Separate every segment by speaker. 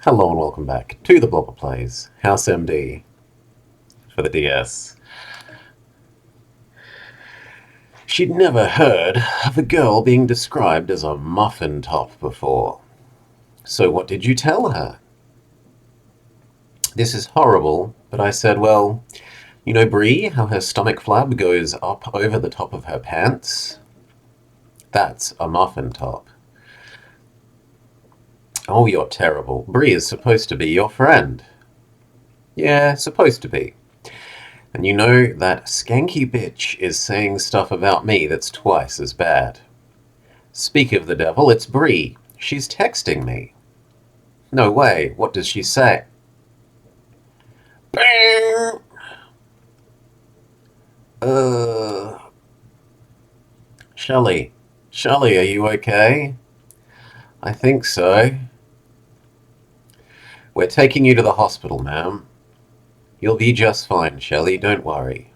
Speaker 1: Hello and welcome back to the Blobber Plays, House MD for the DS. She'd never heard of a girl being described as a muffin top before. So what did you tell her? This is horrible, but I said, well, you know Brie, how her stomach flab goes up over the top of her pants? That's a muffin top. Oh, you're terrible. Brie is supposed to be your friend. Yeah, supposed to be. And you know that skanky bitch is saying stuff about me that's twice as bad. Speak of the devil, it's Brie. She's texting me. No way, what does she say? Bang! Shelley, are you okay? I think so. We're taking you to the hospital, ma'am. You'll be just fine, Shelley, don't worry.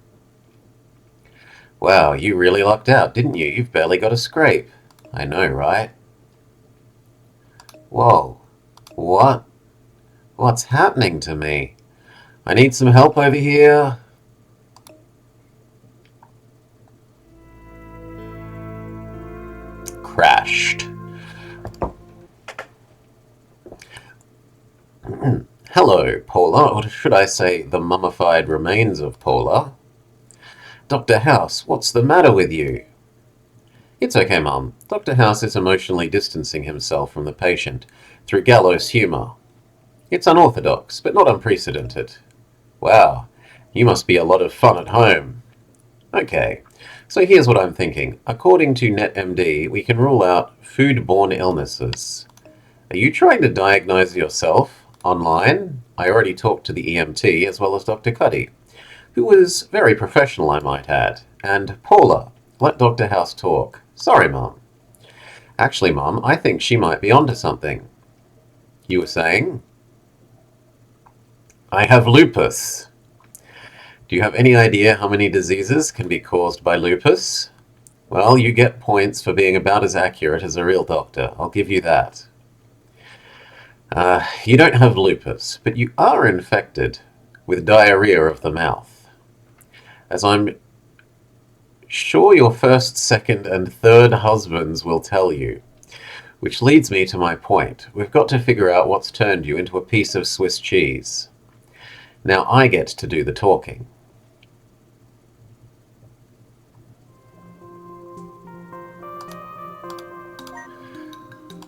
Speaker 1: Wow, you really lucked out, didn't you? You've barely got a scrape. I know, right? Whoa. What? What's happening to me? I need some help over here. Crashed. Hello, Paula, or should I say the mummified remains of Paula. Dr. House, what's the matter with you? It's okay, Mum. Dr. House is emotionally distancing himself from the patient through gallows humor. It's unorthodox, but not unprecedented. Wow, you must be a lot of fun at home. Okay, so here's what I'm thinking. According to NetMD, we can rule out food-borne illnesses. Are you trying to diagnose yourself online? I already talked to the EMT as well as Dr. Cuddy, who was very professional, I might add. And Paula, let Dr. House talk. Sorry, Mum. Actually, Mum, I think she might be onto something. You were saying? I have lupus. Do you have any idea how many diseases can be caused by lupus? Well, you get points for being about as accurate as a real doctor. I'll give you that. You don't have lupus, but you are infected with diarrhea of the mouth. As I'm sure your first, second, and third husbands will tell you. Which leads me to my point. We've got to figure out what's turned you into a piece of Swiss cheese. Now I get to do the talking.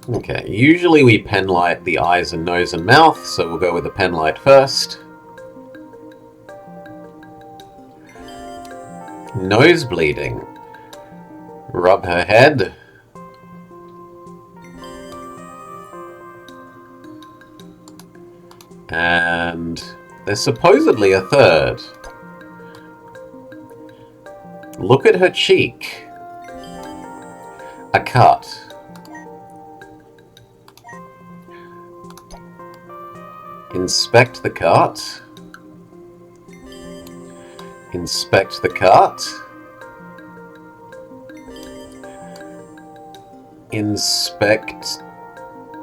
Speaker 1: Okay, usually we pen light the eyes and nose and mouth, so we'll go with the pen light first. Nose bleeding. Rub her head. And there's supposedly a third. Look at her cheek. A cut. Inspect the cut. Inspect the cut. Inspect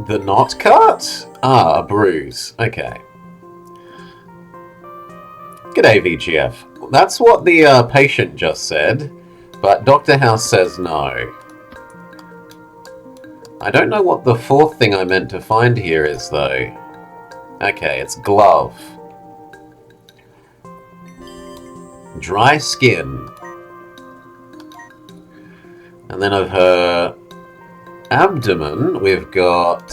Speaker 1: the not cut? Ah, a bruise. Okay. G'day, VGF. That's what the patient just said, but Dr. House says no. I don't know what the fourth thing I meant to find here is, though. Okay, it's glove. Dry skin. And then of her abdomen, we've got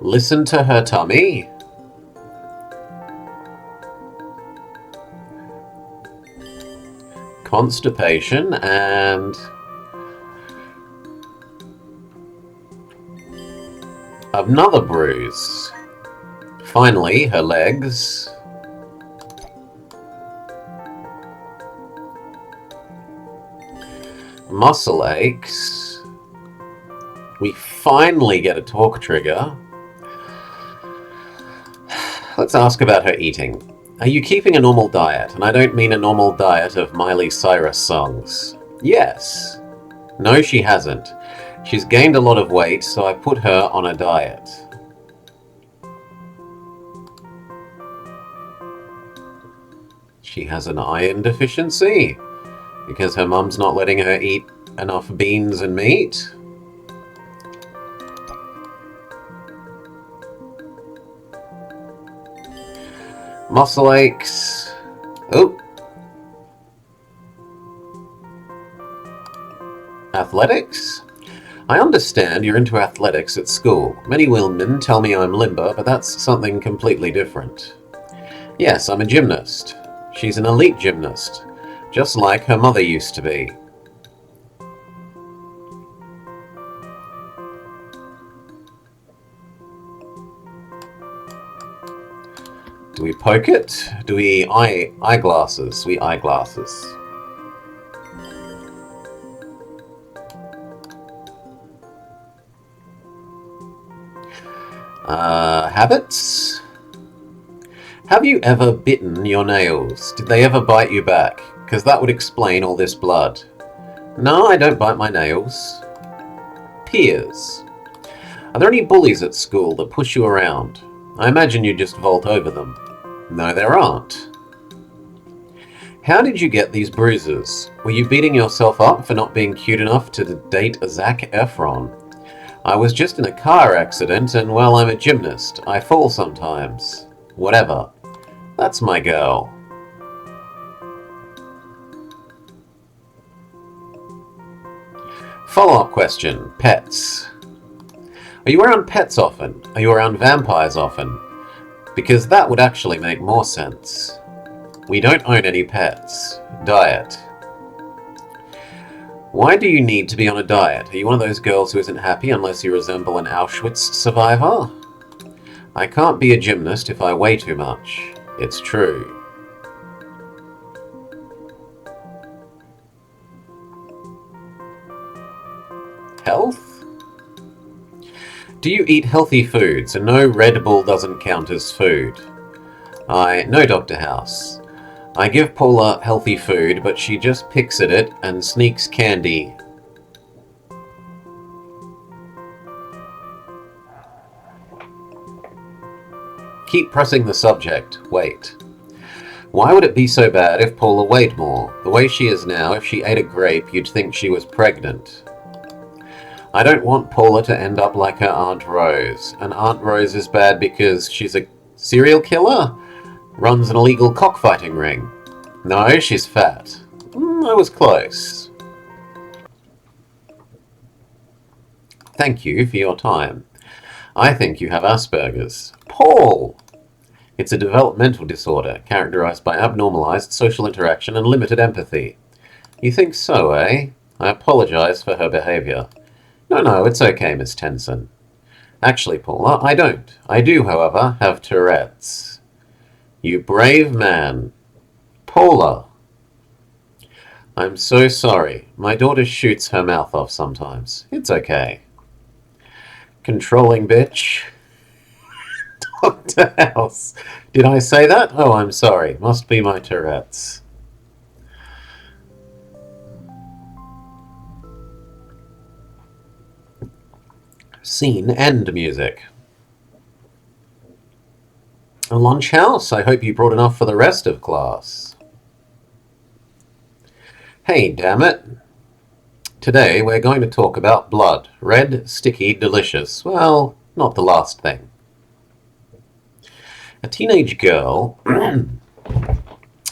Speaker 1: listen to her tummy. Constipation and another bruise. Finally, her legs. Muscle aches. We finally get a talk trigger. Let's ask about her eating. Are you keeping a normal diet? And I don't mean a normal diet of Miley Cyrus songs. Yes. No, she hasn't. She's gained a lot of weight, so I put her on a diet. She has an iron deficiency because her mum's not letting her eat enough beans and meat. Muscle aches. Oh. Athletics? I understand you're into athletics at school. Many women tell me I'm limber, but that's something completely different. Yes, I'm a gymnast. She's an elite gymnast, just like her mother used to be. Do we poke it? Do we eyeglasses? We eyeglasses. Habits? Have you ever bitten your nails? Did they ever bite you back? Because that would explain all this blood. No, I don't bite my nails. Peers. Are there any bullies at school that push you around? I imagine you just vault over them. No, there aren't. How did you get these bruises? Were you beating yourself up for not being cute enough to date Zac Efron? I was just in a car accident, and well, I'm a gymnast. I fall sometimes. Whatever. That's my girl. Follow-up question. Pets. Are you around pets often? Are you around vampires often? Because that would actually make more sense. We don't own any pets. Diet. Why do you need to be on a diet? Are you one of those girls who isn't happy unless you resemble an Auschwitz survivor? I can't be a gymnast if I weigh too much. It's true. Health? Do you eat healthy foods? And no, Red Bull doesn't count as food. No, Dr. House. I give Paula healthy food, but she just picks at it and sneaks candy. Keep pressing the subject. Wait. Why would it be so bad if Paula weighed more? The way she is now, if she ate a grape, you'd think she was pregnant. I don't want Paula to end up like her Aunt Rose. And Aunt Rose is bad because she's a serial killer? Runs an illegal cockfighting ring. No, she's fat. I was close. Thank you for your time. I think you have Asperger's. Paul! It's a developmental disorder characterized by abnormalized social interaction and limited empathy. You think so, eh? I apologize for her behavior. No, it's okay, Miss Tenson. Actually, Paula, I don't. I do, however, have Tourette's. You brave man. Paula. I'm so sorry. My daughter shoots her mouth off sometimes. It's okay. Controlling bitch. Dr. House. Did I say that? Oh, I'm sorry. Must be my Tourette's. Scene end music. A lunch house. I hope you brought enough for the rest of class. Hey, damn it. Today we're going to talk about blood. Red, sticky, delicious. Well, not the last thing. A teenage girl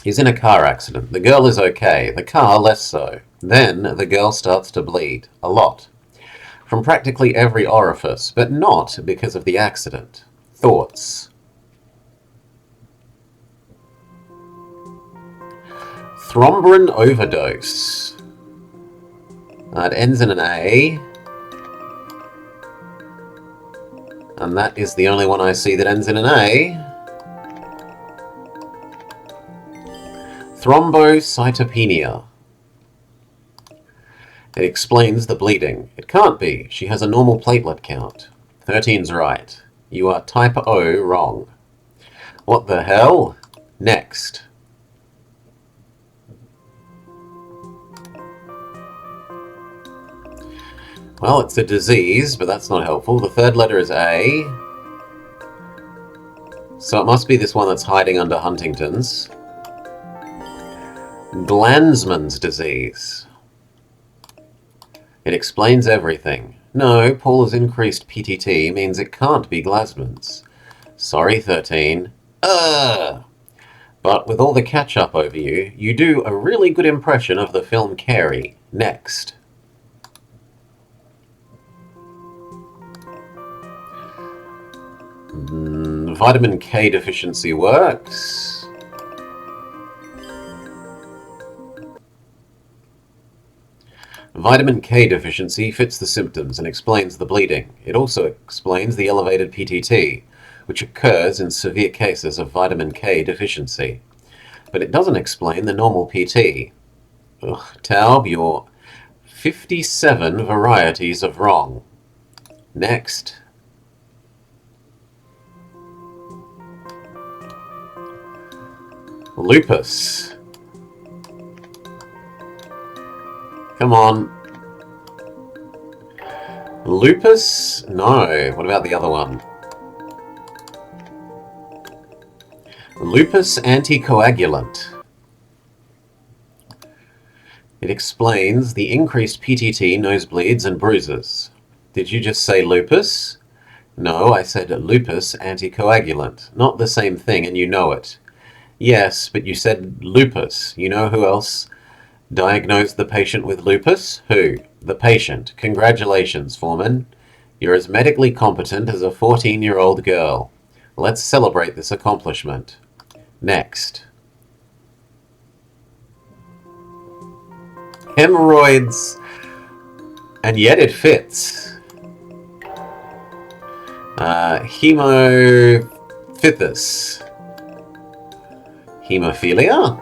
Speaker 1: is in a car accident. The girl is okay. The car less so. Then the girl starts to bleed. A lot. From practically every orifice, but not because of the accident. Thoughts. Thrombin overdose. It ends in an A. And that is the only one I see that ends in an A. Thrombocytopenia. It explains the bleeding. It can't be. She has a normal platelet count. 13's right. You are type O wrong. What the hell? Next. Well, it's a disease, but that's not helpful. The third letter is A. So it must be this one that's hiding under Huntington's. Glanzmann's disease. It explains everything. No, Paula's increased PTT means it can't be Glanzmann's. Sorry, 13. Ugh! But with all the catch-up over you, you do a really good impression of the film Carrie. Next. Vitamin K deficiency works. Vitamin K deficiency fits the symptoms and explains the bleeding. It also explains the elevated PTT, which occurs in severe cases of vitamin K deficiency. But it doesn't explain the normal PT. Ugh, Taub, you're 57 varieties of wrong. Next. Lupus. Come on. Lupus? No. What about the other one? Lupus anticoagulant. It explains the increased PTT, nosebleeds, and bruises. Did you just say lupus? No, I said lupus anticoagulant. Not the same thing, and you know it. Yes, but you said lupus. You know who else diagnosed the patient with lupus? Who? The patient. Congratulations, Foreman. You're as medically competent as a 14-year-old girl. Let's celebrate this accomplishment. Next. Hemorrhoids, and yet it fits. Hemophysis. Hemophilia?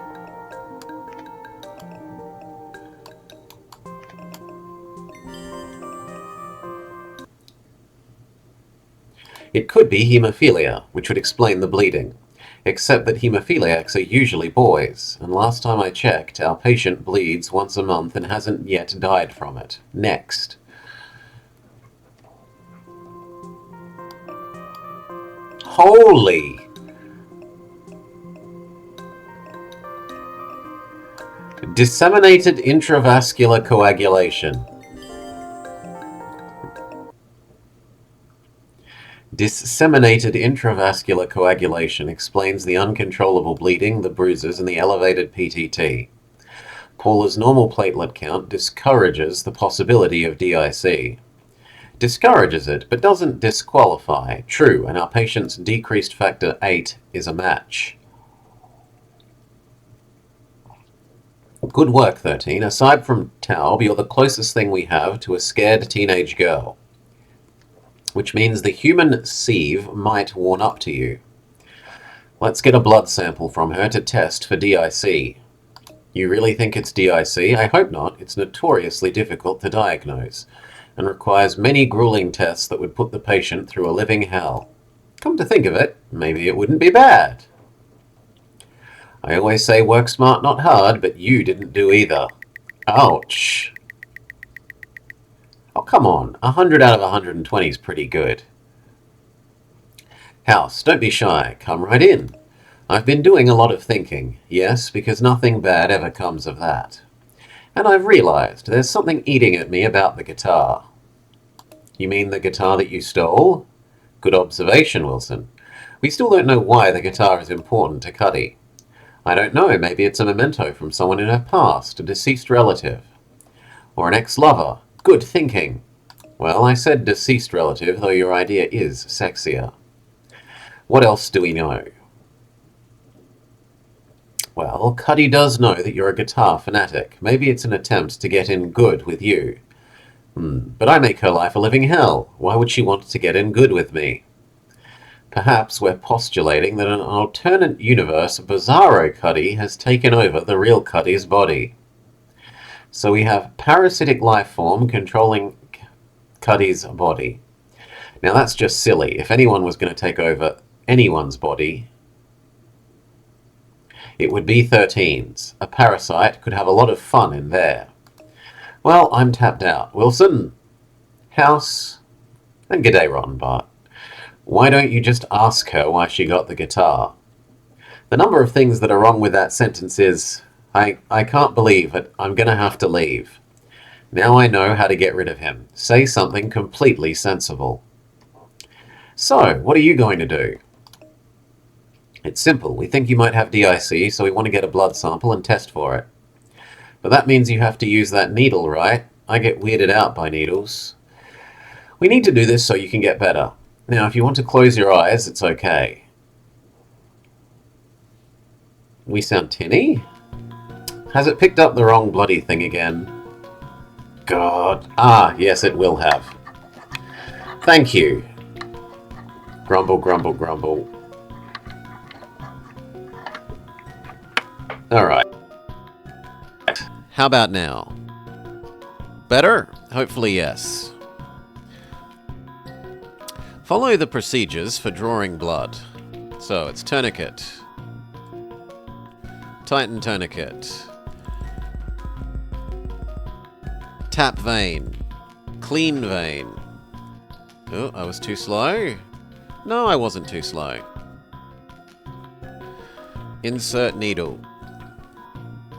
Speaker 1: It could be hemophilia, which would explain the bleeding. Except that hemophiliacs are usually boys, and last time I checked, our patient bleeds once a month and hasn't yet died from it. Next. Holy! Disseminated intravascular coagulation. Disseminated intravascular coagulation explains the uncontrollable bleeding, the bruises, and the elevated PTT. Paula's normal platelet count discourages the possibility of DIC. Discourages it, but doesn't disqualify. True, and our patient's decreased factor 8 is a match. Good work, 13. Aside from Taub, you're the closest thing we have to a scared teenage girl. Which means the human sieve might warm up to you. Let's get a blood sample from her to test for DIC. You really think it's DIC? I hope not. It's notoriously difficult to diagnose and requires many grueling tests that would put the patient through a living hell. Come to think of it, maybe it wouldn't be bad. I always say work smart, not hard, but you didn't do either. Ouch. Oh, come on. 100 out of 120 is pretty good. House, don't be shy. Come right in. I've been doing a lot of thinking. Yes, because nothing bad ever comes of that. And I've realized there's something eating at me about the guitar. You mean the guitar that you stole? Good observation, Wilson. We still don't know why the guitar is important to Cuddy. I don't know, maybe it's a memento from someone in her past, a deceased relative. Or an ex-lover. Good thinking. Well, I said deceased relative, though your idea is sexier. What else do we know? Well, Cuddy does know that you're a guitar fanatic. Maybe it's an attempt to get in good with you. But I make her life a living hell. Why would she want to get in good with me? Perhaps we're postulating that an alternate universe Bizarro Cuddy has taken over the real Cuddy's body. So we have parasitic life form controlling Cuddy's body. Now that's just silly. If anyone was going to take over anyone's body, it would be 13's. A parasite could have a lot of fun in there. Well, I'm tapped out. Wilson, House, and g'day, Ron Bart. Why don't you just ask her why she got the guitar? The number of things that are wrong with that sentence is, I can't believe it. I'm gonna have to leave. Now I know how to get rid of him. Say something completely sensible. So, what are you going to do? It's simple. We think you might have DIC, so we want to get a blood sample and test for it. But that means you have to use that needle, right? I get weirded out by needles. We need to do this so you can get better. Now, if you want to close your eyes, it's okay. We sound tinny? Has it picked up the wrong bloody thing again? God. Ah, yes, it will have. Thank you. Grumble, grumble, grumble. Alright. How about now? Better? Hopefully yes. Follow the procedures for drawing blood. So, it's tourniquet. Tighten tourniquet. Tap vein. Clean vein. Oh, I was too slow? No, I wasn't too slow. Insert needle.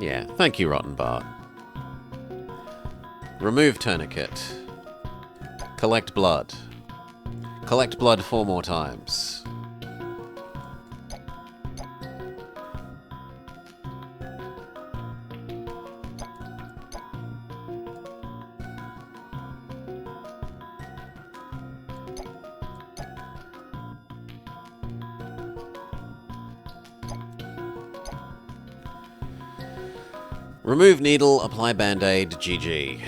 Speaker 1: Yeah, thank you, Rotten Bart. Remove tourniquet. Collect blood. Collect blood 4 more times. Remove needle, apply band-aid, GG.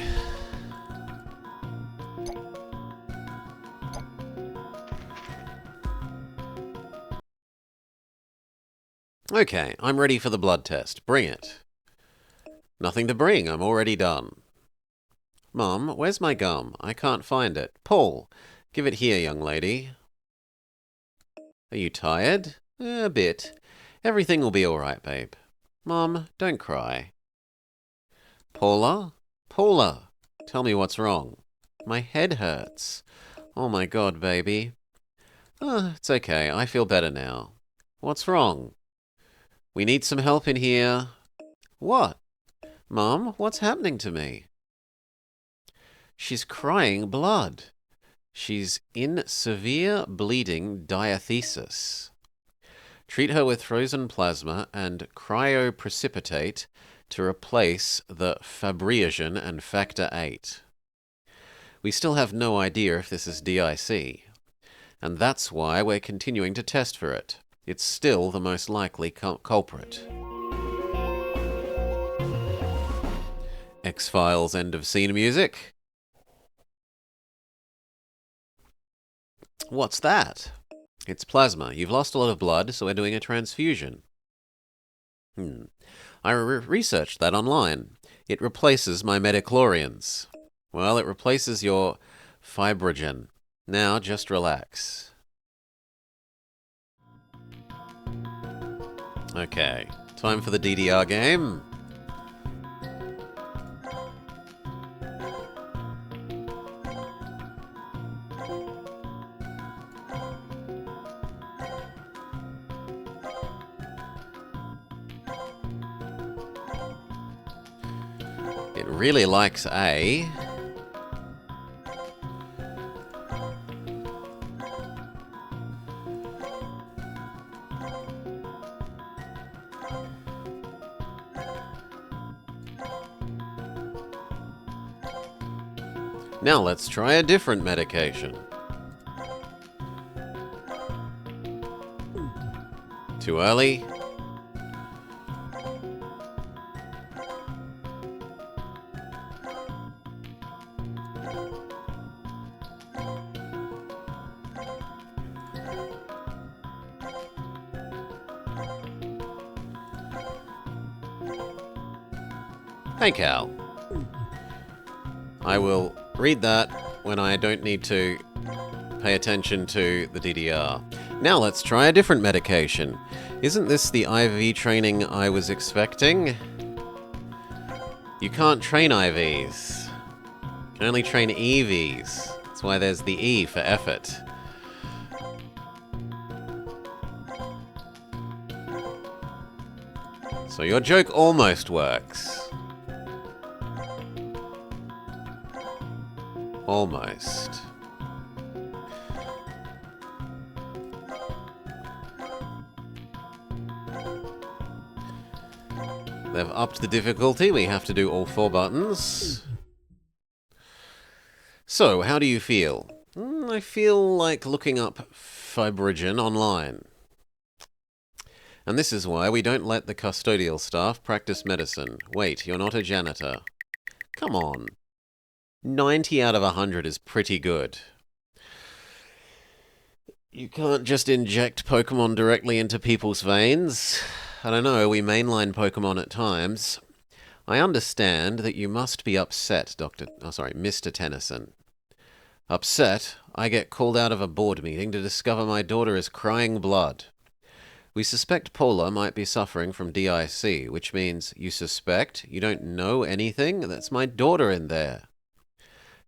Speaker 1: Okay, I'm ready for the blood test. Bring it. Nothing to bring, I'm already done. Mum, where's my gum? I can't find it. Paul, give it here, young lady. Are you tired? A bit. Everything will be alright, babe. Mum, don't cry. Paula? Paula, tell me what's wrong. My head hurts. Oh my God, baby. Oh, it's okay, I feel better now. What's wrong? We need some help in here. What? Mum, what's happening to me? She's crying blood. She's in severe bleeding diathesis. Treat her with frozen plasma and cryoprecipitate to replace the Fabriogen and Factor VIII. We still have no idea if this is DIC, and that's why we're continuing to test for it. It's still the most likely culprit. X-Files end of scene music. What's that? It's plasma. You've lost a lot of blood, so we're doing a transfusion. I researched that online. It replaces my metachlorians. Well, it replaces your fibrogen. Now, just relax. Okay, time for the DDR game. It really likes A. Now let's try a different medication. Too early? Hey, Cal. I will read that when I don't need to pay attention to the DDR. Now let's try a different medication. Isn't this the IV training I was expecting? You can't train IVs. You can only train EVs. That's why there's the E for effort. So your joke almost works. Almost. They've upped the difficulty. We have to do all 4 buttons. So, how do you feel? I feel like looking up Fibrinogen online. And this is why we don't let the custodial staff practice medicine. Wait, you're not a janitor. Come on. 90 out of 100 is pretty good. You can't just inject Pokemon directly into people's veins. I don't know, we mainline Pokemon at times. I understand that you must be upset, Mr. Tennyson. Upset? I get called out of a board meeting to discover my daughter is crying blood. We suspect Paula might be suffering from DIC, which means you suspect? You don't know anything? That's my daughter in there.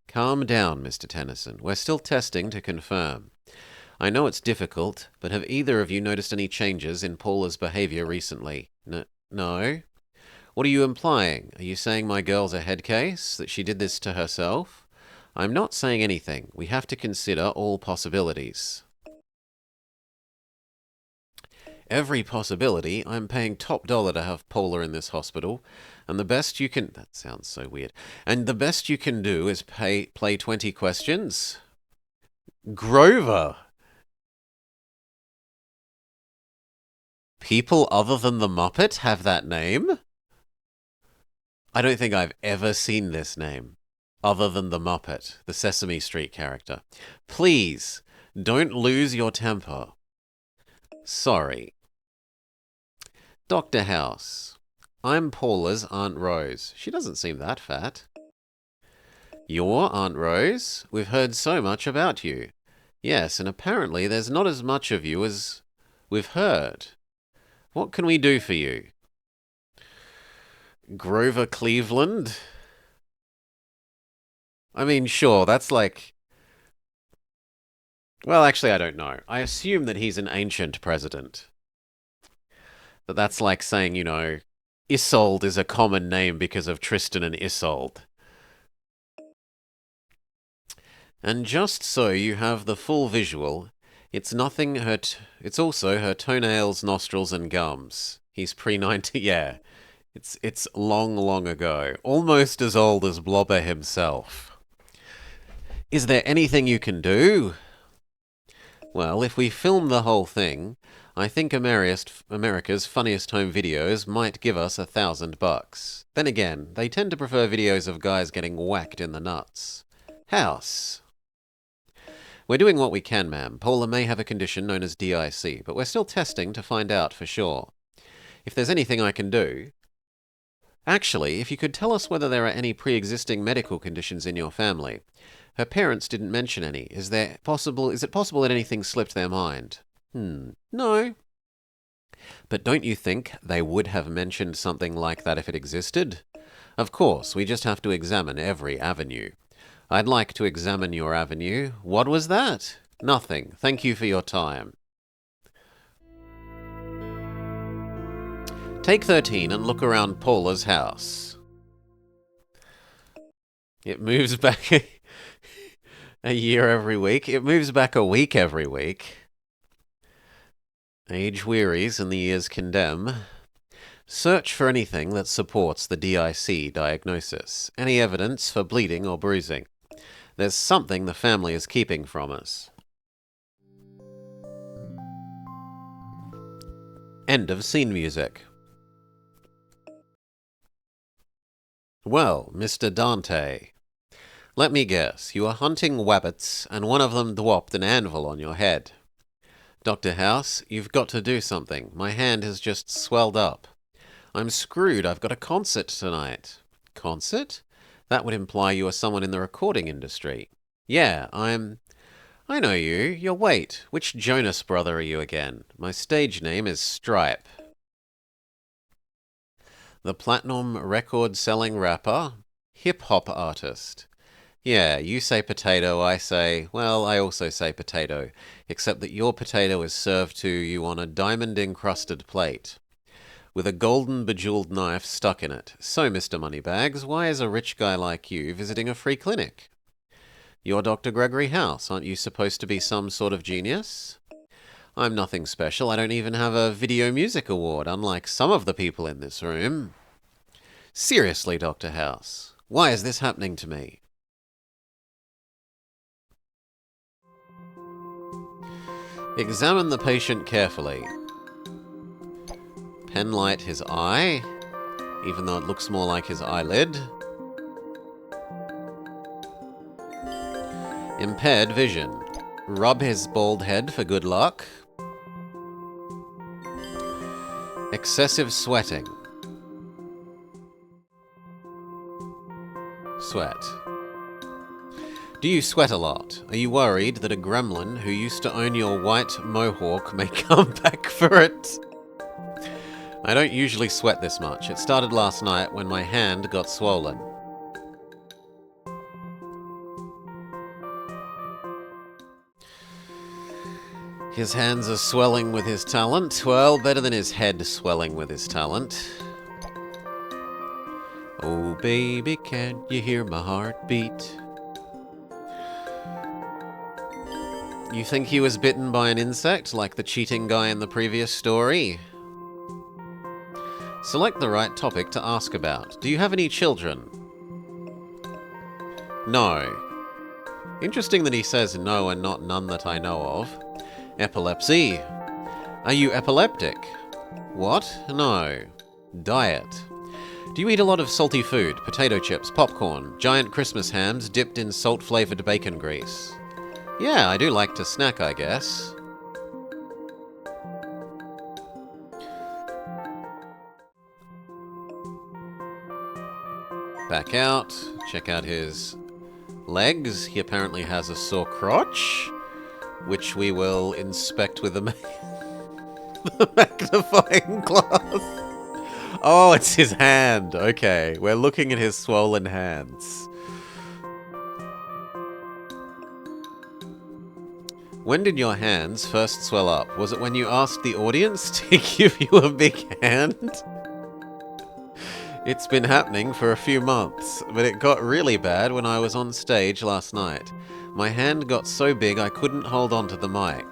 Speaker 1: Calm down, Mr. Tennyson. We're still testing to confirm. I know it's difficult, but have either of you noticed any changes in Paula's behavior recently? No? What are you implying? Are you saying my girl's a head case? That she did this to herself? I'm not saying anything. We have to consider all possibilities. Every possibility. I'm paying top dollar to have Paula in this hospital, and the best you can... That sounds so weird. And the best you can do is play 20 questions? Grover! People other than the Muppet have that name? I don't think I've ever seen this name, other than the Muppet, the Sesame Street character. Please, don't lose your temper. Sorry. Dr. House. I'm Paula's Aunt Rose. She doesn't seem that fat. Your Aunt Rose? We've heard so much about you. Yes, and apparently there's not as much of you as we've heard. What can we do for you? Grover Cleveland? I mean, sure, that's like... Well, actually, I don't know. I assume that he's an ancient president. But that's like saying, you know, Isolde is a common name because of Tristan and Isolde. And just so you have the full visual, it's nothing it's also her toenails, nostrils, and gums. He's pre-90, yeah. It's long, long ago. Almost as old as Blobber himself. Is there anything you can do? Well, if we film the whole thing, I think America's Funniest Home Videos might give us $1,000. Then again, they tend to prefer videos of guys getting whacked in the nuts. House. We're doing what we can, ma'am. Paula may have a condition known as DIC, but we're still testing to find out for sure. If there's anything I can do... Actually, if you could tell us whether there are any pre-existing medical conditions in your family. Her parents didn't mention any. Is it possible that anything slipped their mind? No. But don't you think they would have mentioned something like that if it existed? Of course, we just have to examine every avenue. I'd like to examine your avenue. What was that? Nothing. Thank you for your time. Take 13 and look around Paula's house. It moves back a year every week. It moves back a week every week. Age wearies and the years condemn. Search for anything that supports the DIC diagnosis. Any evidence for bleeding or bruising. There's something the family is keeping from us. End of scene music. Well, Mr. Dante, let me guess, you were hunting wabbits and one of them dropped an anvil on your head. Dr. House, you've got to do something. My hand has just swelled up. I'm screwed. I've got a concert tonight. Concert? That would imply you are someone in the recording industry. Yeah, I know you. Wait, which Jonas brother are you again? My stage name is Stripe. The platinum record-selling rapper? Hip-hop artist. Yeah, you say potato, I also say potato, except that your potato is served to you on a diamond-encrusted plate. with a golden bejeweled knife stuck in it. So, Mr. Moneybags, why is a rich guy like you visiting a free clinic? You're Dr. Gregory House. Aren't you supposed to be some sort of genius? I'm nothing special. I don't even have a Video Music Award, unlike some of the people in this room. Seriously, Dr. House, why is this happening to me? Examine the patient carefully. Penlight his eye, even though it looks more like his eyelid. Impaired vision. Rub his bald head for good luck. Excessive sweating. Sweat. Do you sweat a lot? Are you worried that a gremlin who used to own your white mohawk may come back for it? I don't usually sweat this much. It started last night when my hand got swollen. His hands are swelling with his talent. Well, better than his head swelling with his talent. Oh, baby, can't you hear my heartbeat? You think he was bitten by an insect, like the cheating guy in the previous story? Select the right topic to ask about. Do you have any children? No. Interesting that he says no and not none that I know of. Epilepsy. Are you epileptic? What? No. Diet. Do you eat a lot of salty food? Potato chips, popcorn, giant Christmas hams dipped in salt-flavored bacon grease? Yeah, I do like to snack, I guess. Back out. Check out his legs. He apparently has a sore crotch, which we will inspect with the magnifying glass. Oh, it's his hand. Okay, we're looking at his swollen hands. When did your hands first swell up? Was it when you asked the audience to give you a big hand? It's been happening for a few months, but it got really bad when I was on stage last night. My hand got so big I couldn't hold on to the mic.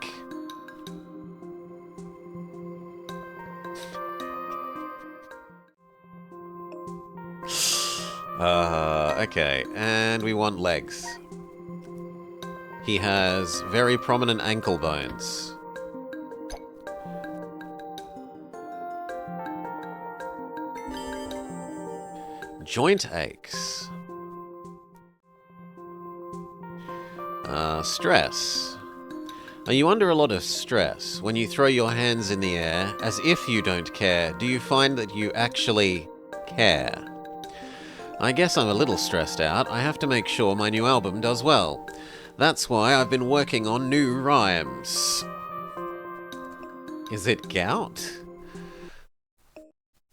Speaker 1: Okay, and we want legs. He has very prominent ankle bones. Joint aches. Stress. Are you under a lot of stress? When you throw your hands in the air, as if you don't care, do you find that you actually care? I guess I'm a little stressed out. I have to make sure my new album does well. That's why I've been working on new rhymes. Is it gout?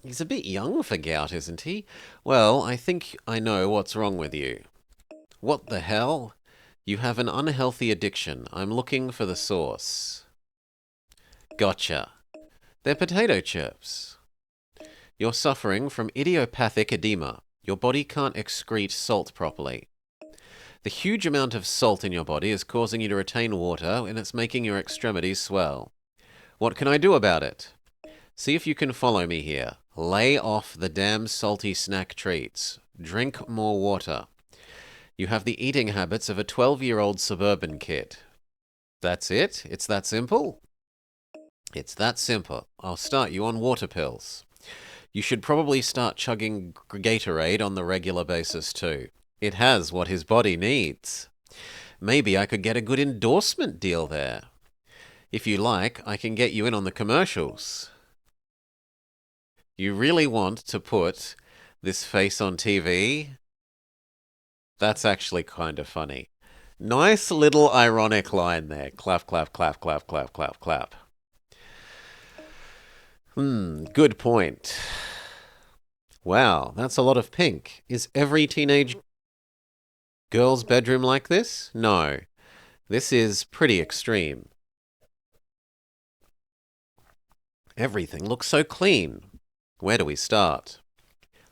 Speaker 1: He's a bit young for gout, isn't he? Well, I think I know what's wrong with you. What the hell? You have an unhealthy addiction. I'm looking for the source. Gotcha. They're potato chips. You're suffering from idiopathic edema. Your body can't excrete salt properly. The huge amount of salt in your body is causing you to retain water, and it's making your extremities swell. What can I do about it? See if you can follow me here. Lay off the damn salty snack treats. Drink more water. You have the eating habits of a 12-year-old suburban kid. That's it? It's that simple? It's that simple. I'll start you on water pills. You should probably start chugging Gatorade on the regular basis too. It has what his body needs. Maybe I could get a good endorsement deal there. If you like, I can get you in on the commercials. You really want to put this face on TV? That's actually kind of funny. Nice little ironic line there. Clap, clap, clap, clap, clap, clap, clap. Good point. Wow, that's a lot of pink. Is every teenage girl's bedroom like this? No. This is pretty extreme. Everything looks so clean. Where do we start?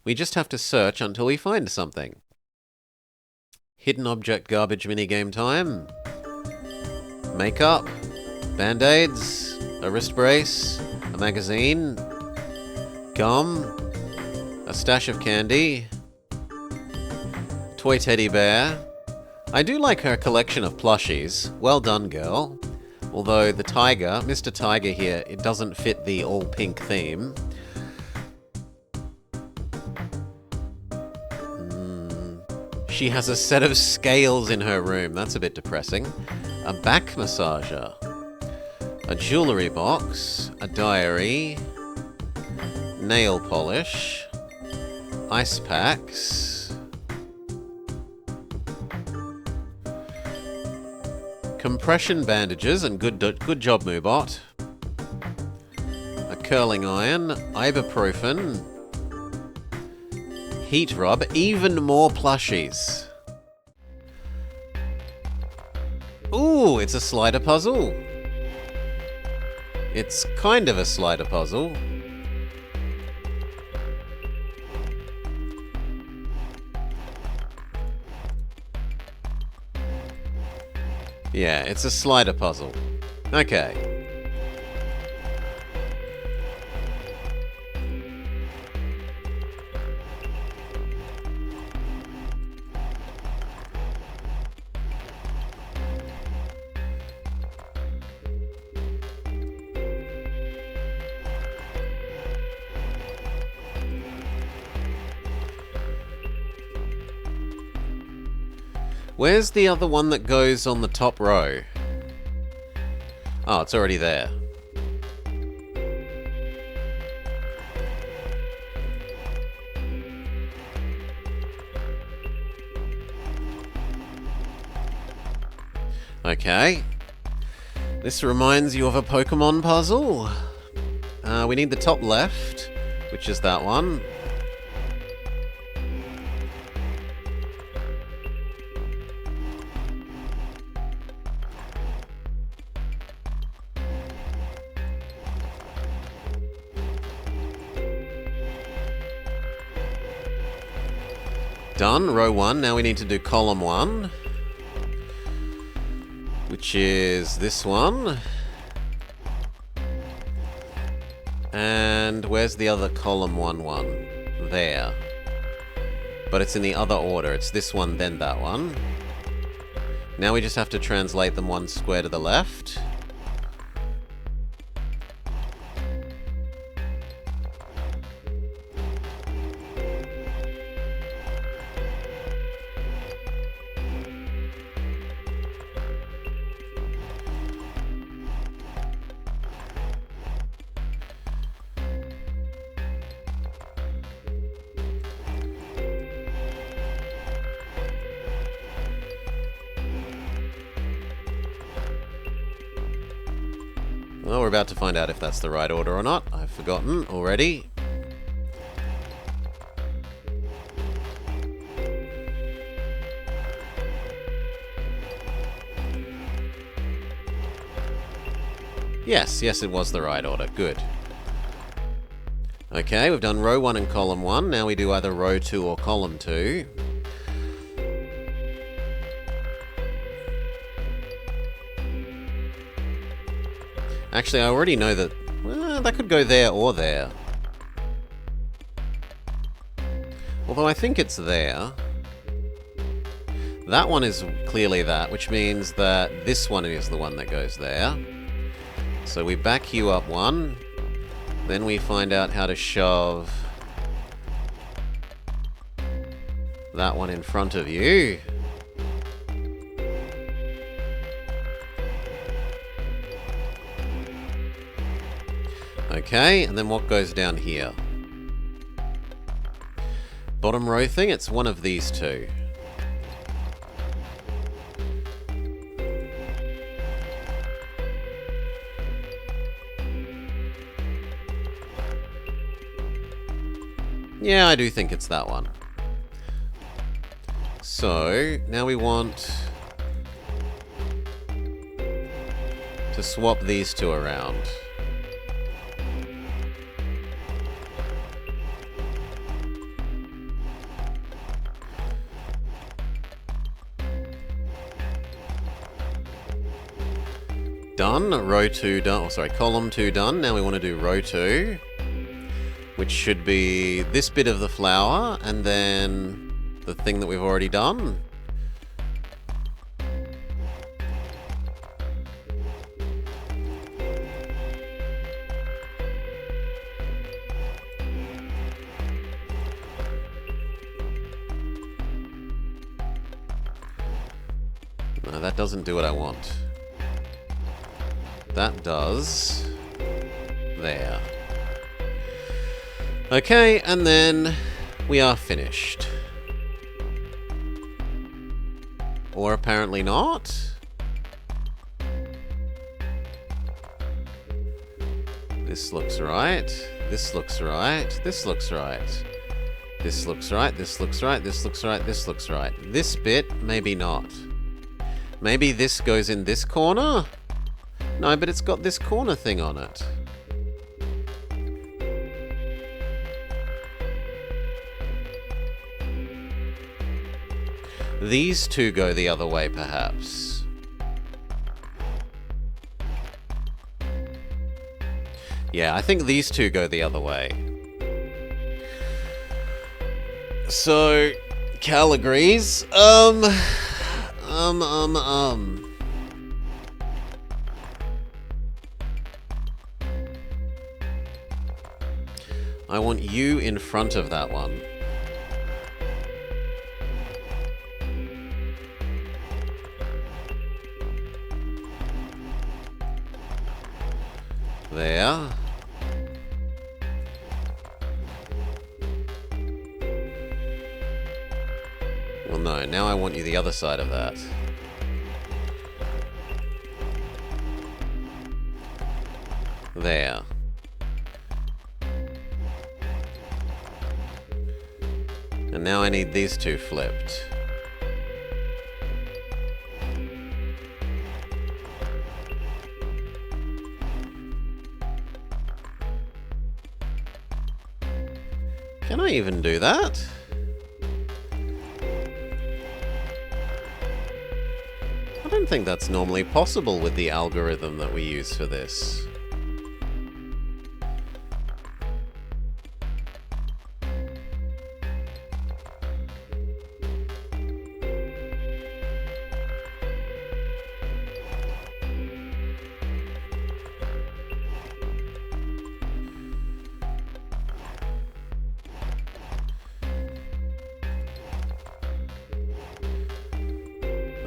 Speaker 1: We just have to search until we find something. Hidden object garbage minigame time. Makeup. Band-aids. A wrist brace. A magazine. Gum. A stash of candy. Toy teddy bear. I do like her collection of plushies. Well done, girl. Although the tiger, Mr. Tiger here, it doesn't fit the all-pink theme. She has a set of scales in her room. That's a bit depressing. A back massager. A jewellery box. A diary. Nail polish. Ice packs. Compression bandages and good job, Moobot. A curling iron. Ibuprofen. Heat rub, even more plushies. Ooh, it's a slider puzzle. It's kind of a slider puzzle. Yeah, it's a slider puzzle. Okay. Where's the other one that goes on the top row? Oh, it's already there. Okay. This reminds you of a Pokemon puzzle. We need the top left, which is that one. Done, row 1. Now we need to do column 1, which is this one. And where's the other column 1 one? There. But it's in the other order. It's this one, then that one. Now we just have to translate them one square to the left. Well, we're about to find out if that's the right order or not. I've forgotten already. Yes, it was the right order. Good. Okay, we've done row 1 and column 1. Now we do either row 2 or column 2. Actually, I already know that... Well, that could go there or there. Although I think it's there. That one is clearly that, which means that this one is the one that goes there. So we back you up one. Then we find out how to shove that one in front of you. Okay, and then what goes down here? Bottom row thing, it's one of these two. Yeah, I do think it's that one. So, now we want to swap these two around. done. Row 2 done. Oh, sorry, column 2 done. Now we want to do row 2, which should be this bit of the flower, and then the thing that we've already done. No, that doesn't do what I want. That does. There. Okay, and then we are finished. Or apparently not. This looks right. This looks right. This looks right. This looks right. This looks right. This looks right. This looks right. This bit, maybe not. Maybe this goes in this corner? No, but it's got this corner thing on it. These two go the other way, perhaps. Yeah, I think these two go the other way. So, Cal agrees. I want you in front of that one. There. Well, no, now I want you the other side of that. There. And now I need these two flipped. Can I even do that? I don't think that's normally possible with the algorithm that we use for this.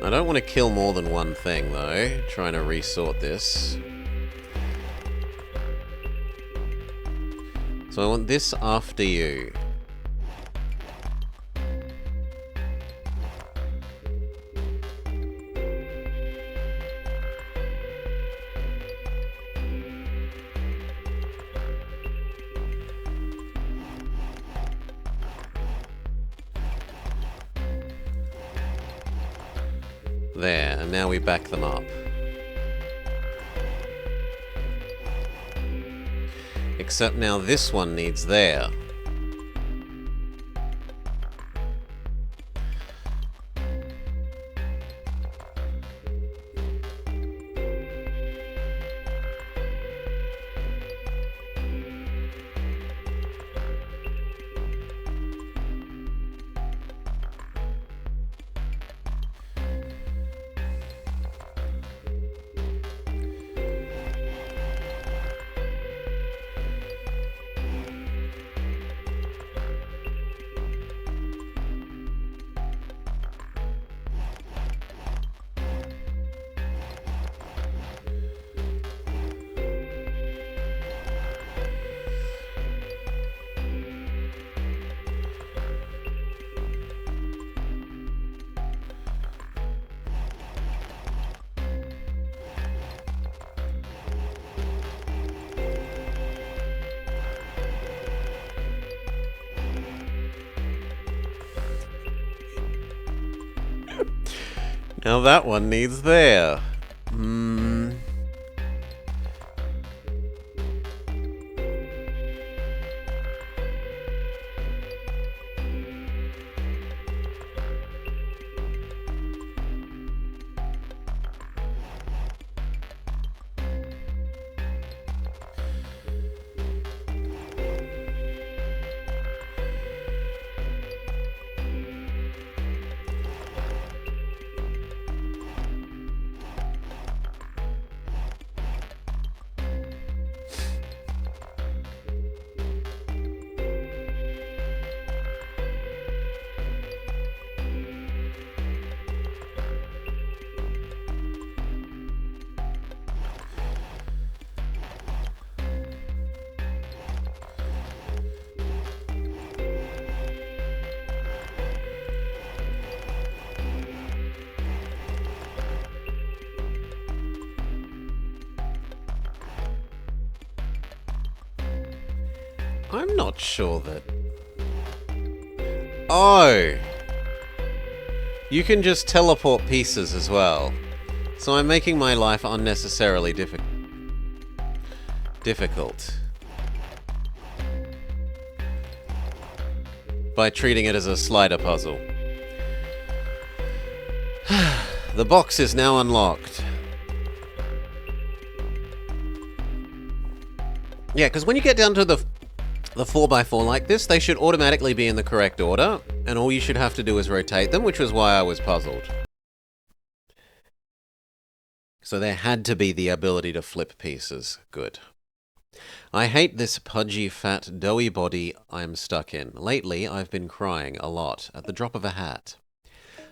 Speaker 1: I don't want to kill more than one thing, though, trying to resort this. So I want this after you. There, and now we back them up. Except now this one needs there. Now that one needs there. I'm not sure that... Oh! You can just teleport pieces as well. So I'm making my life unnecessarily difficult. By treating it as a slider puzzle. The box is now unlocked. Yeah, because when you get down to the 4x4 like this, they should automatically be in the correct order, and all you should have to do is rotate them, which was why I was puzzled. So there had to be the ability to flip pieces. Good. I hate this pudgy, fat, doughy body I'm stuck in. Lately, I've been crying a lot, at the drop of a hat.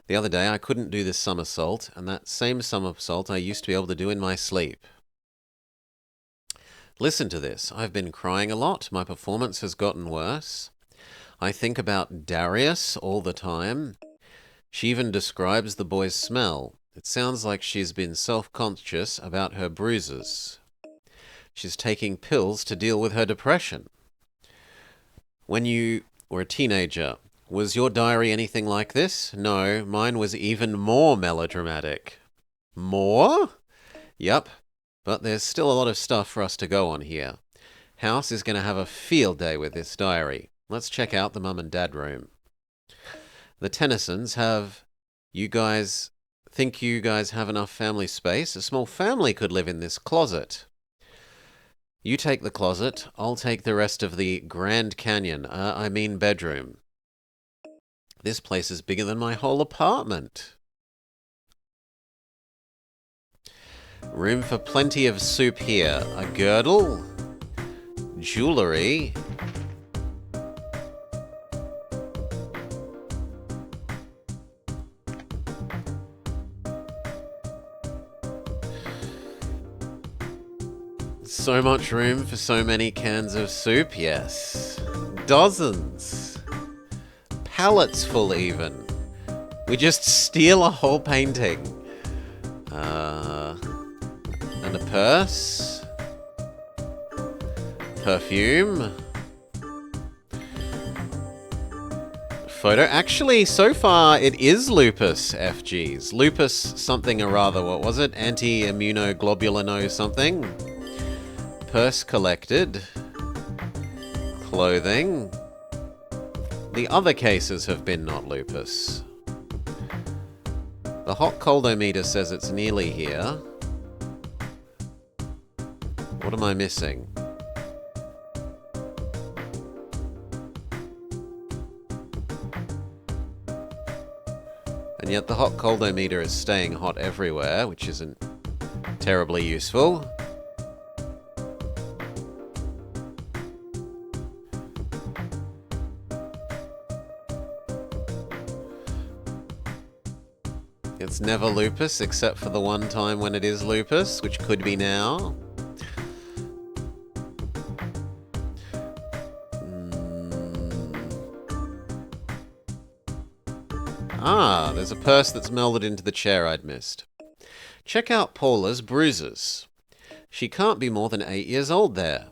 Speaker 1: The other day, I couldn't do this somersault, and that same somersault I used to be able to do in my sleep. Listen to this. I've been crying a lot. My performance has gotten worse. I think about Darius all the time. She even describes the boy's smell. It sounds like she's been self-conscious about her bruises. She's taking pills to deal with her depression. When you were a teenager, was your diary anything like this? No, mine was even more melodramatic. More? Yup. But there's still a lot of stuff for us to go on here. House is going to have a field day with this diary. Let's check out the mum and dad room. The Tennysons have... You guys think you guys have enough family space? A small family could live in this closet. You take the closet. I'll take the rest of the Grand Canyon. I mean bedroom. This place is bigger than my whole apartment. Room for plenty of soup here. A girdle. Jewellery. So much room for so many cans of soup, yes. Dozens. Pallets full even. We just steal a whole painting. And a purse. Perfume. Photo. Actually, so far it is lupus, FGs. Lupus something or other. What was it? Anti-immunoglobulino something. Purse collected. Clothing. The other cases have been not lupus. The hot coldometer says it's nearly here. What am I missing? And yet the hot coldometer is staying hot everywhere, which isn't terribly useful. It's never lupus, except for the one time when it is lupus, which could be now. Ah, there's a purse that's melded into the chair I'd missed. Check out Paula's bruises. She can't be more than 8 years old there.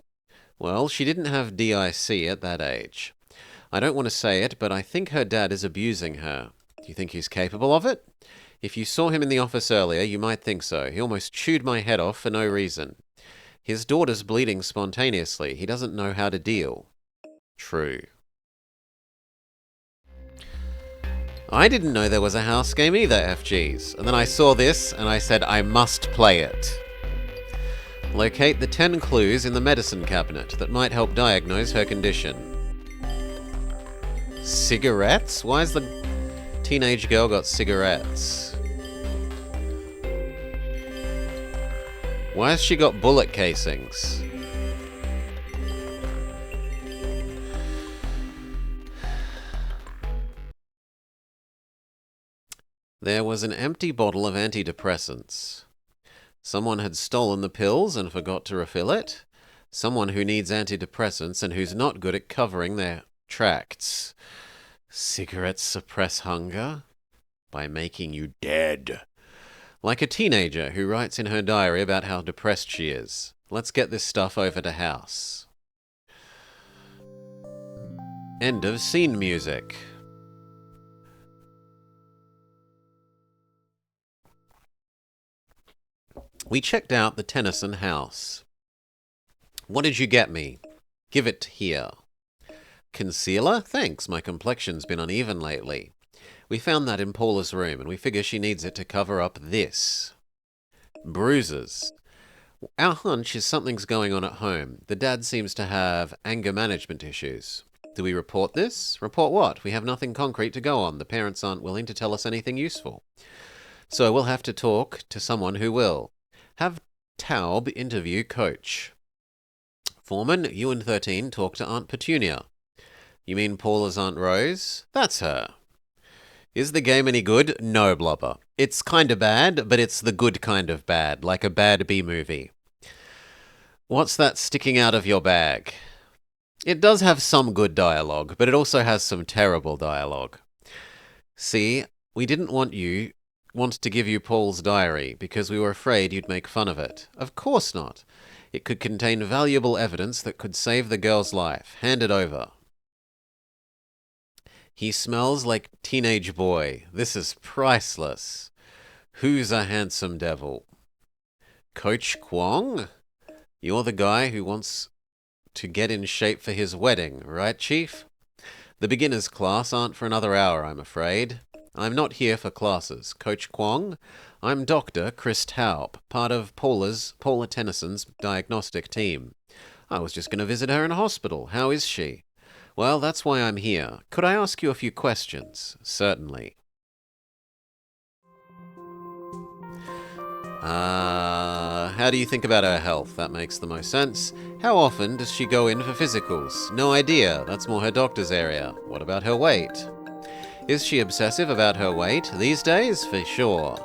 Speaker 1: Well, she didn't have DIC at that age. I don't want to say it, but I think her dad is abusing her. Do you think he's capable of it? If you saw him in the office earlier, you might think so. He almost chewed my head off for no reason. His daughter's bleeding spontaneously. He doesn't know how to deal. True. I didn't know there was a house game either, FGs. And then I saw this, and I said I must play it. Locate the 10 clues in the medicine cabinet that might help diagnose her condition. Cigarettes? Why has the teenage girl got cigarettes? Why has she got bullet casings? There was an empty bottle of antidepressants. Someone had stolen the pills and forgot to refill it. Someone who needs antidepressants and who's not good at covering their tracts. Cigarettes suppress hunger by making you dead. Like a teenager who writes in her diary about how depressed she is. Let's get this stuff over to House. End of scene music. We checked out the Tennyson house. What did you get me? Give it here. Concealer? Thanks, my complexion's been uneven lately. We found that in Paula's room, and we figure she needs it to cover up this. Bruises. Our hunch is something's going on at home. The dad seems to have anger management issues. Do we report this? Report what? We have nothing concrete to go on. The parents aren't willing to tell us anything useful. So we'll have to talk to someone who will. Have Taub interview Coach. Foreman, you and 13 talk to Aunt Petunia. You mean Paula's Aunt Rose? That's her. Is the game any good? No, Blobber. It's kinda bad, but it's the good kind of bad, like a bad B-movie. What's that sticking out of your bag? It does have some good dialogue, but it also has some terrible dialogue. See, we didn't want to give you Paul's diary because we were afraid you'd make fun of it. Of course not. It could contain valuable evidence that could save the girl's life. Hand it over. He smells like teenage boy. This is priceless. Who's a handsome devil? Coach Kwong? You're the guy who wants to get in shape for his wedding, right, Chief? The beginners class aren't for another hour, I'm afraid. I'm not here for classes. Coach Kwong, I'm Dr. Chris Taub, part of Paula Tennyson's diagnostic team. I was just going to visit her in hospital. How is she? Well, that's why I'm here. Could I ask you a few questions? Certainly. How do you think about her health? That makes the most sense. How often does she go in for physicals? No idea. That's more her doctor's area. What about her weight? Is she obsessive about her weight these days? For sure.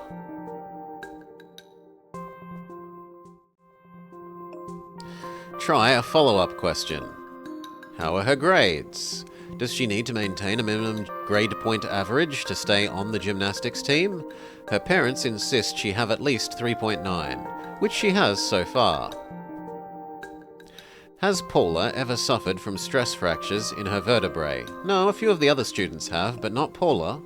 Speaker 1: Try a follow-up question. How are her grades? Does she need to maintain a minimum grade point average to stay on the gymnastics team? Her parents insist she have at least 3.9, which she has so far. Has Paula ever suffered from stress fractures in her vertebrae? No, a few of the other students have, but not Paula.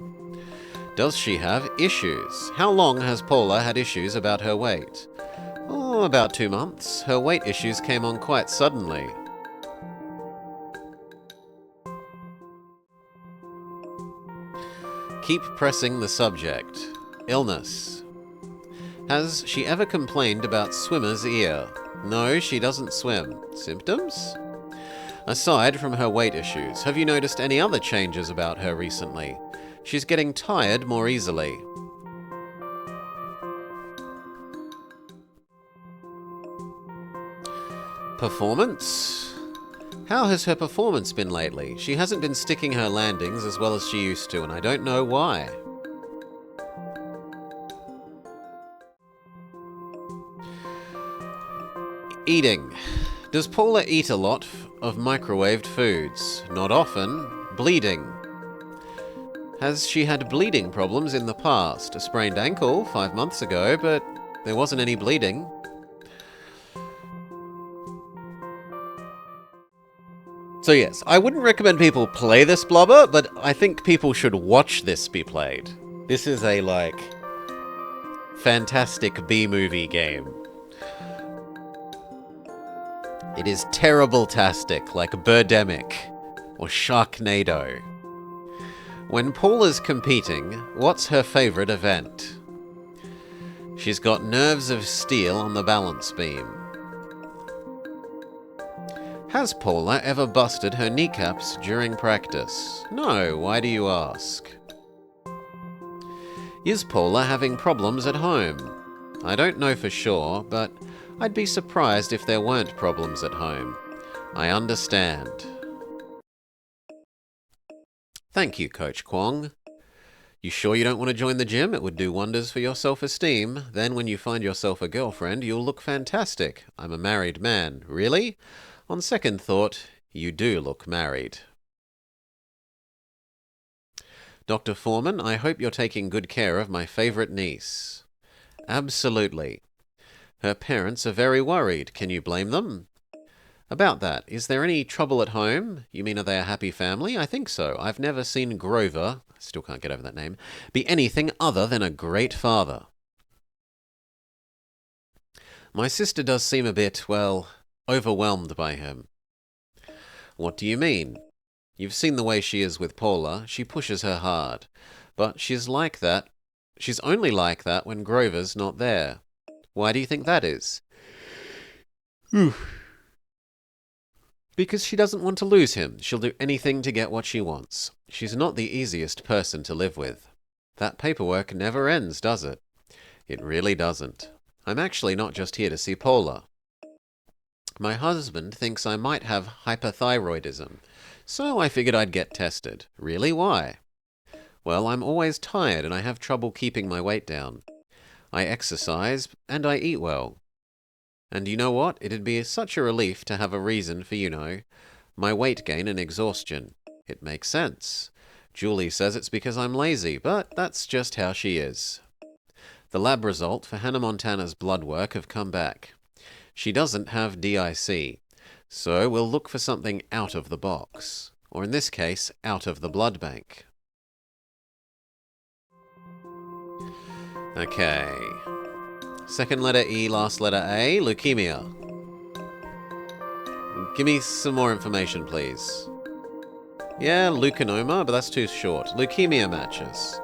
Speaker 1: Does she have issues? How long has Paula had issues about her weight? Oh, about 2 months. Her weight issues came on quite suddenly. Keep pressing the subject. Illness. Has she ever complained about swimmer's ear? No, she doesn't swim. Symptoms? Aside from her weight issues, have you noticed any other changes about her recently? She's getting tired more easily. Performance? How has her performance been lately? She hasn't been sticking her landings as well as she used to, and I don't know why. Eating. Does Paula eat a lot of microwaved foods? Not often. Bleeding. Has she had bleeding problems in the past? A sprained ankle 5 months ago, but there wasn't any bleeding. So yes, I wouldn't recommend people play this Blobber, but I think people should watch this be played. This is a, fantastic B-movie game. It is terrible-tastic, like Birdemic or Sharknado. When Paula's competing, what's her favorite event? She's got nerves of steel on the balance beam. Has Paula ever busted her kneecaps during practice? No, why do you ask? Is Paula having problems at home? I don't know for sure, but I'd be surprised if there weren't problems at home. I understand. Thank you, Coach Kwong. You sure you don't want to join the gym? It would do wonders for your self-esteem. Then when you find yourself a girlfriend, you'll look fantastic. I'm a married man. Really? On second thought, you do look married. Dr. Foreman, I hope you're taking good care of my favorite niece. Absolutely. Her parents are very worried. Can you blame them? About that, is there any trouble at home? You mean are they a happy family? I think so. I've never seen Grover, I still can't get over that name, be anything other than a great father. My sister does seem a bit, well, overwhelmed by him. What do you mean? You've seen the way she is with Paula. She pushes her hard. But she's like that. She's only like that when Grover's not there. Why do you think that is? Because she doesn't want to lose him. She'll do anything to get what she wants. She's not the easiest person to live with. That paperwork never ends, does it? It really doesn't. I'm actually not just here to see Paula. My husband thinks I might have hyperthyroidism, so I figured I'd get tested. Really? Why? Well, I'm always tired and I have trouble keeping my weight down. I exercise and I eat well. And you know what? It'd be such a relief to have a reason for, my weight gain and exhaustion. It makes sense. Julie says it's because I'm lazy, but that's just how she is. The lab result for Hannah Montana's blood work have come back. She doesn't have DIC, so we'll look for something out of the box. Or in this case, out of the blood bank. Okay. Second letter E, last letter A, leukemia. Give me some more information, please. Yeah, leukonoma, but that's too short. Leukemia matches.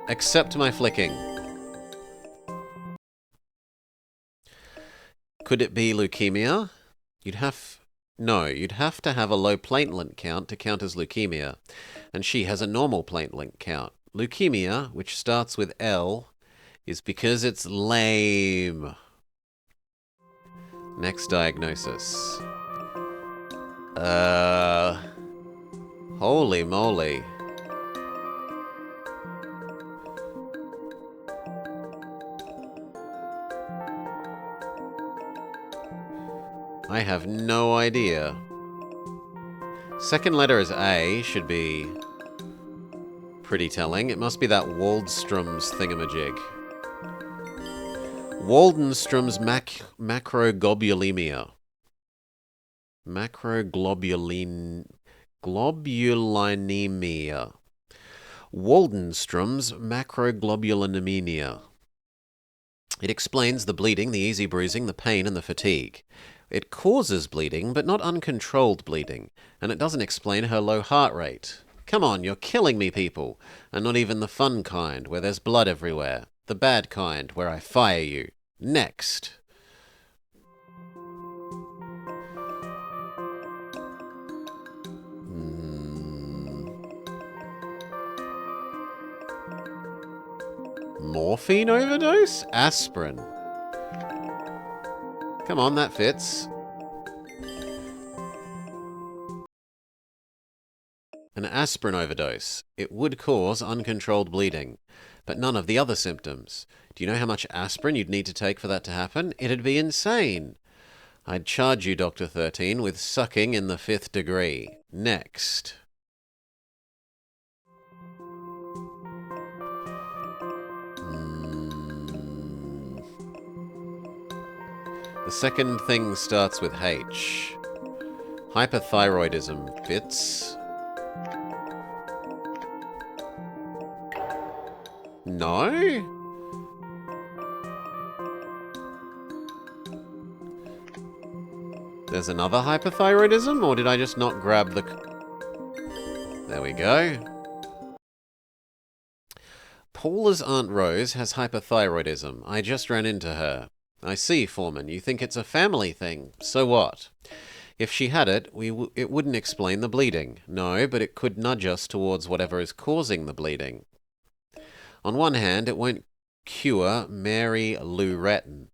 Speaker 1: Accept my flicking. Could it be leukemia? You'd have to have a low platelet count to count as leukemia. And she has a normal platelet count. Leukemia, which starts with L, is because it's lame. Next diagnosis. Holy moly. I have no idea. Second letter is A, should be pretty telling. It must be that Waldstrom's thingamajig. Waldenstrom's macroglobulinemia. Globulinemia. Waldenstrom's macroglobulinemia. It explains the bleeding, the easy bruising, the pain, and the fatigue. It causes bleeding, but not uncontrolled bleeding, and it doesn't explain her low heart rate. Come on, you're killing me, people. And not even the fun kind, where there's blood everywhere. The bad kind, where I fire you. Next. Morphine overdose? Aspirin. Come on, that fits. An aspirin overdose. It would cause uncontrolled bleeding, but none of the other symptoms. Do you know how much aspirin you'd need to take for that to happen? It'd be insane. I'd charge you, Dr. 13, with sucking in the 5th degree. Next. The second thing starts with H. Hyperthyroidism fits. No? There's another hyperthyroidism, or did I just not grab the... There we go. Paula's Aunt Rose has hyperthyroidism. I just ran into her. I see, Foreman. You think it's a family thing. So what? If she had it, it wouldn't explain the bleeding. No, but it could nudge us towards whatever is causing the bleeding. On one hand, it won't cure Mary Lou Retton.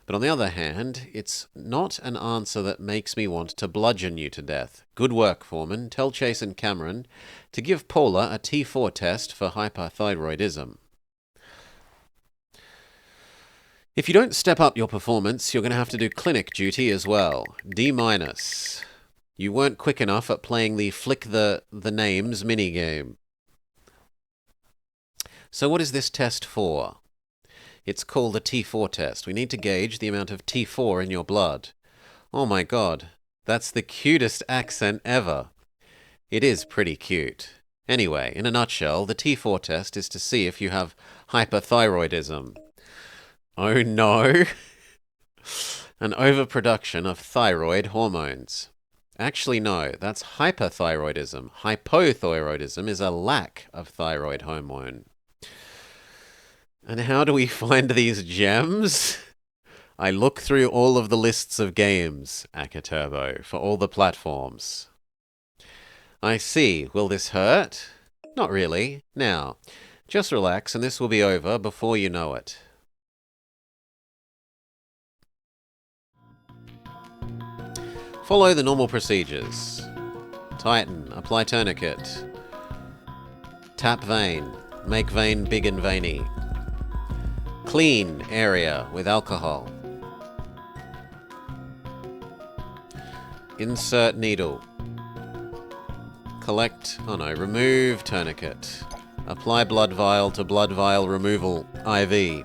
Speaker 1: But on the other hand, it's not an answer that makes me want to bludgeon you to death. Good work, Foreman. Tell Chase and Cameron to give Paula a T4 test for hyperthyroidism. If you don't step up your performance, you're going to have to do clinic duty as well. D-. You weren't quick enough at playing the flick the names minigame. So what is this test for? It's called the T4 test. We need to gauge the amount of T4 in your blood. Oh my god. That's the cutest accent ever. It is pretty cute. Anyway, in a nutshell, the T4 test is to see if you have hyperthyroidism. Oh no! An overproduction of thyroid hormones. Actually, no, that's hyperthyroidism. Hypothyroidism is a lack of thyroid hormone. And how do we find these gems? I look through all of the lists of games, Akaturbo, for all the platforms. I see. Will this hurt? Not really. Now, just relax and this will be over before you know it. Follow the normal procedures. Tighten. Apply tourniquet. Tap vein. Make vein big and veiny. Clean area with alcohol. Insert needle. Remove tourniquet. Apply blood vial to blood vial removal IV.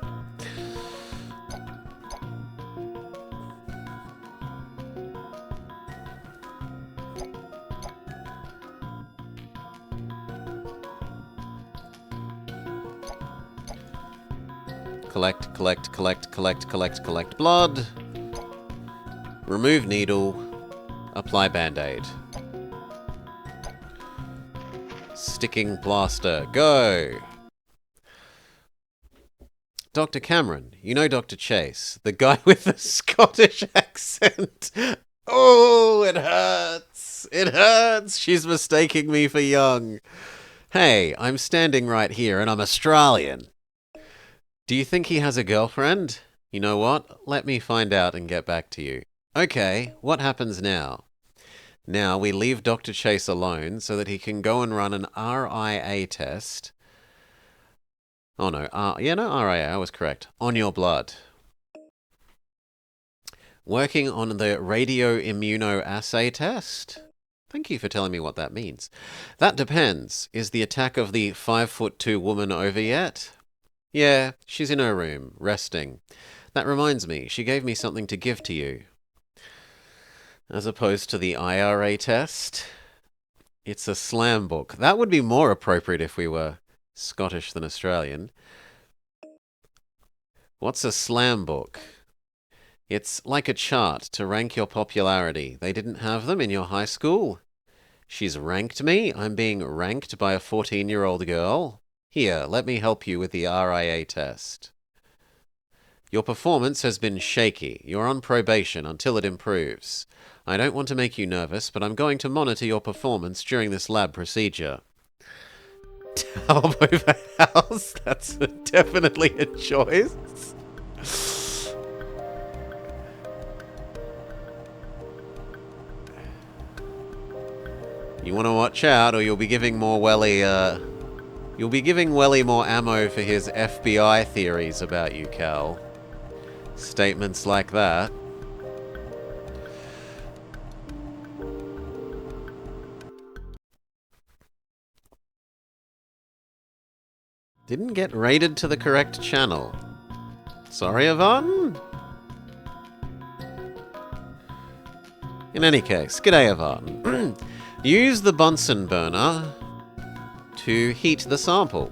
Speaker 1: Collect blood. Remove needle. Apply band-aid. Sticking plaster. Go! Dr. Cameron, you know Dr. Chase, the guy with the Scottish accent. Oh, it hurts. It hurts. She's mistaking me for young. Hey, I'm standing right here and I'm Australian. Do you think he has a girlfriend? You know what? Let me find out and get back to you. Okay, what happens now? Now we leave Dr. Chase alone so that he can go and run an RIA test. Oh no, RIA, I was correct. On your blood. Working on the radioimmunoassay test? Thank you for telling me what that means. That depends. Is the attack of the 5'2" woman over yet? Yeah, she's in her room, resting. That reminds me, she gave me something to give to you. As opposed to the IRA test. It's a slam book. That would be more appropriate if we were Scottish than Australian. What's a slam book? It's like a chart to rank your popularity. They didn't have them in your high school? She's ranked me? I'm being ranked by a 14-year-old girl? Here, let me help you with the RIA test. Your performance has been shaky. You're on probation until it improves. I don't want to make you nervous, but I'm going to monitor your performance during this lab procedure. Talb over house? That's definitely a choice. You want to watch out, or you'll be giving more Welly, you'll be giving Welly more ammo for his FBI theories about you, Cal. Statements like that. Didn't get rated to the correct channel. Sorry, Yvonne? In any case, g'day, Yvonne. Use the Bunsen burner to heat the sample.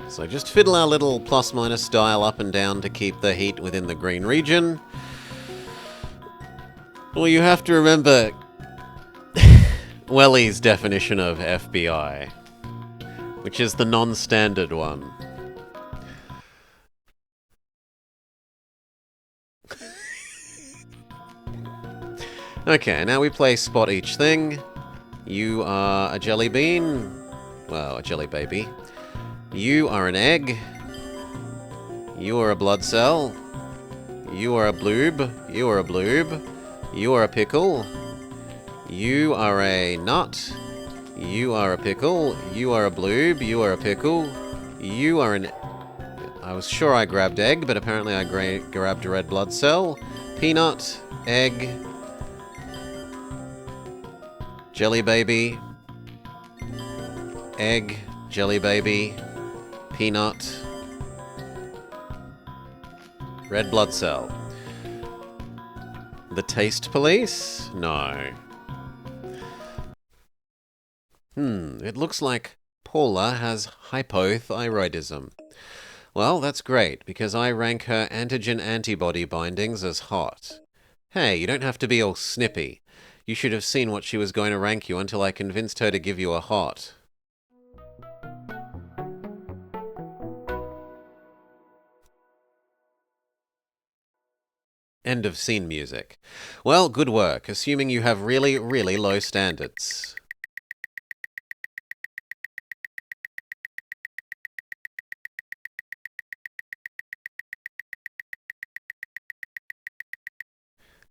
Speaker 1: So just fiddle our little plus-minus dial up and down to keep the heat within the green region. Well, you have to remember Welly's definition of FBI, which is the non-standard one. Okay, now we play spot each thing. You are a jelly bean. Well, a jelly baby. You are an egg. You are a blood cell. You are a bloob. You are a bloob. You are a pickle. You are a nut. You are a pickle. You are a bloob. You are a pickle. You are an... I was sure I grabbed egg, but apparently I grabbed a red blood cell. Peanut. Egg. Jelly baby. Egg. Jelly baby. Peanut. Red blood cell. The taste police? No. It looks like Paula has hypothyroidism. Well, that's great, because I rank her antigen-antibody bindings as hot. Hey, you don't have to be all snippy. You should have seen what she was going to rank you until I convinced her to give you a hot. End of scene music. Well, good work, assuming you have really, really low standards.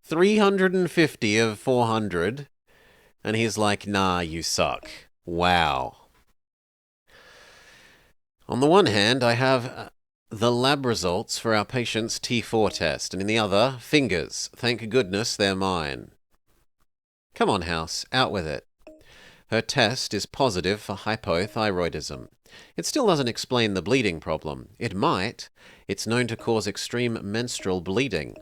Speaker 1: $350 of 400, and he's like, nah, you suck. Wow. On the one hand, I have the lab results for our patient's T4 test, and in the other, fingers. Thank goodness they're mine. Come on, House, out with it. Her test is positive for hypothyroidism. It still doesn't explain the bleeding problem. It might. It's known to cause extreme menstrual bleeding.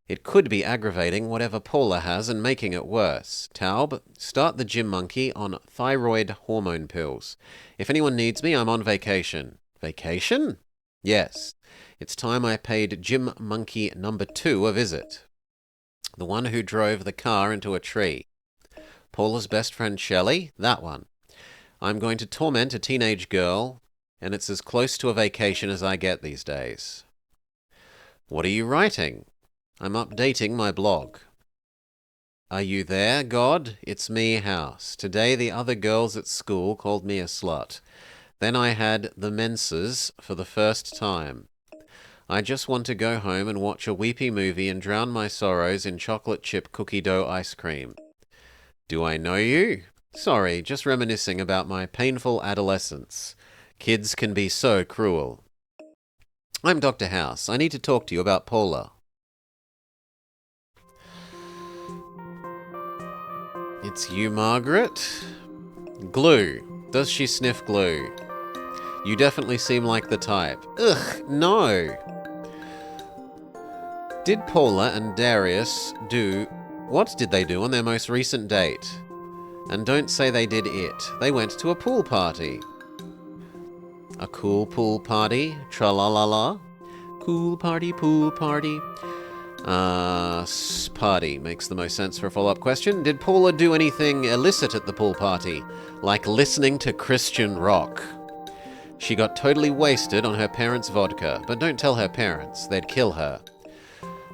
Speaker 1: It could be aggravating whatever Paula has and making it worse. Taub, start the gym monkey on thyroid hormone pills. If anyone needs me, I'm on vacation. Vacation? Yes. It's time I paid gym monkey number 2 a visit. The one who drove the car into a tree. Paula's best friend Shelley? That one. I'm going to torment a teenage girl, and it's as close to a vacation as I get these days. What are you writing? I'm updating my blog. Are you there, God? It's me, House. Today the other girls at school called me a slut. Then I had the menses for the first time. I just want to go home and watch a weepy movie and drown my sorrows in chocolate chip cookie dough ice cream. Do I know you? Sorry, just reminiscing about my painful adolescence. Kids can be so cruel. I'm Dr. House. I need to talk to you about Paula. It's you, Margaret? Glue. Does she sniff glue? You definitely seem like the type. Ugh, no! Did Paula and Darius do... What did they do on their most recent date? And don't say they did it. They went to a pool party. A cool pool party? Tra-la-la-la? Cool party, pool party. Party makes the most sense for a follow-up question. Did Paula do anything illicit at the pool party? Like listening to Christian rock? She got totally wasted on her parents' vodka, but don't tell her parents, they'd kill her.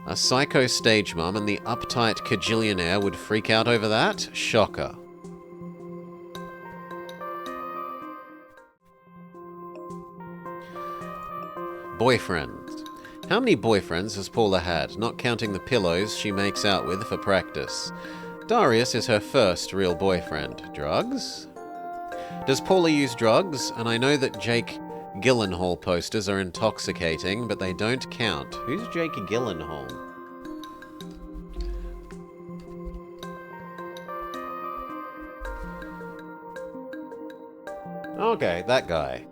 Speaker 1: A psycho stage mum and the uptight cajillionaire would freak out over that? Shocker. Boyfriend. How many boyfriends has Paula had, not counting the pillows she makes out with for practice? Darius is her first real boyfriend. Drugs? Does Paula use drugs? And I know that Jake Gyllenhaal posters are intoxicating, but they don't count. Who's Jake Gyllenhaal? Okay, that guy.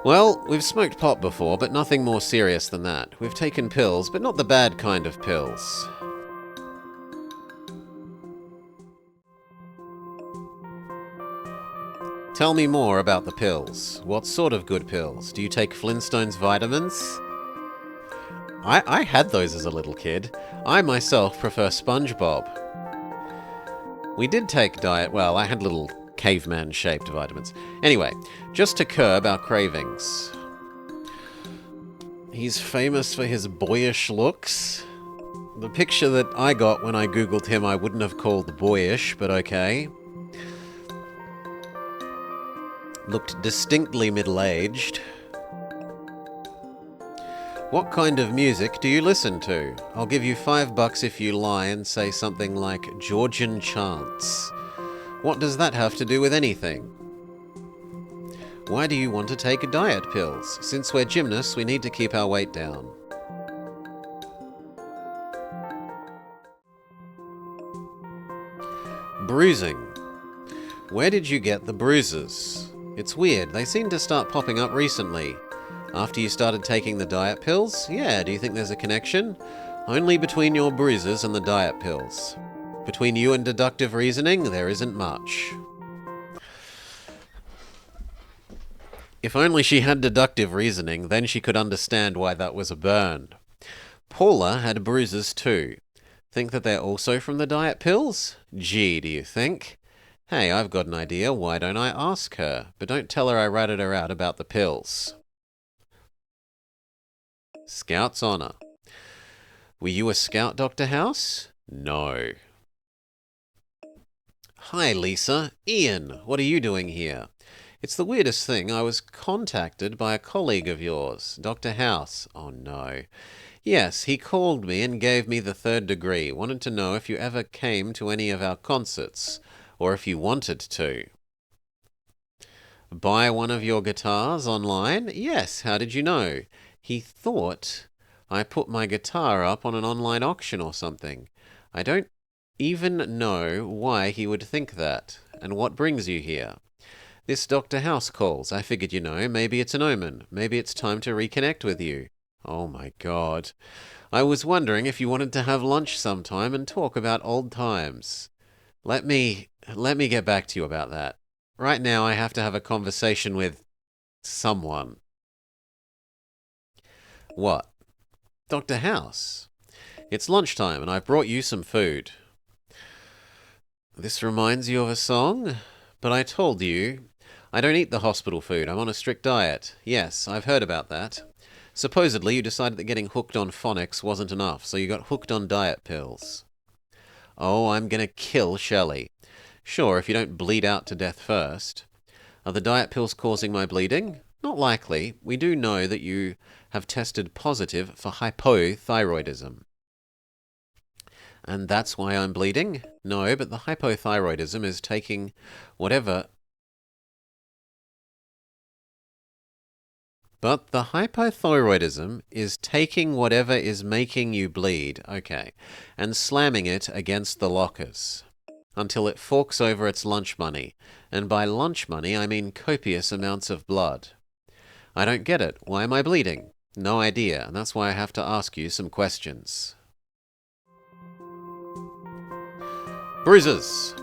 Speaker 1: Well, we've smoked pot before, but nothing more serious than that. We've taken pills, but not the bad kind of pills. Tell me more about the pills. What sort of good pills? Do you take Flintstones vitamins? I had those as a little kid. I myself prefer SpongeBob. We did take diet... Well, I had little caveman-shaped vitamins. Anyway, just to curb our cravings. He's famous for his boyish looks. The picture that I got when I googled him I wouldn't have called boyish, but okay. Looked distinctly middle-aged. What kind of music do you listen to? I'll give you $5 if you lie and say something like Georgian chants. What does that have to do with anything? Why do you want to take diet pills? Since we're gymnasts, we need to keep our weight down. Bruising. Where did you get the bruises? It's weird, they seem to start popping up recently. After you started taking the diet pills? Yeah, do you think there's a connection? Only between your bruises and the diet pills. Between you and deductive reasoning, there isn't much. If only she had deductive reasoning, then she could understand why that was a burn. Paula had bruises too. Think that they're also from the diet pills? Gee, do you think? Hey, I've got an idea, why don't I ask her? But don't tell her I ratted her out about the pills. Scout's honor. Were you a scout, Dr. House? No. Hi, Lisa. Ian, what are you doing here? It's the weirdest thing. I was contacted by a colleague of yours, Dr. House. Oh, no. Yes, he called me and gave me the 3rd degree. Wanted to know if you ever came to any of our concerts, or if you wanted to. Buy one of your guitars online? Yes, how did you know? He thought I put my guitar up on an online auction or something. I don't even know why he would think that. And what brings you here? This Dr. House calls. I figured, maybe it's an omen. Maybe it's time to reconnect with you. Oh my God. I was wondering if you wanted to have lunch sometime and talk about old times. Let me get back to you about that. Right now I have to have a conversation with someone. What? Dr. House. It's lunchtime and I've brought you some food. This reminds you of a song? But I told you, I don't eat the hospital food. I'm on a strict diet. Yes, I've heard about that. Supposedly you decided that getting hooked on phonics wasn't enough, so you got hooked on diet pills. Oh, I'm gonna kill Shelley. Sure, if you don't bleed out to death first. Are the diet pills causing my bleeding? Not likely. We do know that you have tested positive for hypothyroidism. And that's why I'm bleeding? No, but the hypothyroidism is taking whatever... But the hypothyroidism is taking whatever is making you bleed, okay, and slamming it against the lockers until it forks over its lunch money. And by lunch money, I mean copious amounts of blood. I don't get it. Why am I bleeding? No idea, and that's why I have to ask you some questions. Bruises.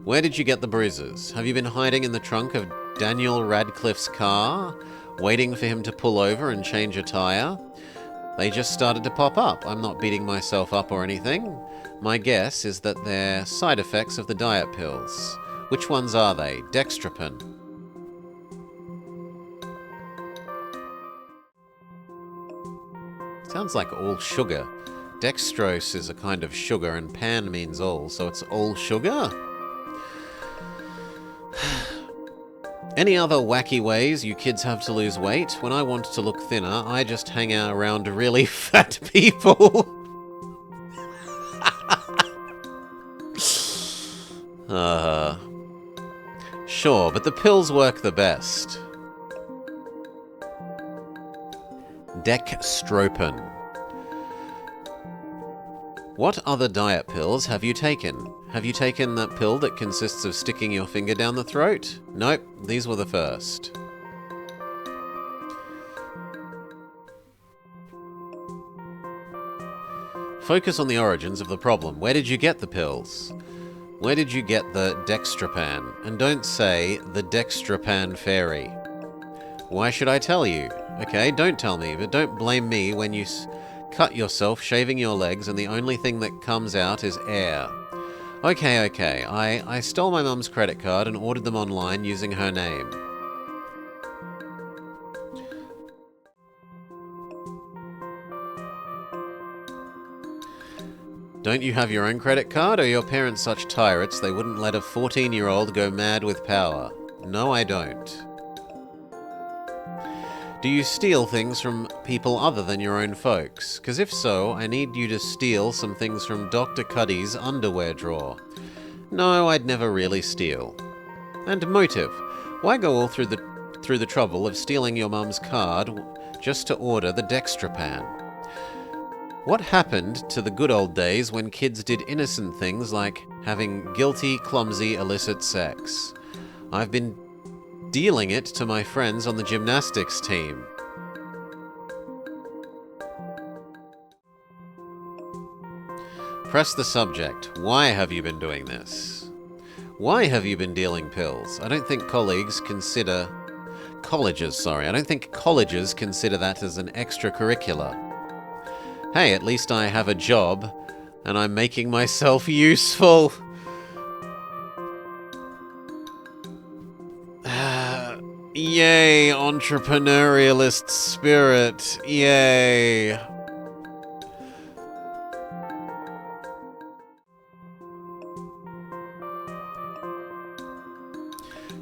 Speaker 1: Where did you get the bruises? Have you been hiding in the trunk of Daniel Radcliffe's car, waiting for him to pull over and change a tire? They just started to pop up. I'm not beating myself up or anything. My guess is that they're side effects of the diet pills. Which ones are they? Dextropin. Sounds like all sugar. Dextrose is a kind of sugar and pan means all, so it's all sugar? Any other wacky ways you kids have to lose weight? When I want to look thinner, I just hang out around really fat people. Sure, but the pills work the best. Dextropin. What other diet pills have you taken? Have you taken that pill that consists of sticking your finger down the throat? Nope, these were the first. Focus on the origins of the problem. Where did you get the pills? Where did you get the dextropan? And don't say the dextropan fairy. Why should I tell you? Okay, don't tell me, but don't blame me when you cut yourself shaving your legs and the only thing that comes out is air. Okay. I stole my mum's credit card and ordered them online using her name. Don't you have your own credit card, or are your parents such tyrants they wouldn't let a 14-year-old go mad with power? No, I don't. Do you steal things from people other than your own folks? Because if so, I need you to steal some things from Dr. Cuddy's underwear drawer. No, I'd never really steal. And motive. Why go all through the trouble of stealing your mum's card just to order the Dextrapan? What happened to the good old days when kids did innocent things like having guilty, clumsy, illicit sex? I've been dealing it to my friends on the gymnastics team. Press the subject. Why have you been doing this? Why have you been dealing pills? I don't think colleges consider that as an extracurricular. Hey, at least I have a job, and I'm making myself useful. Yay, entrepreneurialist spirit. Yay.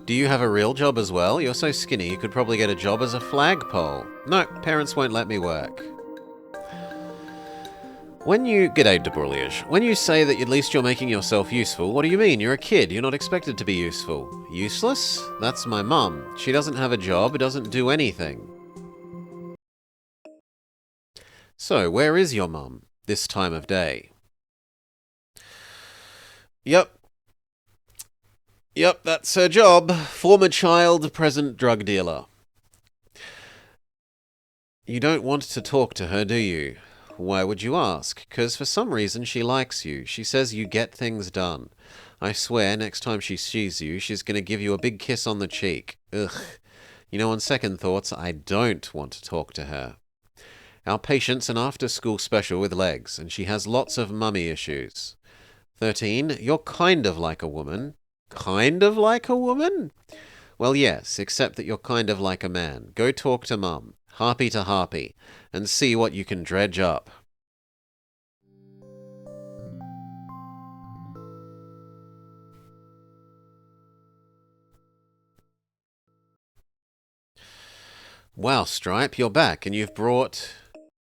Speaker 1: Do you have a real job as well? You're so skinny you could probably get a job as a flagpole. No, parents won't let me work. G'day, Debrulliage. When you say that at least you're making yourself useful, what do you mean? You're a kid. You're not expected to be useful. Useless? That's my mum. She doesn't have a job, doesn't do anything. So, where is your mum this time of day? Yep, that's her job. Former child, present drug dealer. You don't want to talk to her, do you? Why would you ask? 'Cause for some reason she likes you. She says you get things done. I swear, next time she sees you, she's going to give you a big kiss on the cheek. Ugh. You know, on second thoughts, I don't want to talk to her. Our patient's an after-school special with legs, and she has lots of mummy issues. 13, you're kind of like a woman. Kind of like a woman? Well, yes, except that you're kind of like a man. Go talk to Mum, harpy to harpy, and see what you can dredge up. Wow, Stripe, you're back, and you've brought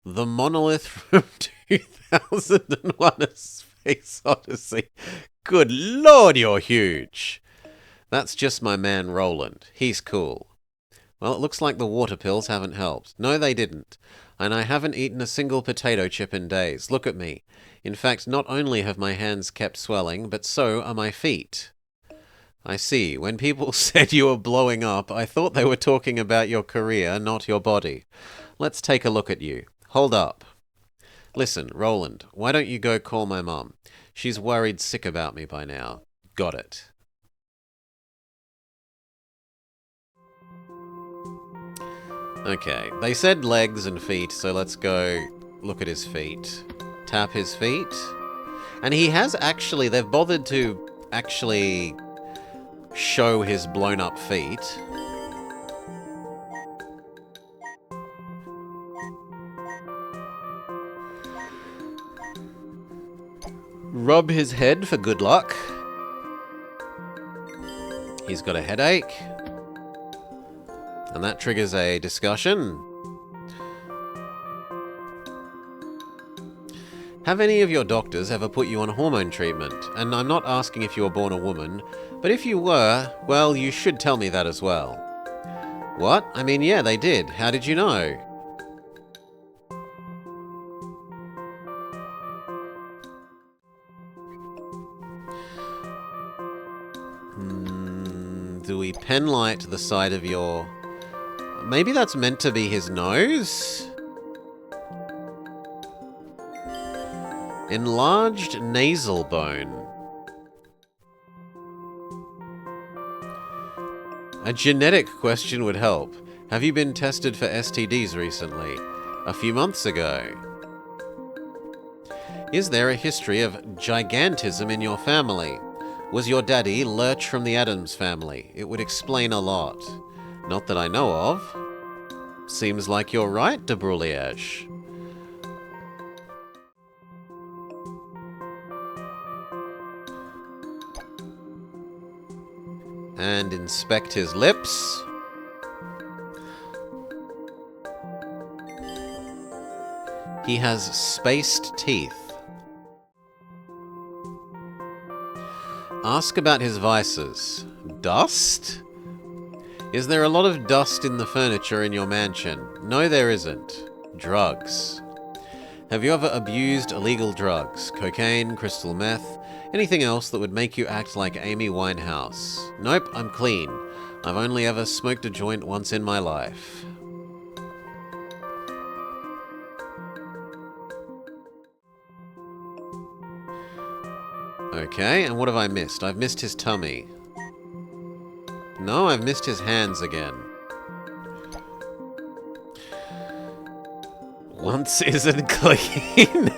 Speaker 1: the monolith from 2001: A Space Odyssey. Good Lord, you're huge! That's just my man Roland. He's cool. Well, it looks like the water pills haven't helped. No, they didn't. And I haven't eaten a single potato chip in days. Look at me. In fact, not only have my hands kept swelling, but so are my feet. I see. When people said you were blowing up, I thought they were talking about your career, not your body. Let's take a look at you. Hold up. Listen, Roland, why don't you go call my mum? She's worried sick about me by now. Got it. Okay, they said legs and feet, so let's go look at his feet. Tap his feet. And he has actually, they've bothered to actually show his blown up feet. Rub his head for good luck. He's got a headache. And that triggers a discussion. Have any of your doctors ever put you on hormone treatment? And I'm not asking if you were born a woman, but if you were, well, you should tell me that as well. What? I mean, yeah, they did. How did you know? Do we penlight the side of your... Maybe that's meant to be his nose? Enlarged nasal bone. A genetic question would help. Have you been tested for STDs recently? A few months ago. Is there a history of gigantism in your family? Was your daddy Lurch from the Addams family? It would explain a lot. Not that I know of. Seems like you're right, de Broglie.
Speaker 2: and inspect his lips. He has spaced teeth. Ask about his vices. Dust? Is there a lot of dust in the furniture in your mansion? No, there isn't. Drugs. Have you ever abused illegal drugs? Cocaine, crystal meth, anything else that would make you act like Amy Winehouse? Nope, I'm clean. I've only ever smoked a joint once in my life. Okay, and what have I missed? I've missed his tummy. No, I've missed his hands again. Once isn't clean.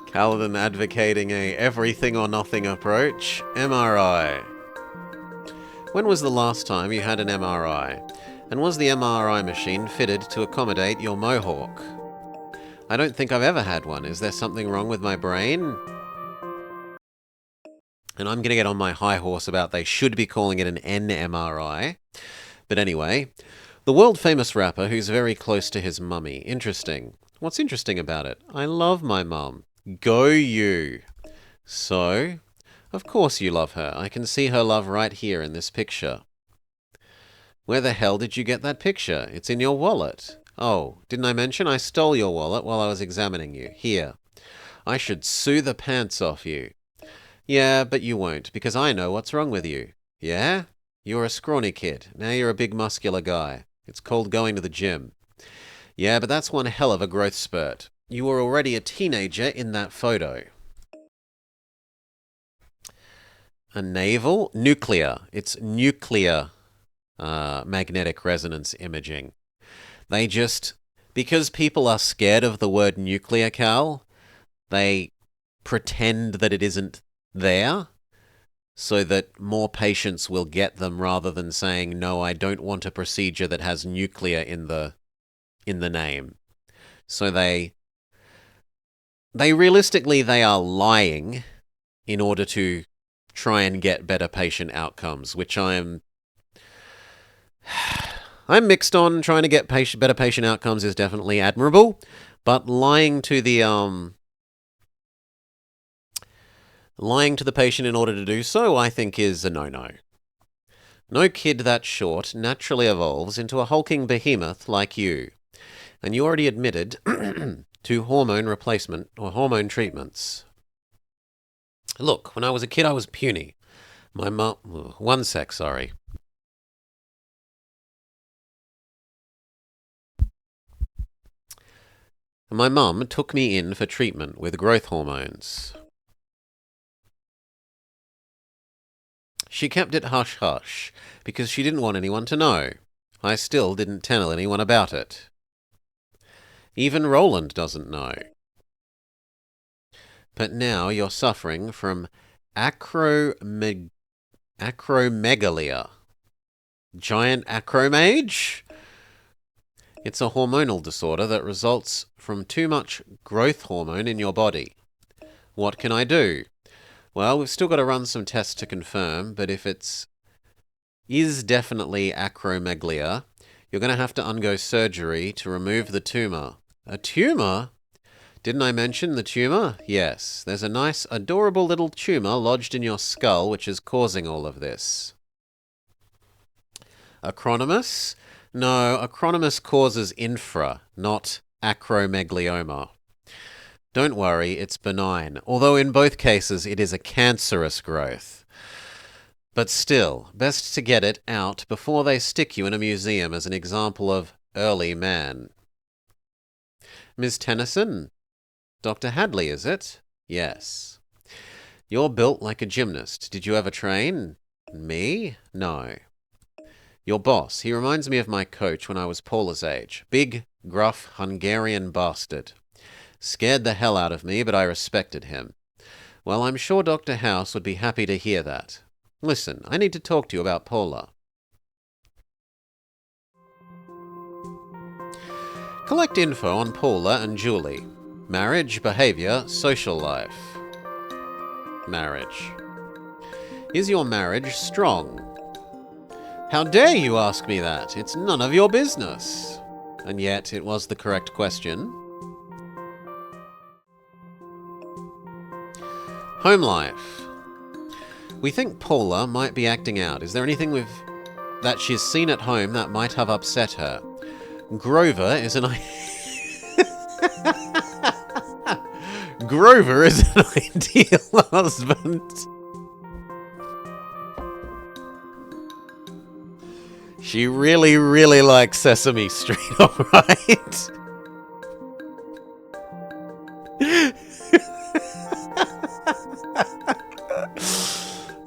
Speaker 2: Kaladin advocating a everything or nothing approach. MRI. When was the last time you had an MRI? And was the MRI machine fitted to accommodate your mohawk? I don't think I've ever had one. Is there something wrong with my brain? And I'm going to get on my high horse about they should be calling it an NMRI. But anyway, the world-famous rapper who's very close to his mummy. Interesting. What's interesting about it? I love my mum. Go you. So, of course you love her. I can see her love right here in this picture. Where the hell did you get that picture? It's in your wallet. Oh, didn't I mention I stole your wallet while I was examining you? Here. I should sue the pants off you. Yeah, but you won't, because I know what's wrong with you. Yeah? You were a scrawny kid. Now you're a big muscular guy. It's called going to the gym. Yeah, but that's one hell of a growth spurt. You were already a teenager in that photo. A navel? Nuclear. It's nuclear magnetic resonance imaging. They just... Because people are scared of the word nuclear, Cal, they pretend that it isn't there, so that more patients will get them rather than saying, no, I don't want a procedure that has nuclear in the name. So they realistically, they are lying in order to try and get better patient outcomes, which I'm mixed on. Trying to get better patient outcomes is definitely admirable, but lying to the patient in order to do so, I think, is a no-no. No kid that short naturally evolves into a hulking behemoth like you. And you already admitted to hormone replacement or hormone treatments. Look, when I was a kid, I was puny. My mum... One sec, sorry. My mum took me in for treatment with growth hormones. She kept it hush-hush, because she didn't want anyone to know. I still didn't tell anyone about it. Even Roland doesn't know. But now you're suffering from acromegalia. Giant acromage? It's a hormonal disorder that results from too much growth hormone in your body. What can I do? Well, we've still got to run some tests to confirm, but if it is definitely acromegalia, you're going to have to undergo surgery to remove the tumour. A tumour? Didn't I mention the tumour? Yes, there's a nice, adorable little tumour lodged in your skull which is causing all of this. Acronomus? No, acronomus causes infra, not acromeglioma. Don't worry, it's benign, although in both cases it is a cancerous growth. But still, best to get it out before they stick you in a museum as an example of early man. Ms. Tennyson? Dr. Hadley, is it? Yes. You're built like a gymnast. Did you ever train? Me? No. Your boss, he reminds me of my coach when I was Paula's age. Big, gruff, Hungarian bastard. Scared the hell out of me, but I respected him. Well, I'm sure Dr. House would be happy to hear that. Listen, I need to talk to you about Paula. Collect info on Paula and Julie. Marriage, behavior, social life. Marriage. Is your marriage strong? How dare you ask me that? It's none of your business. And yet, it was the correct question. Home life. We think Paula might be acting out. Is there anything that she's seen at home that might have upset her? Grover is an Grover is an ideal husband. She really, really likes Sesame Street, alright?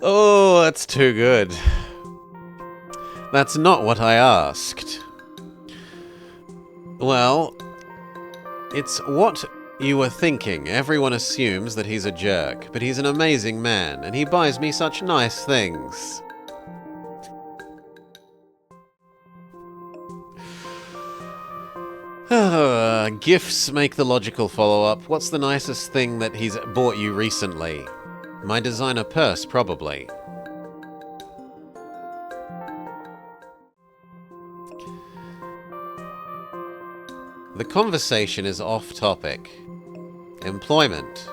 Speaker 2: Oh, that's too good. That's not what I asked. Well, it's what you were thinking. Everyone assumes that he's a jerk, but he's an amazing man, and he buys me such nice things. Gifts make the logical follow-up. What's the nicest thing that he's bought you recently? My designer purse, probably. The conversation is off topic. Employment.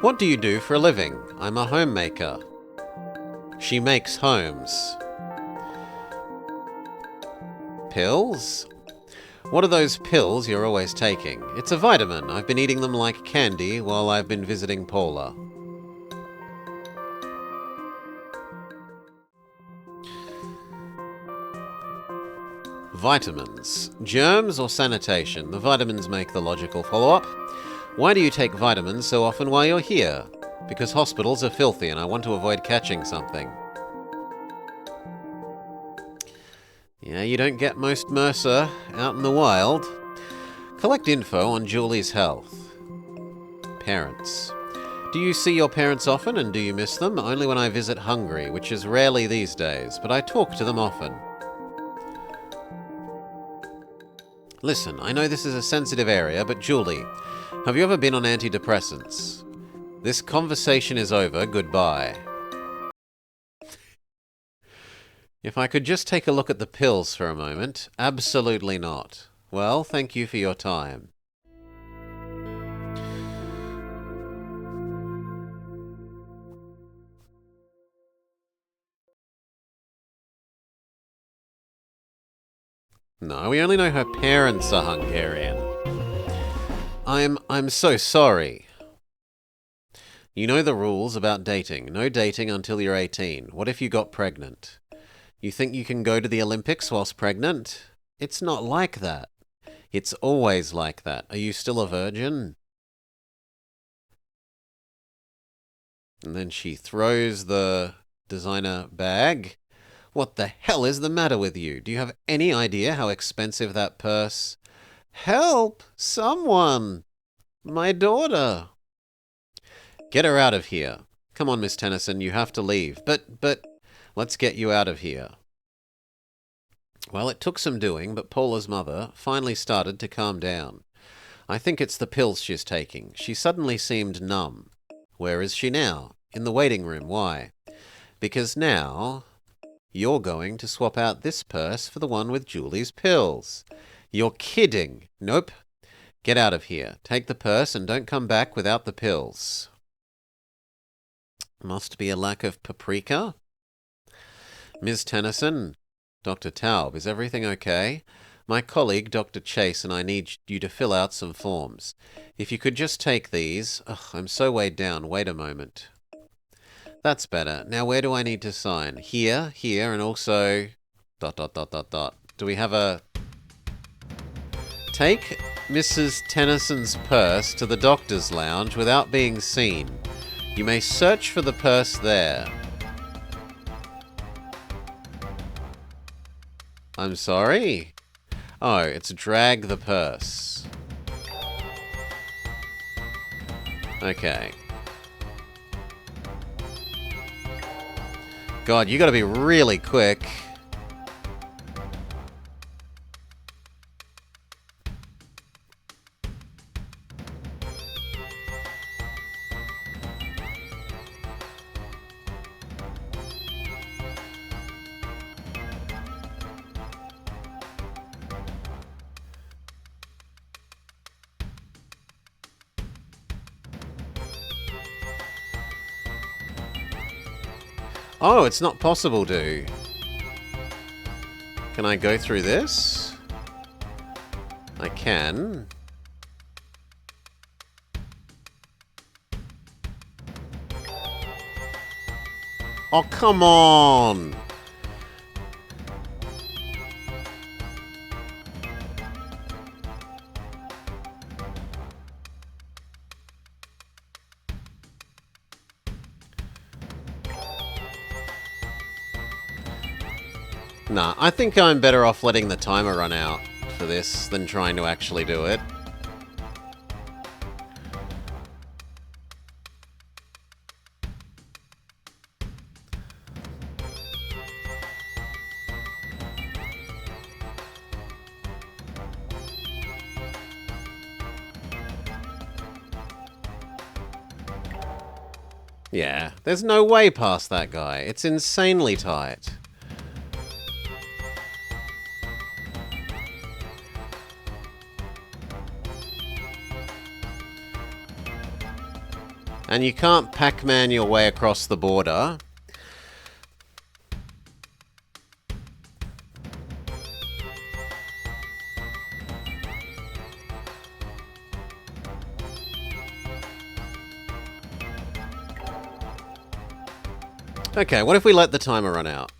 Speaker 2: What do you do for a living? I'm a homemaker. She makes homes. Pills? What are those pills you're always taking? It's a vitamin. I've been eating them like candy while I've been visiting Paula. Vitamins. Germs or sanitation? The vitamins make the logical follow-up. Why do you take vitamins so often while you're here? Because hospitals are filthy and I want to avoid catching something. Yeah, you don't get most MRSA out in the wild. Collect info on Julie's health. Parents. Do you see your parents often and do you miss them? Only when I visit Hungary, which is rarely these days, but I talk to them often. Listen, I know this is a sensitive area, but Julie, have you ever been on antidepressants? This conversation is over. Goodbye. If I could just take a look at the pills for a moment. Absolutely not. Well, thank you for your time. No, we only know her parents are Hungarian. I'm so sorry. You know the rules about dating. No dating until you're 18. What if you got pregnant? You think you can go to the Olympics whilst pregnant? It's not like that. It's always like that. Are you still a virgin? And then she throws the designer bag. What the hell is the matter with you? Do you have any idea how expensive that purse? Help! Someone! My daughter! Get her out of here. Come on, Miss Tennyson, you have to leave. But, let's get you out of here. Well, it took some doing, but Paula's mother finally started to calm down. I think it's the pills she's taking. She suddenly seemed numb. Where is she now? In the waiting room. Why? Because now you're going to swap out this purse for the one with Julie's pills. You're kidding. Nope. Get out of here. Take the purse and don't come back without the pills. Must be a lack of paprika? Ms. Tennyson, Dr. Taub, is everything okay? My colleague, Dr. Chase, and I need you to fill out some forms. If you could just take these. Ugh, I'm so weighed down. Wait a moment. That's better. Now where do I need to sign? Here, and also... ... Do we have a... Take Mrs. Tennyson's purse to the doctor's lounge without being seen. You may search for the purse there. I'm sorry? Oh, it's drag the purse. Okay. God, you gotta be really quick. Oh, it's not possible to. Can I go through this? I can. Oh, come on! Nah, I think I'm better off letting the timer run out for this than trying to actually do it. Yeah, there's no way past that guy. It's insanely tight. And you can't Pac-Man your way across the border. Okay, what if we let the timer run out?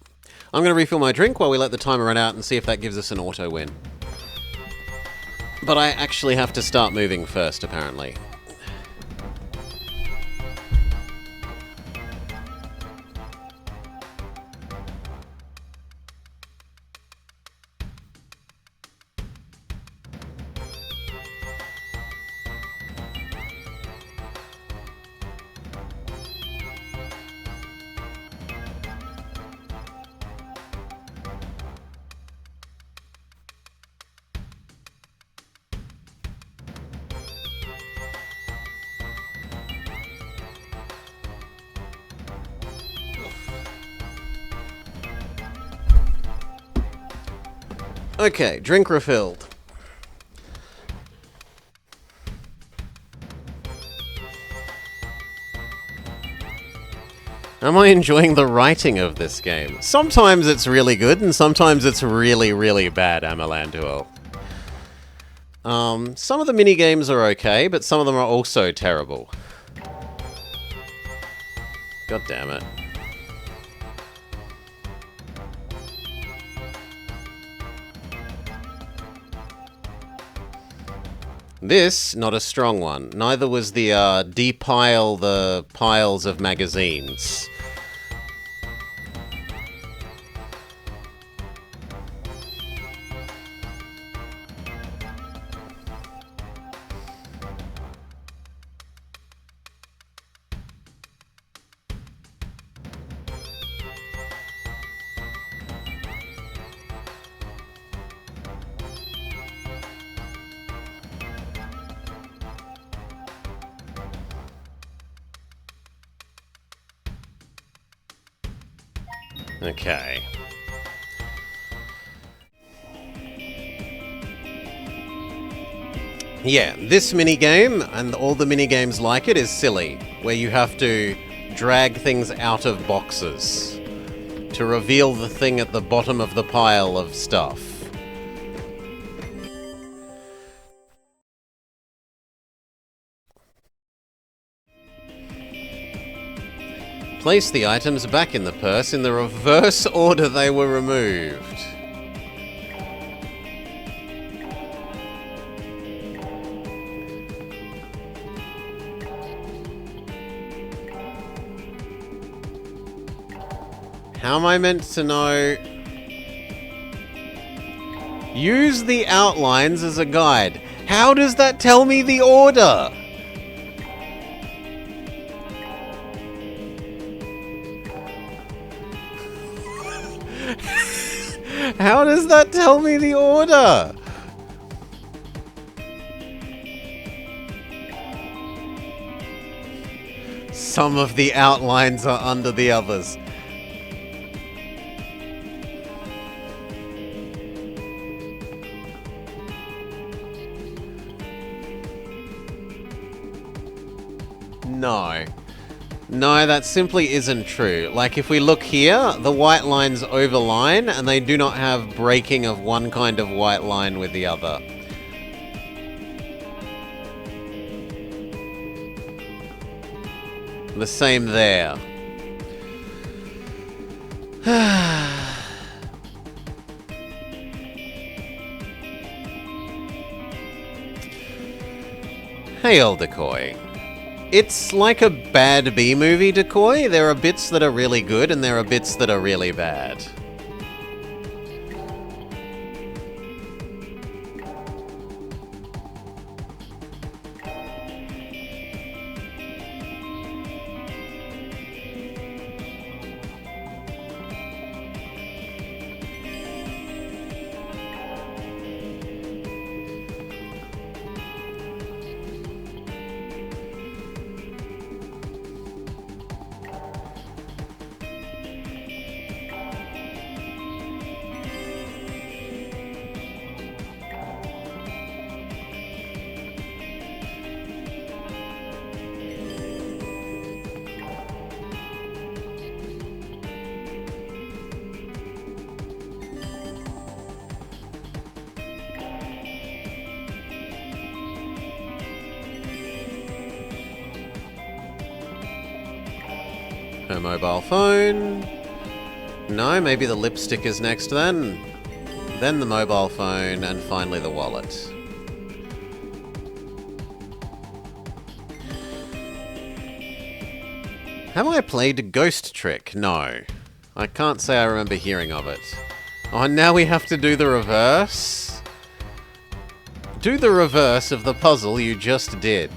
Speaker 2: I'm going to refill my drink while we let the timer run out and see if that gives us an auto win. But I actually have to start moving first, apparently. Okay, drink refilled. Am I enjoying the writing of this game? Sometimes it's really good, and sometimes it's really, really bad, Amalanduel. Some of the mini-games are okay, but some of them are also terrible. God damn it. This, not a strong one. Neither was the, depile the piles of magazines. Okay. Yeah, this minigame, and all the minigames like it, is silly, where you have to drag things out of boxes to reveal the thing at the bottom of the pile of stuff. Place the items back in the purse in the reverse order they were removed. How am I meant to know? Use the outlines as a guide. How does that tell me the order? How does that tell me the order? Some of the outlines are under the others. No. No, that simply isn't true. Like, if we look here, the white lines overline, and they do not have breaking of one kind of white line with the other. The same there. Hey, old Decoy. It's like a bad B-movie, Decoy. There are bits that are really good, and there are bits that are really bad. Her mobile phone. No, maybe the lipstick is next then. Then the mobile phone, and finally the wallet. Have I played Ghost Trick? No. I can't say I remember hearing of it. Oh, and now we have to do the reverse? Do the reverse of the puzzle you just did.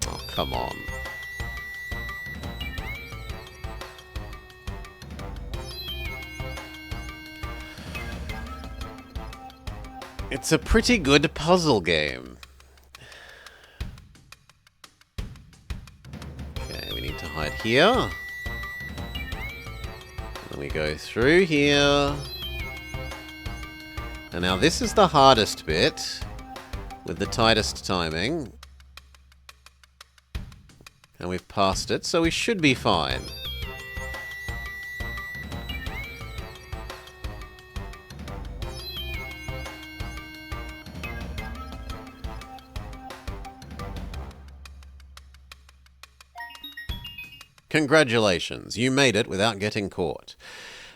Speaker 2: Oh, come on. It's a pretty good puzzle game. Okay, we need to hide here. Then we go through here. And now this is the hardest bit, with the tightest timing. And we've passed it, so we should be fine. Congratulations, you made it without getting caught.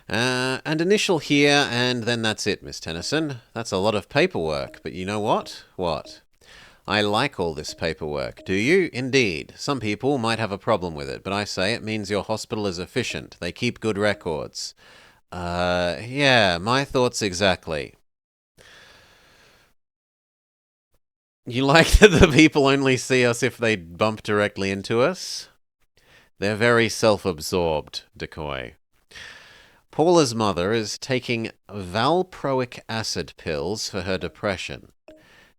Speaker 2: And initial here, and then that's it, Miss Tennyson. That's a lot of paperwork, but you know what? What? I like all this paperwork. Do you? Indeed. Some people might have a problem with it, but I say it means your hospital is efficient. They keep good records. Yeah, my thoughts exactly. You like that the people only see us if they bump directly into us? They're very self-absorbed, Decoy. Paula's mother is taking valproic acid pills for her depression.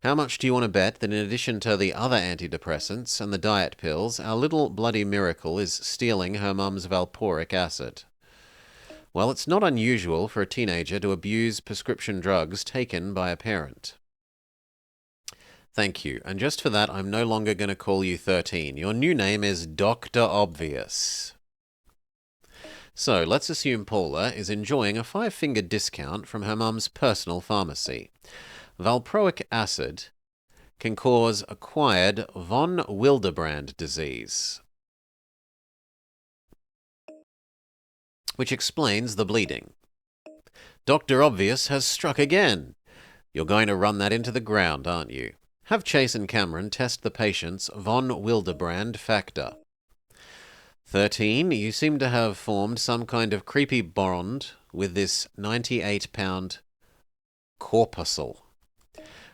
Speaker 2: How much do you want to bet that in addition to the other antidepressants and the diet pills, our little bloody miracle is stealing her mum's valproic acid? Well, it's not unusual for a teenager to abuse prescription drugs taken by a parent. Thank you, and just for that, I'm no longer going to call you 13. Your new name is Dr. Obvious. So, let's assume Paula is enjoying a 5-finger discount from her mum's personal pharmacy. Valproic acid can cause acquired von Willebrand disease, which explains the bleeding. Dr. Obvious has struck again. You're going to run that into the ground, aren't you? Have Chase and Cameron test the patient's von Willebrand factor. 13. You seem to have formed some kind of creepy bond with this 98-pound corpuscle.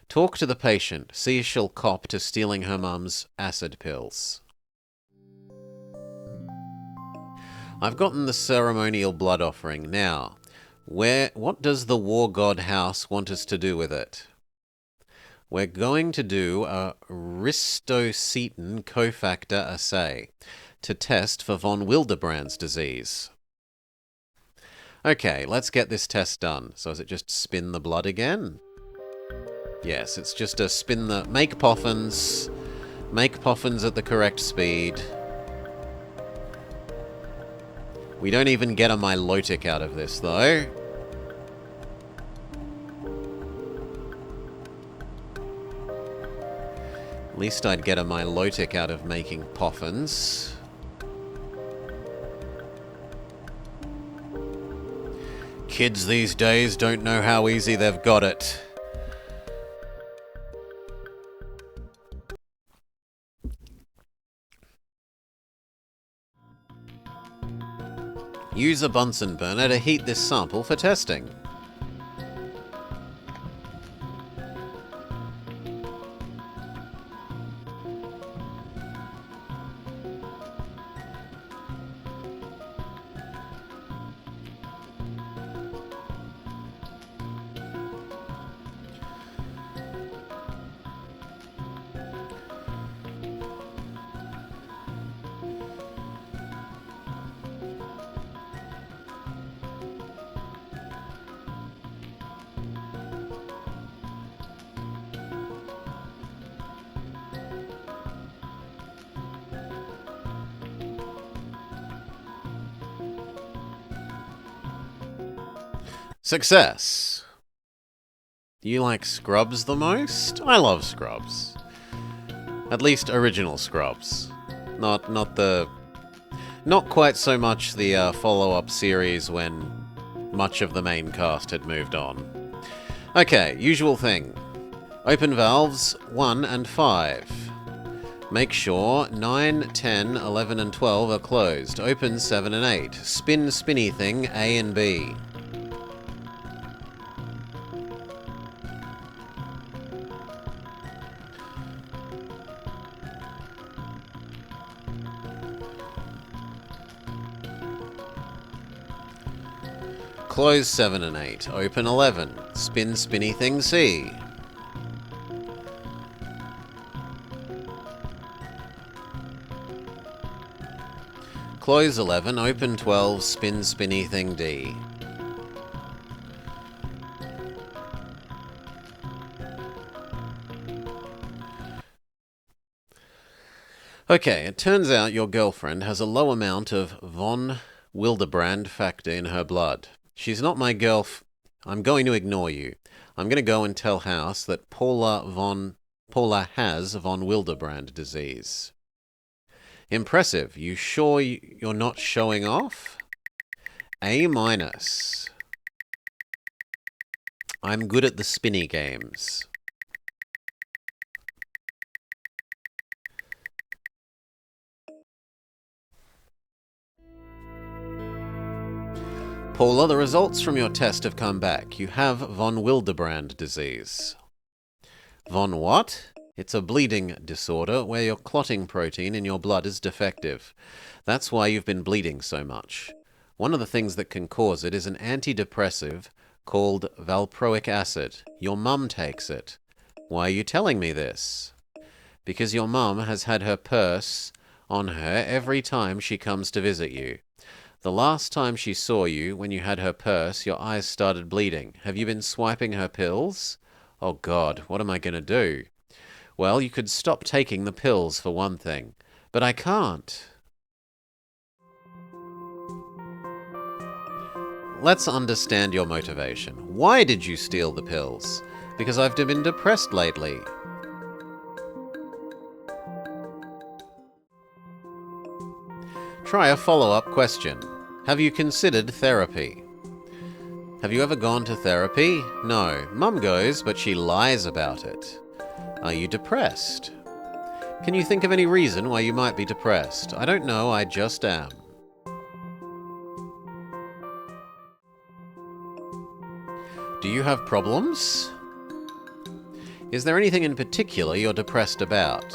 Speaker 2: Talk to the patient. See if she'll cop to stealing her mum's acid pills. I've gotten the ceremonial blood offering. Now, what does the war god house want us to do with it? We're going to do a ristocetin cofactor assay to test for von Willebrand's disease. Okay, let's get this test done. So does it just spin the blood again? Yes, it's just a spin the... Make poffins at the correct speed. We don't even get a Milotic out of this, though. At least I'd get a Milotic out of making poffins. Kids these days don't know how easy they've got it. Use a Bunsen burner to heat this sample for testing. Success! Do you like Scrubs the most? I love Scrubs. At least original Scrubs. Not quite so much the follow-up series when much of the main cast had moved on. Okay, usual thing. Open valves 1 and 5. Make sure 9, 10, 11 and 12 are closed. Open 7 and 8. Spin spinny thing A and B. Close 7 and 8. Open 11. Spin spinny thing C. Close 11. Open 12. Spin spinny thing D. Okay, it turns out your girlfriend has a low amount of von Willebrand factor in her blood. She's not my I'm going to ignore you. I'm going to go and tell House that Paula has von Willebrand disease. Impressive. You sure you're not showing off? A-. I'm good at the spinny games. Paula, the results from your test have come back. You have von Willebrand disease. Von what? It's a bleeding disorder where your clotting protein in your blood is defective. That's why you've been bleeding so much. One of the things that can cause it is an antidepressive called valproic acid. Your mum takes it. Why are you telling me this? Because your mum has had her purse on her every time she comes to visit you. The last time she saw you, when you had her purse, your eyes started bleeding. Have you been swiping her pills? Oh God, what am I going to do? Well, you could stop taking the pills for one thing. But I can't. Let's understand your motivation. Why did you steal the pills? Because I've been depressed lately. Try a follow-up question. Have you considered therapy? Have you ever gone to therapy? No. Mum goes, but she lies about it. Are you depressed? Can you think of any reason why you might be depressed? I don't know, I just am. Do you have problems? Is there anything in particular you're depressed about?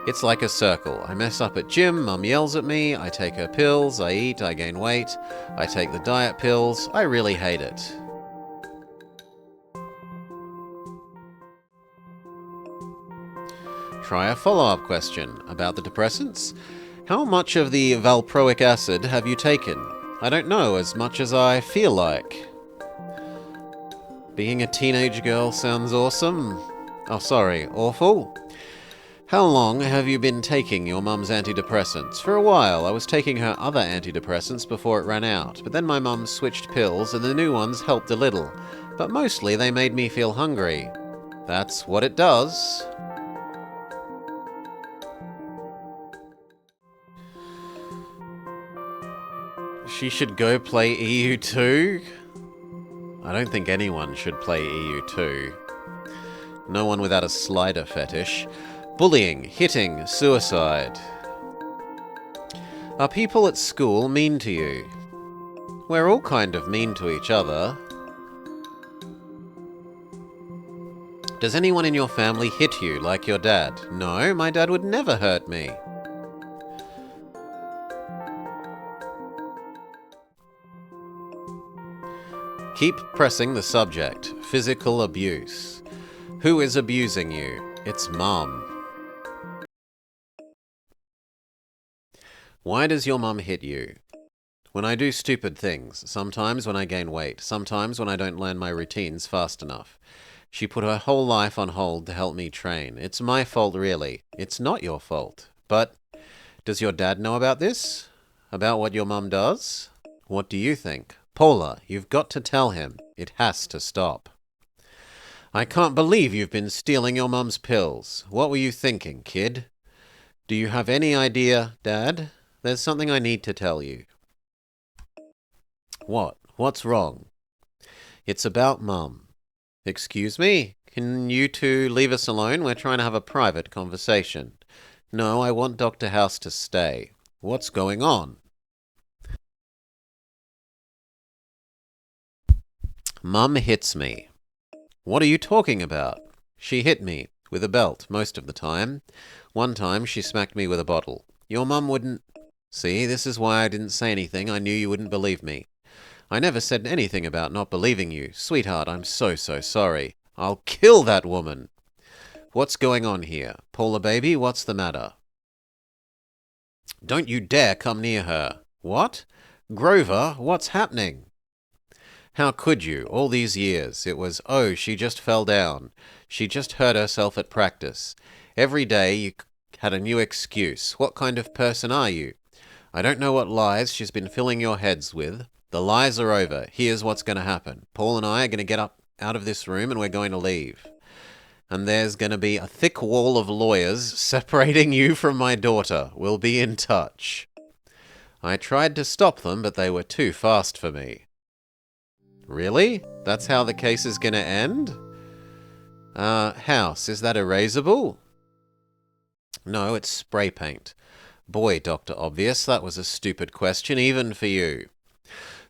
Speaker 2: It's like a circle. I mess up at gym, Mum yells at me, I take her pills, I eat, I gain weight, I take the diet pills, I really hate it. Try a follow-up question about the depressants. How much of the valproic acid have you taken? I don't know, as much as I feel like. Being a teenage girl sounds awesome. Oh, sorry, awful? How long have you been taking your mum's antidepressants? For a while, I was taking her other antidepressants before it ran out, but then my mum switched pills and the new ones helped a little. But mostly they made me feel hungry. That's what it does. She should go play EU2? I don't think anyone should play EU2. No one without a slider fetish. Bullying, hitting, suicide. Are people at school mean to you? We're all kind of mean to each other. Does anyone in your family hit you like your dad? No, my dad would never hurt me. Keep pressing the subject. Physical abuse. Who is abusing you? It's Mum. Why does your mum hit you? When I do stupid things, sometimes when I gain weight, sometimes when I don't learn my routines fast enough. She put her whole life on hold to help me train. It's my fault, really. It's not your fault. But does your dad know about this? About what your mum does? What do you think? Paula, you've got to tell him. It has to stop. I can't believe you've been stealing your mum's pills. What were you thinking, kid? Do you have any idea, Dad? There's something I need to tell you. What? What's wrong? It's about Mum. Excuse me? Can you two leave us alone? We're trying to have a private conversation. No, I want Dr. House to stay. What's going on? Mum hits me. What are you talking about? She hit me with a belt most of the time. One time she smacked me with a bottle. Your mum wouldn't... See, this is why I didn't say anything. I knew you wouldn't believe me. I never said anything about not believing you. Sweetheart, I'm so sorry. I'll kill that woman. What's going on here? Paula baby, what's the matter? Don't you dare come near her. What? Grover, what's happening? How could you? All these years. It was, oh, she just fell down. She just hurt herself at practice. Every day you had a new excuse. What kind of person are you? I don't know what lies she's been filling your heads with. The lies are over. Here's what's going to happen. Paul and I are going to get up out of this room and we're going to leave. And there's going to be a thick wall of lawyers separating you from my daughter. We'll be in touch. I tried to stop them, but they were too fast for me. Really? That's how the case is going to end? House, is that erasable? No, it's spray paint. Boy, Dr. Obvious, that was a stupid question, even for you.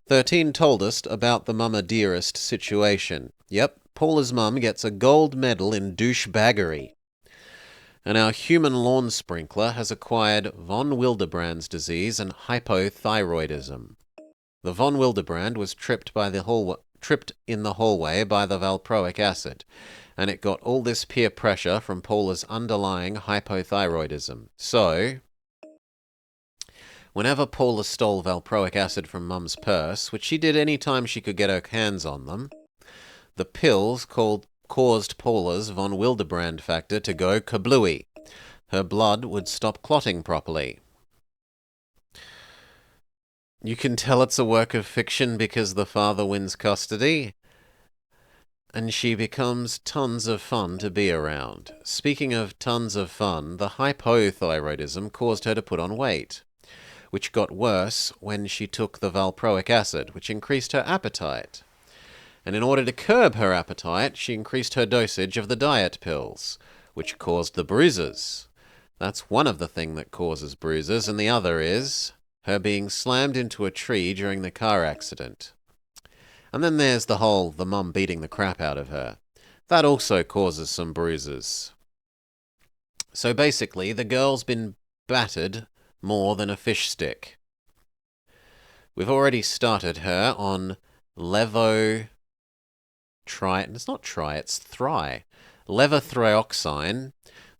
Speaker 2: 13 told us about the Mama Dearest situation. Yep, Paula's mum gets a gold medal in douchebaggery. And our human lawn sprinkler has acquired von Willebrand's disease and hypothyroidism. The von Willebrand was tripped in the hallway by the valproic acid, and it got all this peer pressure from Paula's underlying hypothyroidism. So, whenever Paula stole valproic acid from Mum's purse, which she did any time she could get her hands on them, the pills caused Paula's von Willebrand factor to go kablooey. Her blood would stop clotting properly. You can tell it's a work of fiction because the father wins custody, and she becomes tons of fun to be around. Speaking of tons of fun, the hypothyroidism caused her to put on weight, which got worse when she took the valproic acid, which increased her appetite. And in order to curb her appetite, she increased her dosage of the diet pills, which caused the bruises. That's one of the things that causes bruises, and the other is her being slammed into a tree during the car accident. And then there's the mum beating the crap out of her. That also causes some bruises. So basically, the girl's been battered more than a fish stick. We've already started her on levothrioxine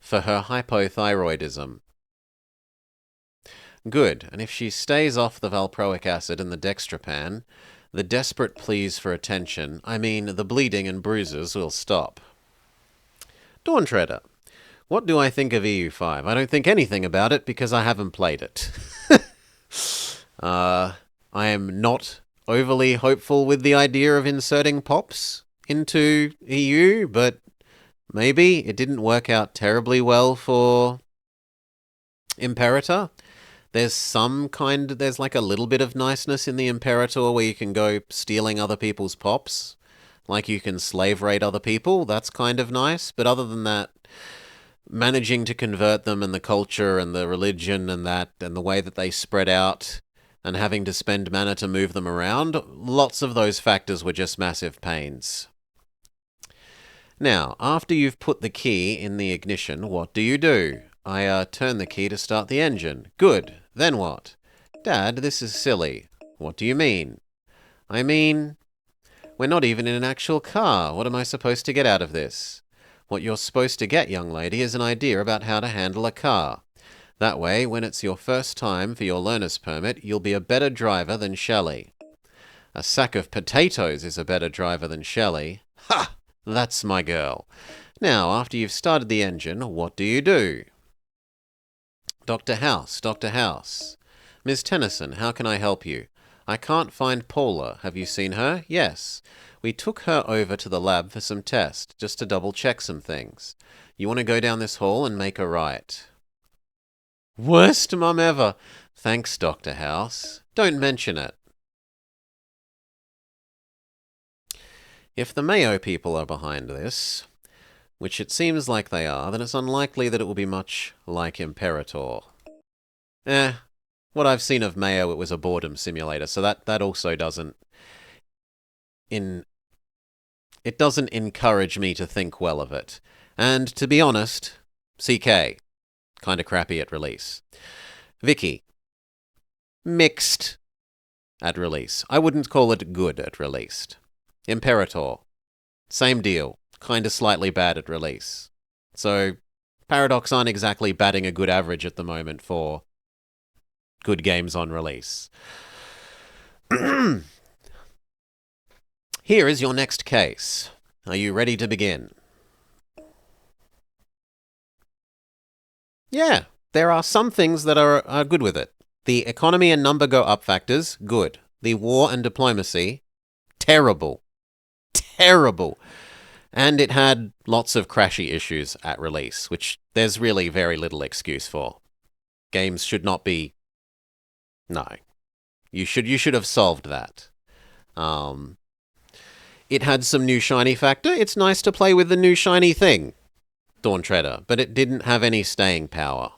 Speaker 2: for her hypothyroidism. Good, and if she stays off the valproic acid and the dextropan, the desperate pleas for attention, the bleeding and bruises will stop. Dawn Treader. What do I think of EU5? I don't think anything about it because I haven't played it. I am not overly hopeful with the idea of inserting POPs into EU, but maybe it didn't work out terribly well for Imperator. There's like a little bit of niceness in the Imperator where you can go stealing other people's POPs. Like you can slave raid other people. That's kind of nice. But other than that, managing to convert them and the culture and the religion and the way that they spread out and having to spend mana to move them around, lots of those factors were just massive pains. Now, after you've put the key in the ignition, what do? I turn the key to start the engine. Good. Then what? Dad, this is silly. What do you mean? I mean, we're not even in an actual car. What am I supposed to get out of this? What you're supposed to get, young lady, is an idea about how to handle a car. That way, when it's your first time for your learner's permit, you'll be a better driver than Shelley. A sack of potatoes is a better driver than Shelley. Ha! That's my girl. Now, after you've started the engine, what do? Dr. House, Dr. House. Miss Tennyson, how can I help you? I can't find Paula. Have you seen her? Yes. We took her over to the lab for some tests, just to double-check some things. You want to go down this hall and make a right. Worst mum ever. Thanks, Dr. House. Don't mention it. If the Mayo people are behind this, which it seems like they are, then it's unlikely that it will be much like Imperator. What I've seen of Mayo, it was a boredom simulator, so that also doesn't encourage me to think well of it. And to be honest, CK, kind of crappy at release. Vicky, mixed at release. I wouldn't call it good at release. Imperator, same deal, kind of slightly bad at release. So, Paradox aren't exactly batting a good average at the moment for good games on release. Here is your next case. Are you ready to begin? Yeah, there are some things that are good with it. The economy and number go up factors, good. The war and diplomacy, terrible. Terrible. And it had lots of crashy issues at release, which there's really very little excuse for. Games should not be... No. You should have solved that. It had some new shiny factor. It's nice to play with the new shiny thing, Dawn Treader, but it didn't have any staying power.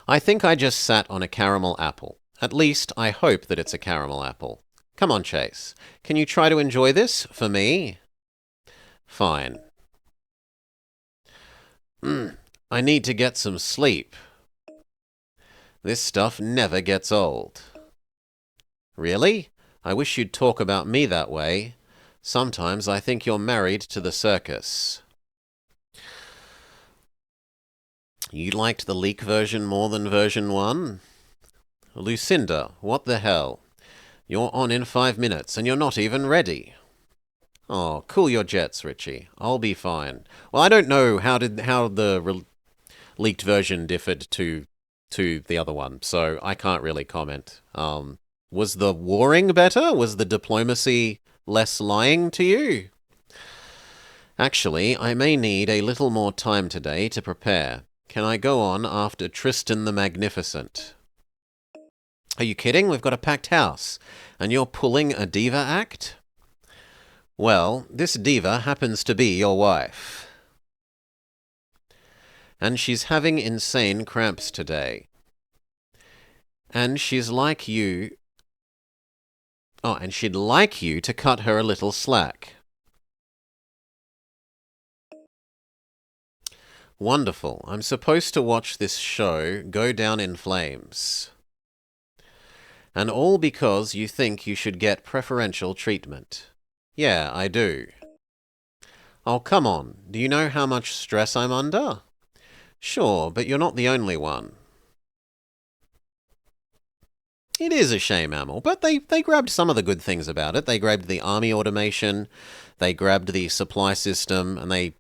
Speaker 2: I think I just sat on a caramel apple. At least, I hope that it's a caramel apple. Come on, Chase. Can you try to enjoy this for me? Fine. I need to get some sleep. This stuff never gets old. Really? I wish you'd talk about me that way. Sometimes I think you're married to the circus. You liked the leak version more than version 1? Lucinda, what the hell? You're on in 5 minutes and you're not even ready. Oh, cool your jets, Richie. I'll be fine. Well, I don't know how the leaked version differed to the other one, so I can't really comment. Was the warring better? Was the diplomacy less lying to you? Actually, I may need a little more time today to prepare. Can I go on after Tristan the Magnificent? Are you kidding? We've got a packed house. And you're pulling a diva act? Well, this diva happens to be your wife. And she's having insane cramps today. And she's like you... Oh, and she'd like you to cut her a little slack. Wonderful. I'm supposed to watch this show go down in flames. And all because you think you should get preferential treatment. Yeah, I do. Oh, come on. Do you know how much stress I'm under? Sure, but you're not the only one. It is a shame, Amel, but they grabbed some of the good things about it. They grabbed the army automation, they grabbed the supply system, and they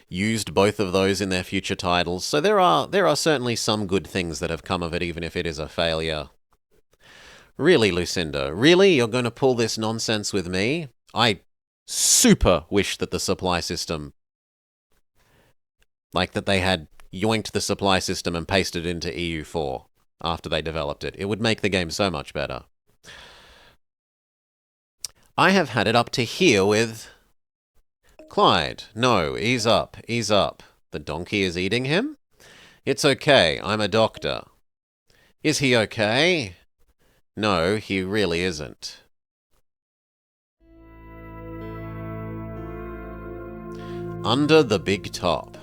Speaker 2: used both of those in their future titles. So there are certainly some good things that have come of it, even if it is a failure. Really, Lucinda, really? You're going to pull this nonsense with me? I super wish that the supply system, like that they had yoinked the supply system and pasted it into EU4 after they developed it. It would make the game so much better. I have had it up to here with... Clyde, no, ease up, ease up. The donkey is eating him? It's okay, I'm a doctor. Is he okay? No, he really isn't. Under the big top.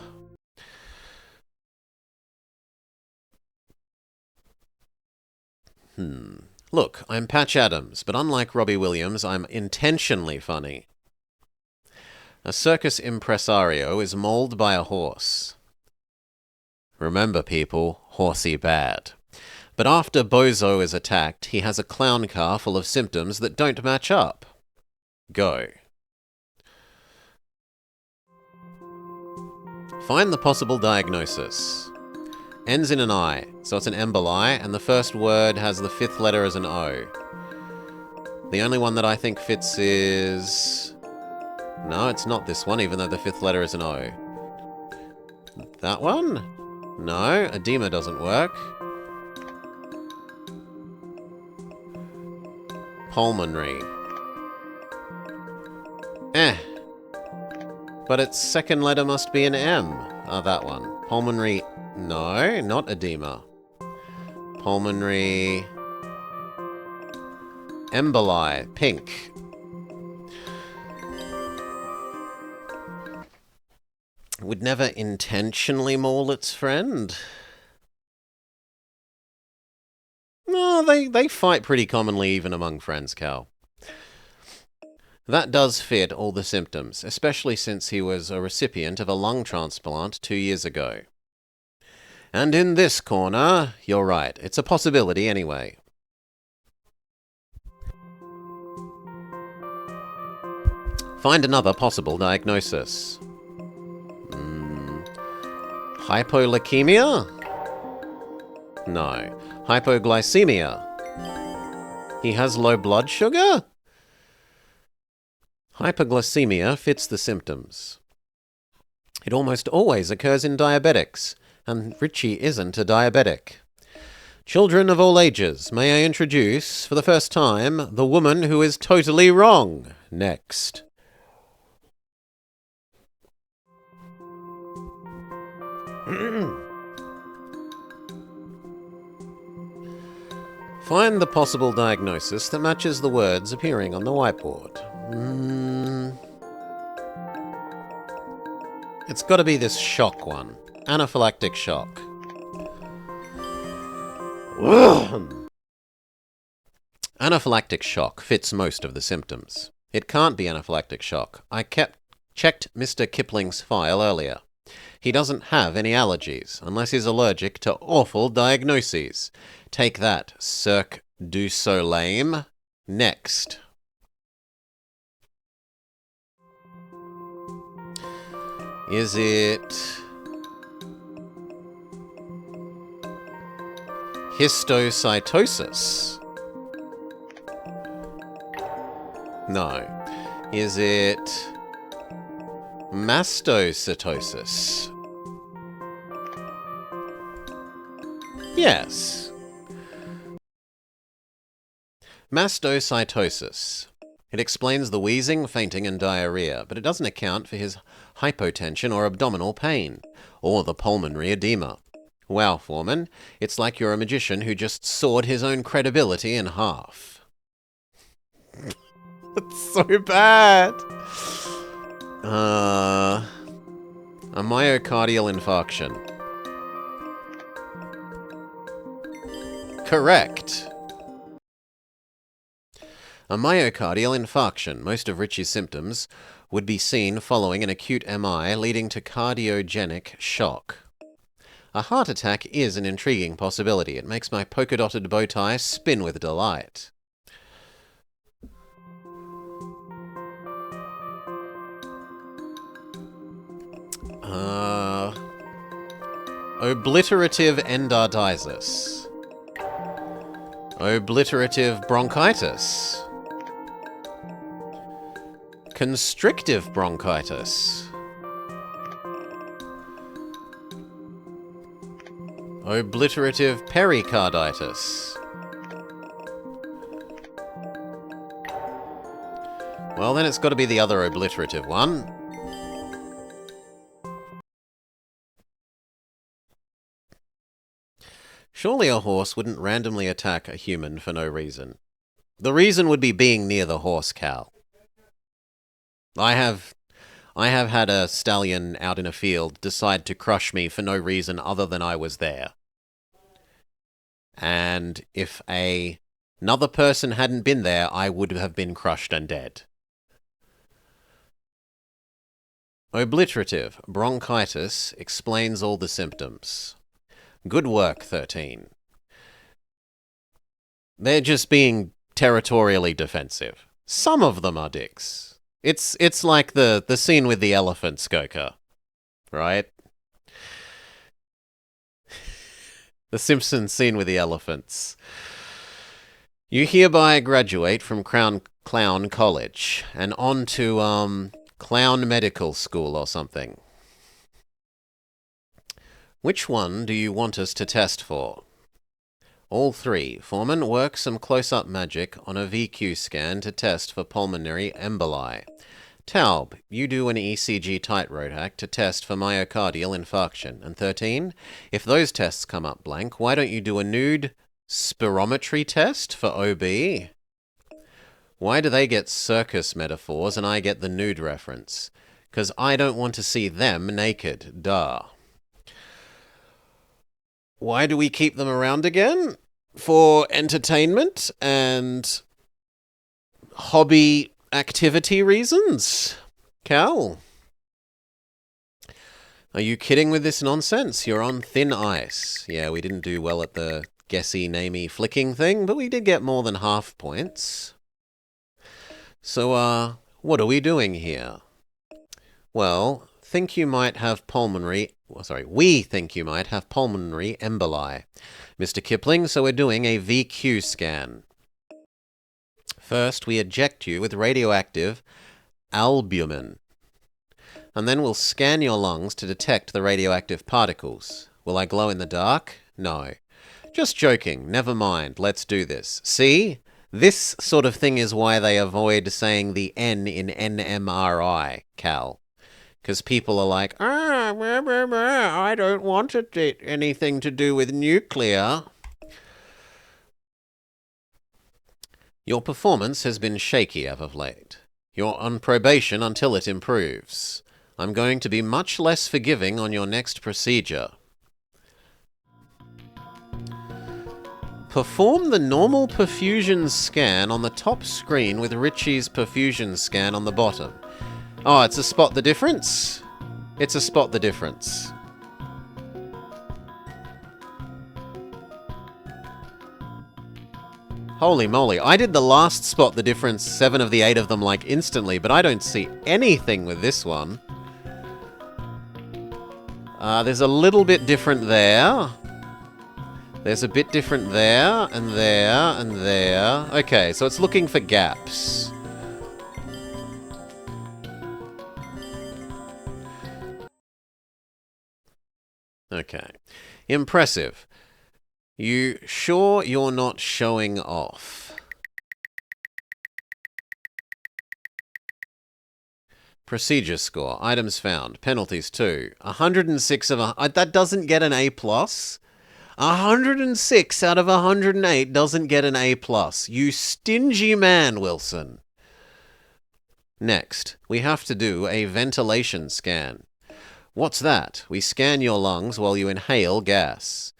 Speaker 2: Look, I'm Patch Adams, but unlike Robbie Williams, I'm intentionally funny. A circus impresario is mauled by a horse. Remember, people, horsey bad. But after Bozo is attacked, he has a clown car full of symptoms that don't match up. Go. Find the possible diagnosis. Ends in an I, so it's an emboli, and the first word has the fifth letter as an O. The only one that I think fits is... No, it's not this one, even though the fifth letter is an O. That one? No, edema doesn't work. Pulmonary. But its second letter must be an M. Ah, that one. Pulmonary... No, not edema. Pulmonary... Emboli. Pink. Would never intentionally maul its friend. No, they fight pretty commonly even among friends, Cal. That does fit all the symptoms, especially since he was a recipient of a lung transplant 2 years ago. And in this corner, you're right, it's a possibility anyway. Find another possible diagnosis. Hypoleukemia? No. Hypoglycemia? He has low blood sugar? Hypoglycemia fits the symptoms. It almost always occurs in diabetics, and Richie isn't a diabetic. Children of all ages, may I introduce, for the first time, the woman who is totally wrong. Next. Find the possible diagnosis that matches the words appearing on the whiteboard. It's got to be this shock one. Anaphylactic shock. Anaphylactic shock fits most of the symptoms. It can't be anaphylactic shock. I checked Mr. Kipling's file earlier. He doesn't have any allergies, unless he's allergic to awful diagnoses. Take that, Cirque du Soleil. Next. Is it... histocytosis? No. Is it... mastocytosis? Yes. Mastocytosis. It explains the wheezing, fainting, and diarrhea, but it doesn't account for his hypotension or abdominal pain, or the pulmonary edema. Wow, Foreman, it's like you're a magician who just sawed his own credibility in half. It's so bad! A myocardial infarction. Correct. A myocardial infarction, most of Richie's symptoms, would be seen following an acute MI leading to cardiogenic shock. A heart attack is an intriguing possibility. It makes my polka-dotted bow tie spin with delight. Obliterative endarditis. Obliterative bronchitis. Constrictive bronchitis. Obliterative pericarditis. Well, then it's got to be the other obliterative one. Surely a horse wouldn't randomly attack a human for no reason. The reason would be being near the horse, Cal. I have had a stallion out in a field decide to crush me for no reason other than I was there. And if another person hadn't been there, I would have been crushed and dead. Obliterative bronchitis explains all the symptoms. Good work, 13. They're just being territorially defensive. Some of them are dicks. It's like the scene with the elephant, Skoker. Right? The Simpsons scene with the elephants. You hereby graduate from Clown College and on to, Clown Medical School or something. Which one do you want us to test for? All three. Foreman, work some close-up magic on a VQ scan to test for pulmonary emboli. Taub, you do an ECG tightrope hack to test for myocardial infarction. And 13, if those tests come up blank, why don't you do a nude spirometry test for OB? Why do they get circus metaphors and I get the nude reference? 'Cause I don't want to see them naked, duh. Why do we keep them around again? For entertainment and hobby activity reasons? Cal? Are you kidding with this nonsense? You're on thin ice. Yeah, we didn't do well at the guessy, namey, flicking thing, but we did get more than half points. So, what are we doing here? Well, we think you might have pulmonary emboli, Mr. Kipling, so we're doing a VQ scan. First, we eject you with radioactive albumin, and then we'll scan your lungs to detect the radioactive particles. Will I glow in the dark? No. Just joking, never mind, let's do this. See? This sort of thing is why they avoid saying the N in NMRI, Cal. Because people are like, I don't want anything to do with nuclear. Your performance has been shaky as of late. You're on probation until it improves. I'm going to be much less forgiving on your next procedure. Perform the normal perfusion scan on the top screen with Richie's perfusion scan on the bottom. Oh, it's a spot the difference? It's a spot the difference. Holy moly, I did the last spot the difference, 7 of the 8 of them, like, instantly, but I don't see anything with this one. There's a little bit different there. There's a bit different there, and there, and there. Okay, so it's looking for gaps. Okay. Impressive. You sure you're not showing off? Procedure score. Items found. Penalties 2. 106 of that doesn't get an A+. 106 out of 108 doesn't get an A+. You stingy man, Wilson. Next, we have to do a ventilation scan. What's that? We scan your lungs while you inhale gas.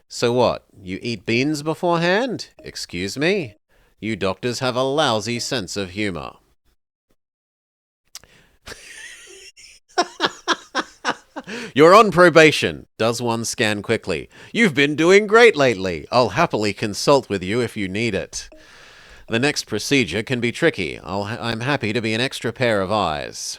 Speaker 2: So what? You eat beans beforehand? Excuse me? You doctors have a lousy sense of humor. You're on probation. Does one scan quickly? You've been doing great lately. I'll happily consult with you if you need it. The next procedure can be tricky. I'm happy to be an extra pair of eyes.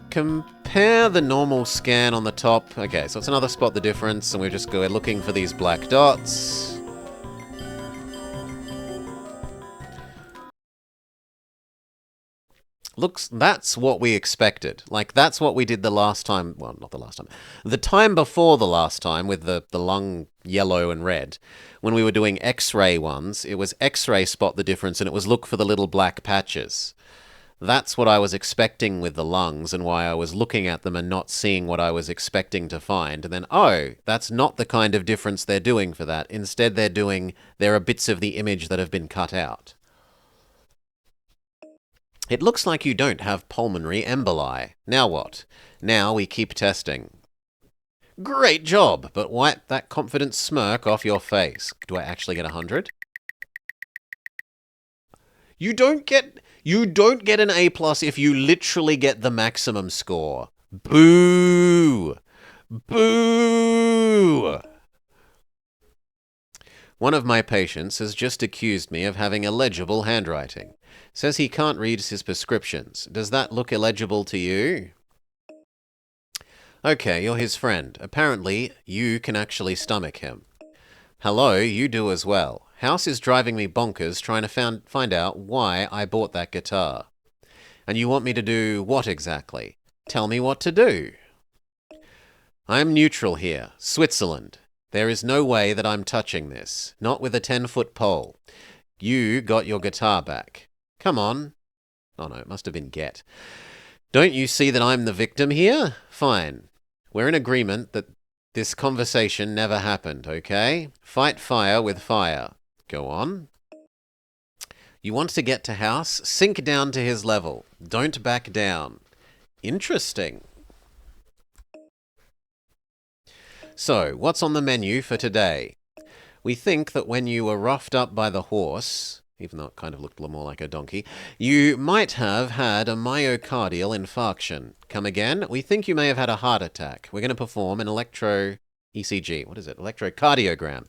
Speaker 2: Compare the normal scan on the top. Okay, so it's another spot the difference, and we're looking for these black dots. That's what we expected. Like, that's what we did the last time. Well, not the last time. The time before the last time with the lung yellow and red. When we were doing X-ray ones, it was X-ray spot the difference, and it was look for the little black patches. That's what I was expecting with the lungs, and why I was looking at them and not seeing what I was expecting to find. And then, oh, that's not the kind of difference they're doing for that. Instead, there are bits of the image that have been cut out. It looks like you don't have pulmonary emboli. Now what? Now we keep testing. Great job, but wipe that confident smirk off your face. Do I actually get 100? You don't get an A+ if you literally get the maximum score. Boo! Boo! One of my patients has just accused me of having illegible handwriting. Says he can't read his prescriptions. Does that look illegible to you? Okay, you're his friend. Apparently, you can actually stomach him. Hello, you do as well. House is driving me bonkers trying to find out why I bought that guitar. And you want me to do what exactly? Tell me what to do. I'm neutral here. Switzerland. There is no way that I'm touching this. Not with a 10-foot pole. You got your guitar back. Come on. Oh no, it must have been get. Don't you see that I'm the victim here? Fine. We're in agreement that this conversation never happened, okay? Fight fire with fire. Go on. You want to get to House? Sink down to his level. Don't back down. Interesting. So, what's on the menu for today? We think that when you were roughed up by the horse, even though it kind of looked a little more like a donkey, you might have had a myocardial infarction. Come again? We think you may have had a heart attack. We're going to perform an ECG. What is it? Electrocardiogram.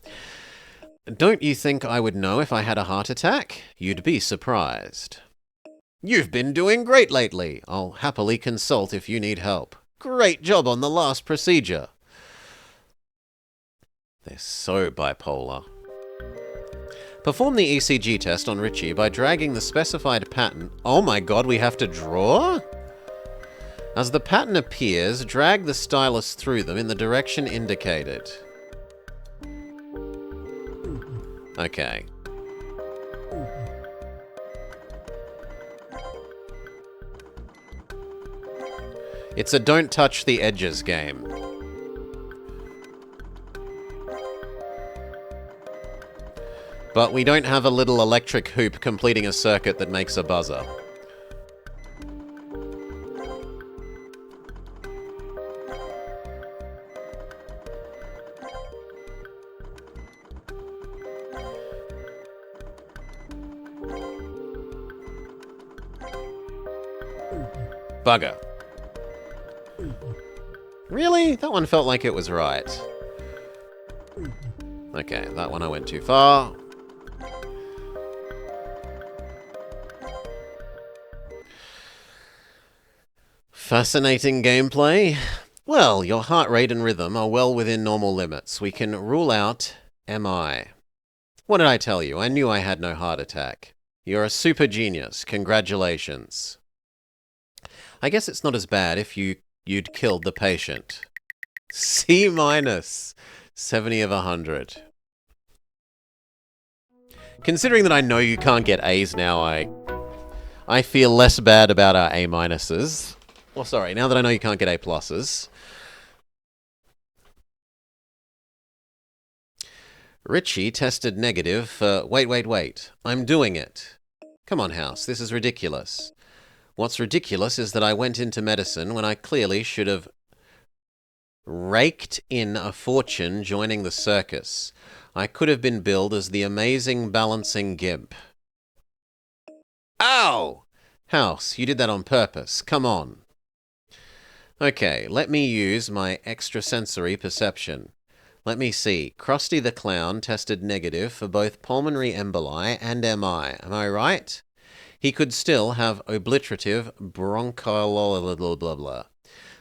Speaker 2: Don't you think I would know if I had a heart attack? You'd be surprised. You've been doing great lately. I'll happily consult if you need help. Great job on the last procedure. They're so bipolar. Perform the ECG test on Richie by dragging the specified pattern. Oh my god, we have to draw? As the pattern appears, drag the stylus through them in the direction indicated. Okay. It's a don't touch the edges game. But we don't have a little electric hoop completing a circuit that makes a buzzer. Bugger. Really? That one felt like it was right. Okay, that one I went too far. Fascinating gameplay. Well, your heart rate and rhythm are well within normal limits. We can rule out MI. What did I tell you? I knew I had no heart attack. You're a super genius. Congratulations. I guess it's not as bad if you'd killed the patient. C-, 70 of 100. Considering that I know you can't get A's now, I feel less bad about our A-. Well, sorry, now that I know you can't get A+. Richie tested negative for... Wait. I'm doing it. Come on, House, this is ridiculous. What's ridiculous is that I went into medicine when I clearly should have raked in a fortune joining the circus. I could have been billed as the amazing balancing gimp. Ow! House, you did that on purpose. Come on. Okay, let me use my extrasensory perception. Let me see. Krusty the Clown tested negative for both pulmonary emboli and MI. Am I right? He could still have obliterative bronchial blah blah blah.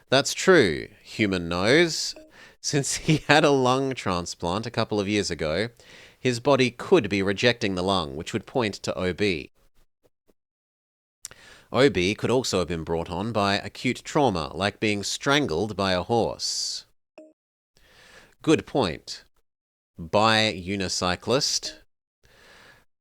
Speaker 2: That's true, human nose. Since he had a lung transplant a couple of years ago, his body could be rejecting the lung, which would point to OB. OB could also have been brought on by acute trauma, like being strangled by a horse. Good point. By unicyclist.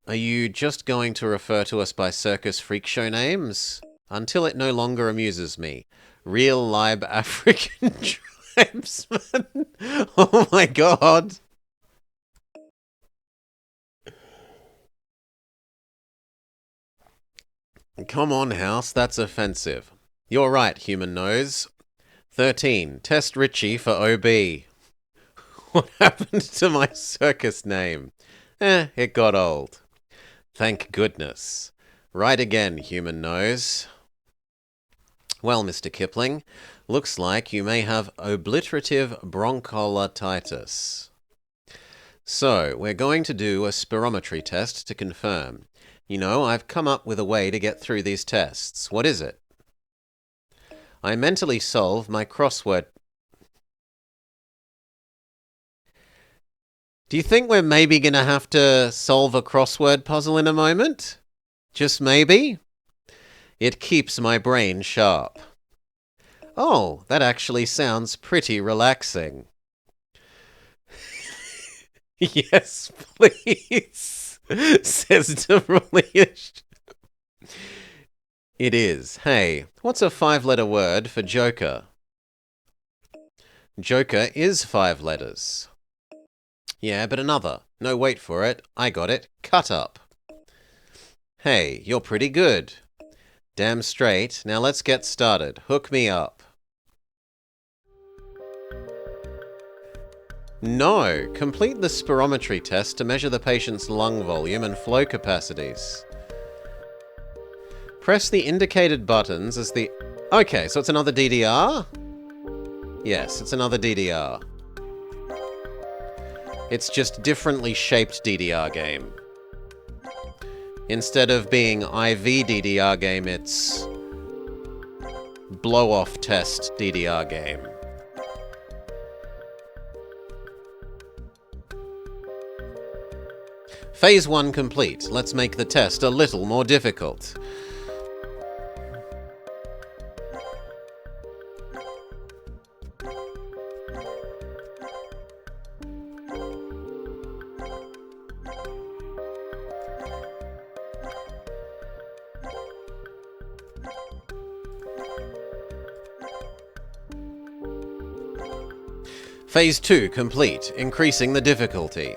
Speaker 2: Are you just going to refer to us by circus freak show names? Until it no longer amuses me. Real live African tribesman. Oh my god. Come on, House, that's offensive. You're right, human nose. 13. Test Richie for OB. What happened to my circus name? It got old. Thank goodness. Right again, human nose. Well, Mr. Kipling, looks like you may have obliterative bronchiolitis. So, we're going to do a spirometry test to confirm. You know, I've come up with a way to get through these tests. What is it? I mentally solve my crossword. Do you think we're maybe going to have to solve a crossword puzzle in a moment? Just maybe? It keeps my brain sharp. Oh, that actually sounds pretty relaxing. Yes, please, says Derulish. It is. Hey, what's a 5-letter word for joker? Joker is 5 letters. Yeah, but another. No, wait for it. I got it. Cut up. Hey, you're pretty good. Damn straight. Now let's get started. Hook me up. No. Complete the spirometry test to measure the patient's lung volume and flow capacities. Press the indicated buttons as the... Okay, so it's another DDR? Yes, it's another DDR. It's just differently shaped DDR game. Instead of being IV DDR game, it's blow-off test DDR game. Phase 1 complete. Let's make the test a little more difficult. Phase 2 complete, increasing the difficulty.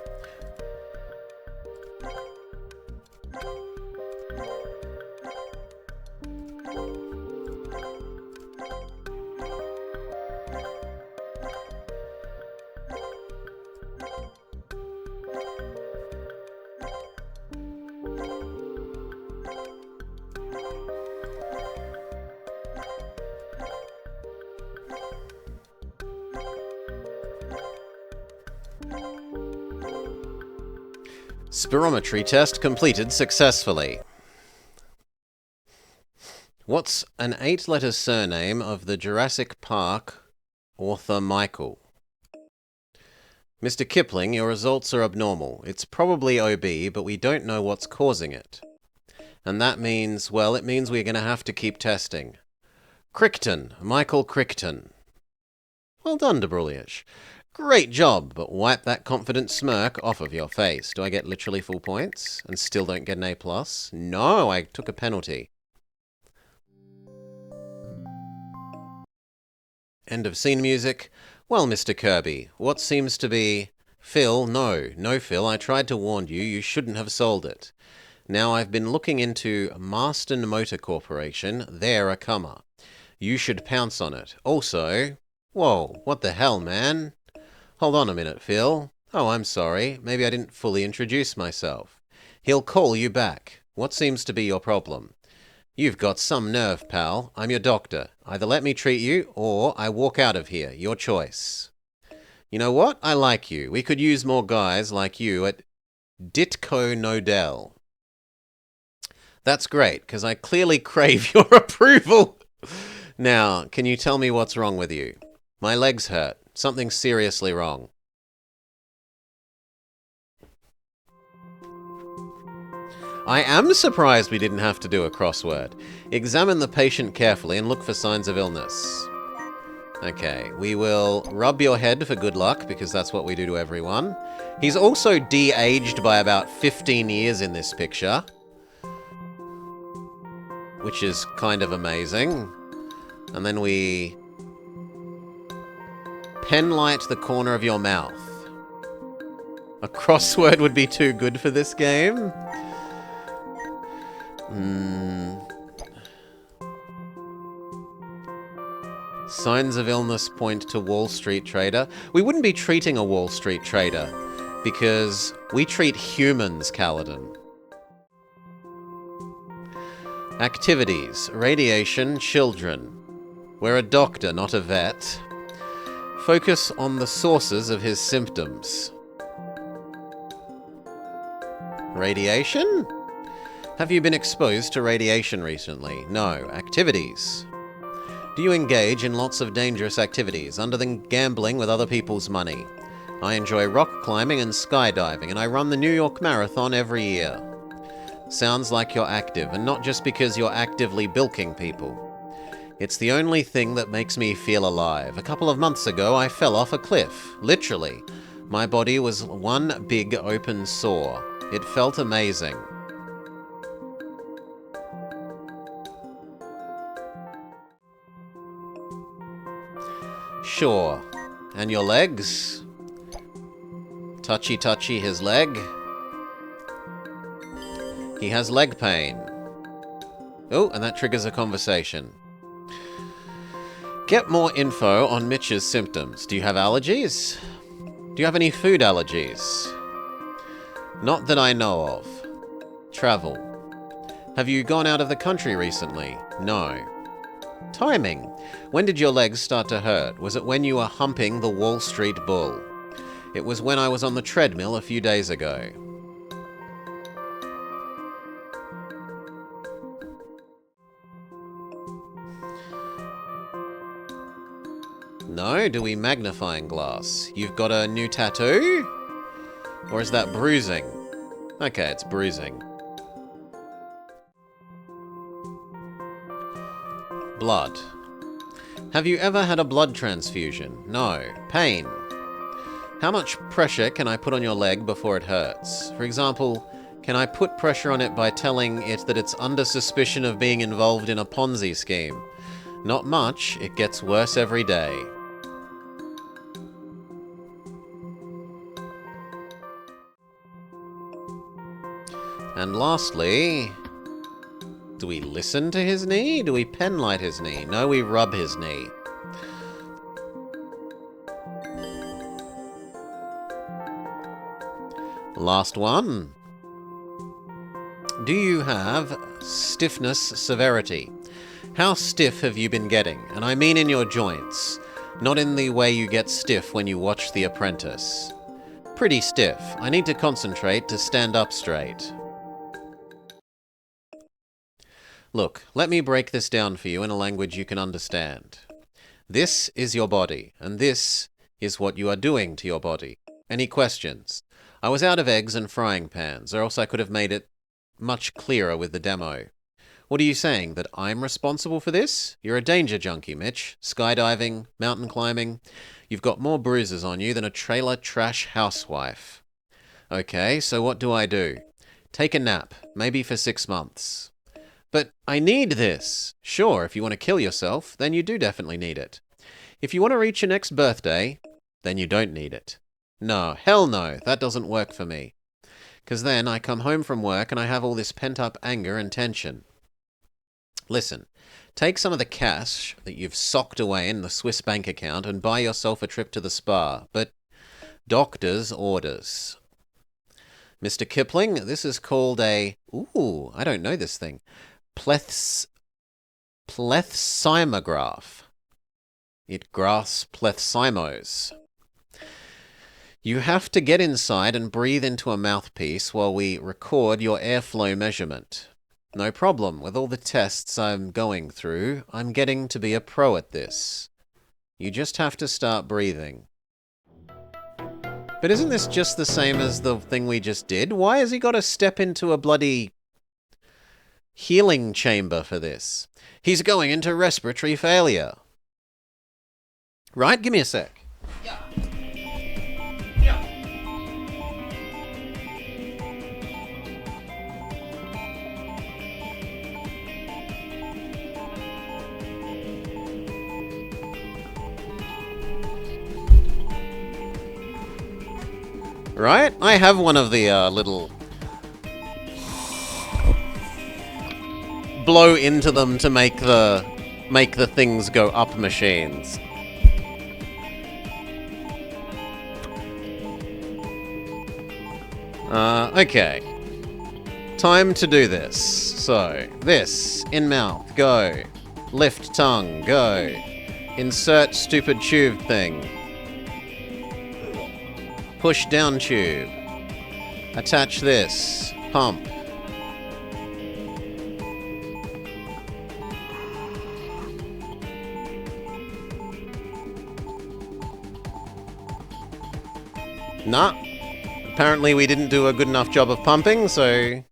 Speaker 2: Spirometry test completed successfully. What's an 8-letter surname of the Jurassic Park author Michael? Mr. Kipling, your results are abnormal. It's probably OB, but we don't know what's causing it. And that means, well, it means we're going to have to keep testing. Crichton, Michael Crichton. Well done, Derulish. Great job, but wipe that confident smirk off of your face. Do I get literally full points and still don't get an A+? No, I took a penalty. End of scene music. Well, Mr. Kirby, what seems to be... Phil, no, Phil, I tried to warn you, you shouldn't have sold it. Now, I've been looking into Marston Motor Corporation, they're a comer. You should pounce on it. Also... Whoa, what the hell, man? Hold on a minute, Phil. Oh, I'm sorry. Maybe I didn't fully introduce myself. He'll call you back. What seems to be your problem? You've got some nerve, pal. I'm your doctor. Either let me treat you, or I walk out of here. Your choice. You know what? I like you. We could use more guys like you at Ditko Nodell. That's great, because I clearly crave your approval. Now, can you tell me what's wrong with you? My legs hurt. Something's seriously wrong. I am surprised we didn't have to do a crossword. Examine the patient carefully and look for signs of illness. Okay, we will rub your head for good luck, because that's what we do to everyone. He's also de-aged by about 15 years in this picture, which is kind of amazing. And then we penlight the corner of your mouth. A crossword would be too good for this game. Signs of illness point to Wall Street trader. We wouldn't be treating a Wall Street trader, because we treat humans, Kaladin. Activities. Radiation, children. We're a doctor, not a vet. Focus on the sources of his symptoms. Radiation? Have you been exposed to radiation recently? No. Activities. Do you engage in lots of dangerous activities, other than gambling with other people's money? I enjoy rock climbing and skydiving, and I run the New York Marathon every year. Sounds like you're active, and not just because you're actively bilking people. It's the only thing that makes me feel alive. A couple of months ago, I fell off a cliff. Literally. My body was one big open sore. It felt amazing. Sure. And your legs? Touchy touchy his leg. He has leg pain. Oh, and that triggers a conversation. Get more info on Mitch's symptoms. Do you have allergies? Do you have any food allergies? Not that I know of. Travel. Have you gone out of the country recently? No. Timing. When did your legs start to hurt? Was it when you were humping the Wall Street bull? It was when I was on the treadmill a few days ago. No? Do we magnifying glass? You've got a new tattoo? Or is that bruising? Okay, it's bruising. Blood. Have you ever had a blood transfusion? No. Pain. How much pressure can I put on your leg before it hurts? For example, can I put pressure on it by telling it that it's under suspicion of being involved in a Ponzi scheme? Not much. It gets worse every day. And lastly, do we listen to his knee? Do we penlight his knee? No, we rub his knee. Last one. Do you have stiffness severity? How stiff have you been getting? And I mean in your joints, not in the way you get stiff when you watch The Apprentice. Pretty stiff. I need to concentrate to stand up straight. Look, let me break this down for you in a language you can understand. This is your body, and this is what you are doing to your body. Any questions? I was out of eggs and frying pans, or else I could have made it much clearer with the demo. What are you saying, that I'm responsible for this? You're a danger junkie, Mitch. Skydiving, mountain climbing. You've got more bruises on you than a trailer trash housewife. Okay, so what do I do? Take a nap, maybe for 6 months. But I need this. Sure, if you want to kill yourself, then you do definitely need it. If you want to reach your next birthday, then you don't need it. No, hell no, that doesn't work for me. 'Cause then I come home from work and I have all this pent-up anger and tension. Listen, take some of the cash that you've socked away in the Swiss bank account and buy yourself a trip to the spa, but doctor's orders. Mr. Kipling, this is called a... Ooh, I don't know this thing. Plethysmograph. It graphs plethysmos. You have to get inside and breathe into a mouthpiece while we record your airflow measurement. No problem. With all the tests I'm going through, I'm getting to be a pro at this. You just have to start breathing. But isn't this just the same as the thing we just did? Why has he got to step into a bloody healing chamber for this? He's going into respiratory failure. Right? Give me a sec. Yeah. Right? I have one of the little blow into them to make the things go up machines. Okay. Time to do this. So, this, in mouth, go. Lift tongue, go. Insert stupid tube thing. Push down tube. Attach this. Pump. Nah. Apparently we didn't do a good enough job of pumping, so...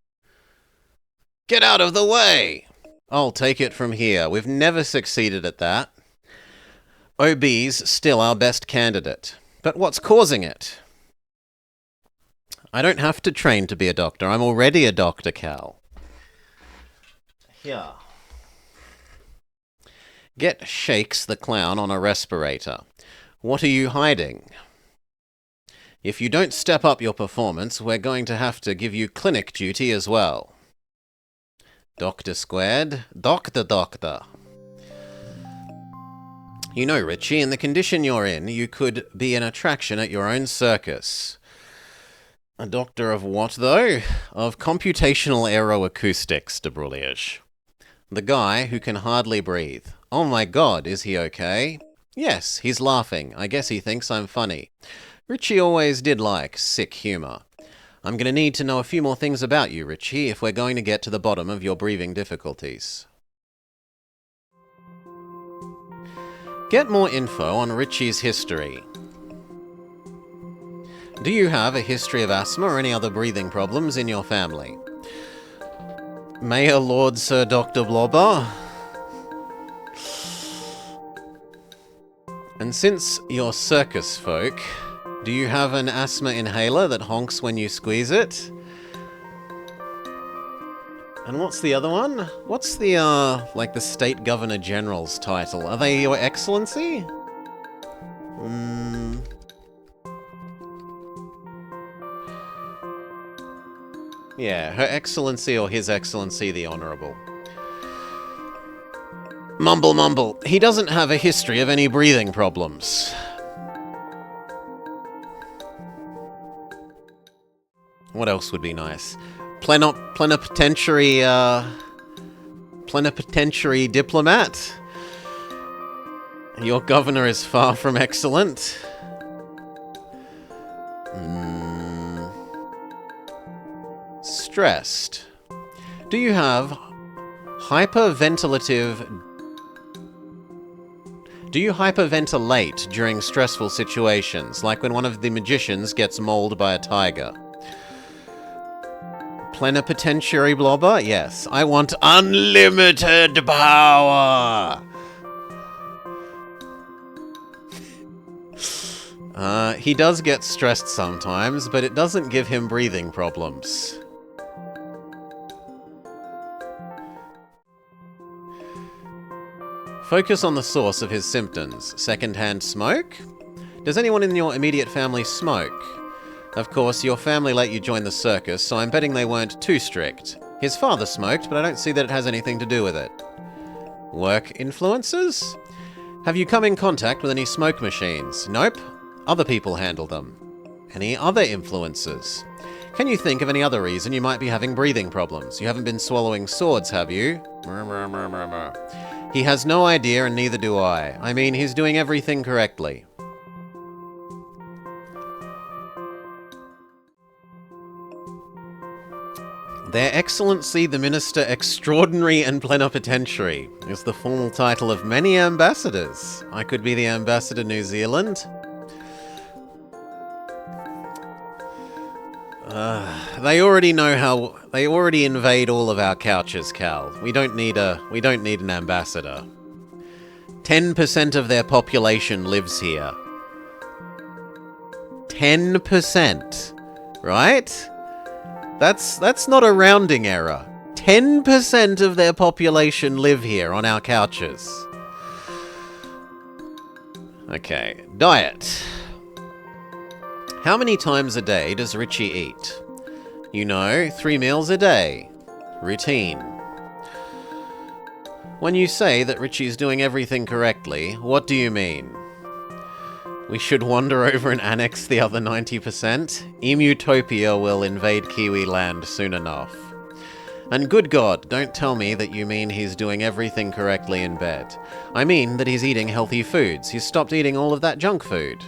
Speaker 2: Get out of the way! I'll take it from here. We've never succeeded at that. OB's still our best candidate. But what's causing it? I don't have to train to be a doctor. I'm already a doctor, Cal. Yeah. Get Shakes the Clown on a respirator. What are you hiding? If you don't step up your performance, we're going to have to give you clinic duty as well. Doctor squared. Doctor. You know, Richie, in the condition you're in, you could be an attraction at your own circus. A doctor of what, though? Of computational aeroacoustics, de Broglie. The guy who can hardly breathe. Oh my god, is he okay? Yes, he's laughing. I guess he thinks I'm funny. Richie always did like sick humour. I'm going to need to know a few more things about you, Richie, if we're going to get to the bottom of your breathing difficulties. Get more info on Richie's history. Do you have a history of asthma or any other breathing problems in your family? May a Lord Sir Dr. Blobber? And since you're circus folk, do you have an asthma inhaler that honks when you squeeze it? And what's the other one? What's the, like the State Governor General's title? Are they Your Excellency? Yeah, Her Excellency or His Excellency the Honourable. Mumble. He doesn't have a history of any breathing problems. What else would be nice? Plenipotentiary diplomat? Your governor is far from excellent. Stressed. Do you have Do you hyperventilate during stressful situations, like when one of the magicians gets mauled by a tiger? Plenipotentiary Blobber? Yes. I want unlimited power! He does get stressed sometimes, but it doesn't give him breathing problems. Focus on the source of his symptoms. Second-hand smoke? Does anyone in your immediate family smoke? Of course, your family let you join the circus, so I'm betting they weren't too strict. His father smoked, but I don't see that it has anything to do with it. Work influences? Have you come in contact with any smoke machines? Nope. Other people handle them. Any other influences? Can you think of any other reason you might be having breathing problems? You haven't been swallowing swords, have you? He has no idea and neither do I. I mean, he's doing everything correctly. Their Excellency the Minister Extraordinary and Plenipotentiary is the formal title of many ambassadors. I could be the ambassador New Zealand. They already know how. They already invade all of our couches, Cal. We don't need an ambassador. 10% of their population lives here. 10%, right? That's not a rounding error. 10% of their population live here on our couches. Okay, diet. How many times a day does Richie eat? You know, 3 meals a day. Routine. When you say that Richie's doing everything correctly, what do you mean? We should wander over and annex the other 90%? Emutopia will invade Kiwi land soon enough. And good God, don't tell me that you mean he's doing everything correctly in bed. I mean that he's eating healthy foods. He's stopped eating all of that junk food.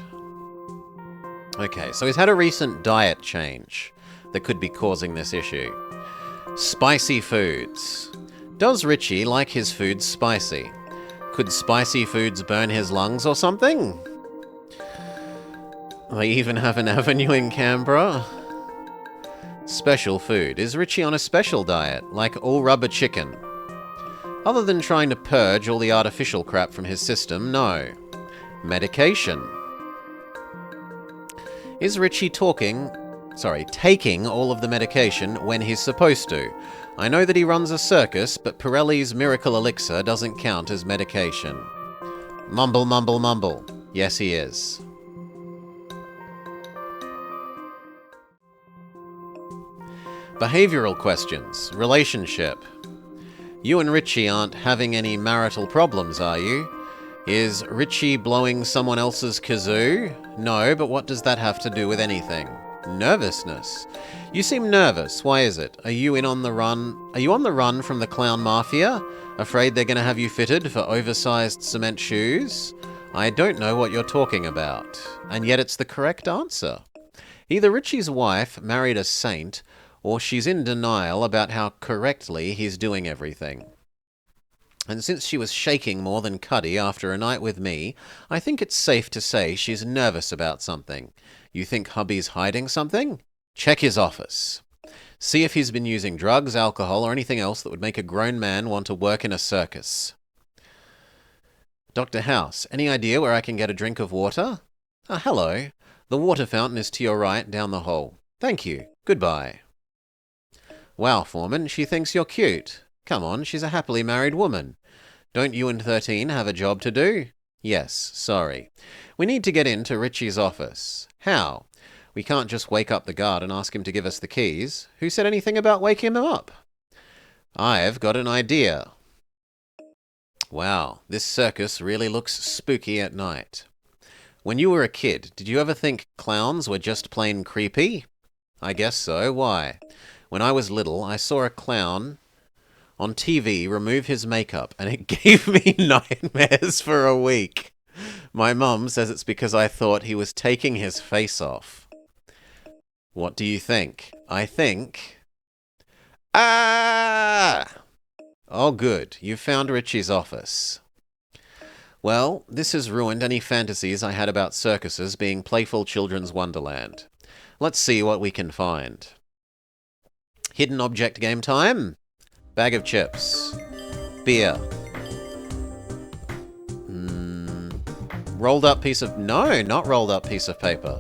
Speaker 2: Okay, so he's had a recent diet change that could be causing this issue. Spicy foods. Does Richie like his food spicy? Could spicy foods burn his lungs or something? They even have an avenue in Canberra. Special food. Is Richie on a special diet, like all rubber chicken? Other than trying to purge all the artificial crap from his system, no. Medication. Is Richie taking all of the medication when he's supposed to? I know that he runs a circus, but Pirelli's Miracle Elixir doesn't count as medication. Mumble, mumble, mumble. Yes, he is. Behavioral questions. Relationship. You and Richie aren't having any marital problems, are you? Is Richie blowing someone else's kazoo? No, but what does that have to do with anything? Nervousness. You seem nervous. Why is it? Are you on the run from the clown mafia? Afraid they're going to have you fitted for oversized cement shoes? I don't know what you're talking about. And yet it's the correct answer. Either Richie's wife married a saint, or she's in denial about how correctly he's doing everything. And since she was shaking more than Cuddy after a night with me, I think it's safe to say she's nervous about something. You think hubby's hiding something? Check his office. See if he's been using drugs, alcohol, or anything else that would make a grown man want to work in a circus. Dr. House, any idea where I can get a drink of water? Hello. The water fountain is to your right, down the hall. Thank you. Goodbye. Wow, Foreman, she thinks you're cute. Come on, she's a happily married woman. Don't you and 13 have a job to do? Yes, sorry. We need to get into Richie's office. How? We can't just wake up the guard and ask him to give us the keys. Who said anything about waking him up? I've got an idea. Wow, this circus really looks spooky at night. When you were a kid, did you ever think clowns were just plain creepy? I guess so. Why? When I was little, I saw a clown on TV remove his makeup, and it gave me nightmares for a week. My mum says it's because I thought he was taking his face off. What do you think? I think... Ah! Oh, good. You found Richie's office. Well, this has ruined any fantasies I had about circuses being playful children's wonderland. Let's see what we can find. Hidden object game time. Bag of chips. Beer. Rolled up piece of... No, not rolled up piece of paper.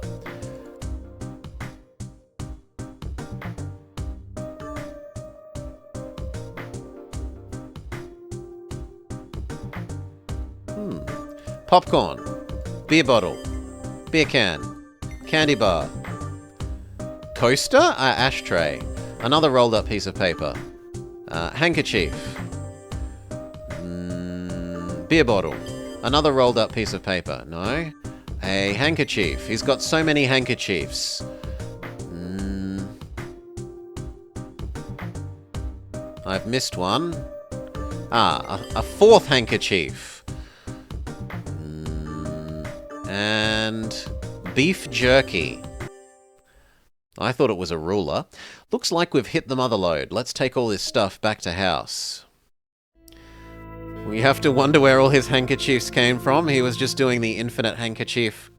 Speaker 2: Popcorn. Beer bottle. Beer can. Candy bar. Coaster? Ashtray. Another rolled up piece of paper. Handkerchief. Beer bottle. Another rolled up piece of paper. No. A handkerchief. He's got so many handkerchiefs. I've missed one. A fourth handkerchief. And beef jerky. I thought it was a ruler. Looks like we've hit the mother lode. Let's take all this stuff back to house. We have to wonder where all his handkerchiefs came from. He was just doing the infinite handkerchief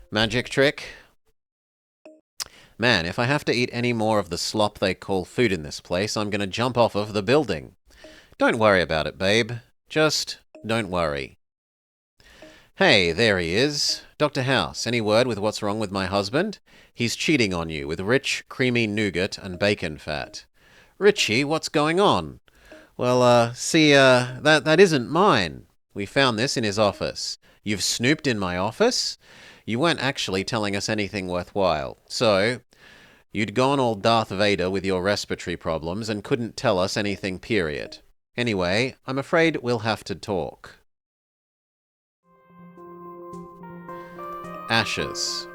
Speaker 2: magic trick. Man, if I have to eat any more of the slop they call food in this place, I'm gonna jump off of the building. Don't worry about it, babe. Just don't worry. Hey, there he is. Dr. House, any word with what's wrong with my husband? He's cheating on you with rich, creamy nougat and bacon fat. Richie, what's going on? Well, that isn't mine. We found this in his office. You've snooped in my office? You weren't actually telling us anything worthwhile. So, you'd gone all Darth Vader with your respiratory problems and couldn't tell us anything, period. Anyway, I'm afraid we'll have to talk. Ashes.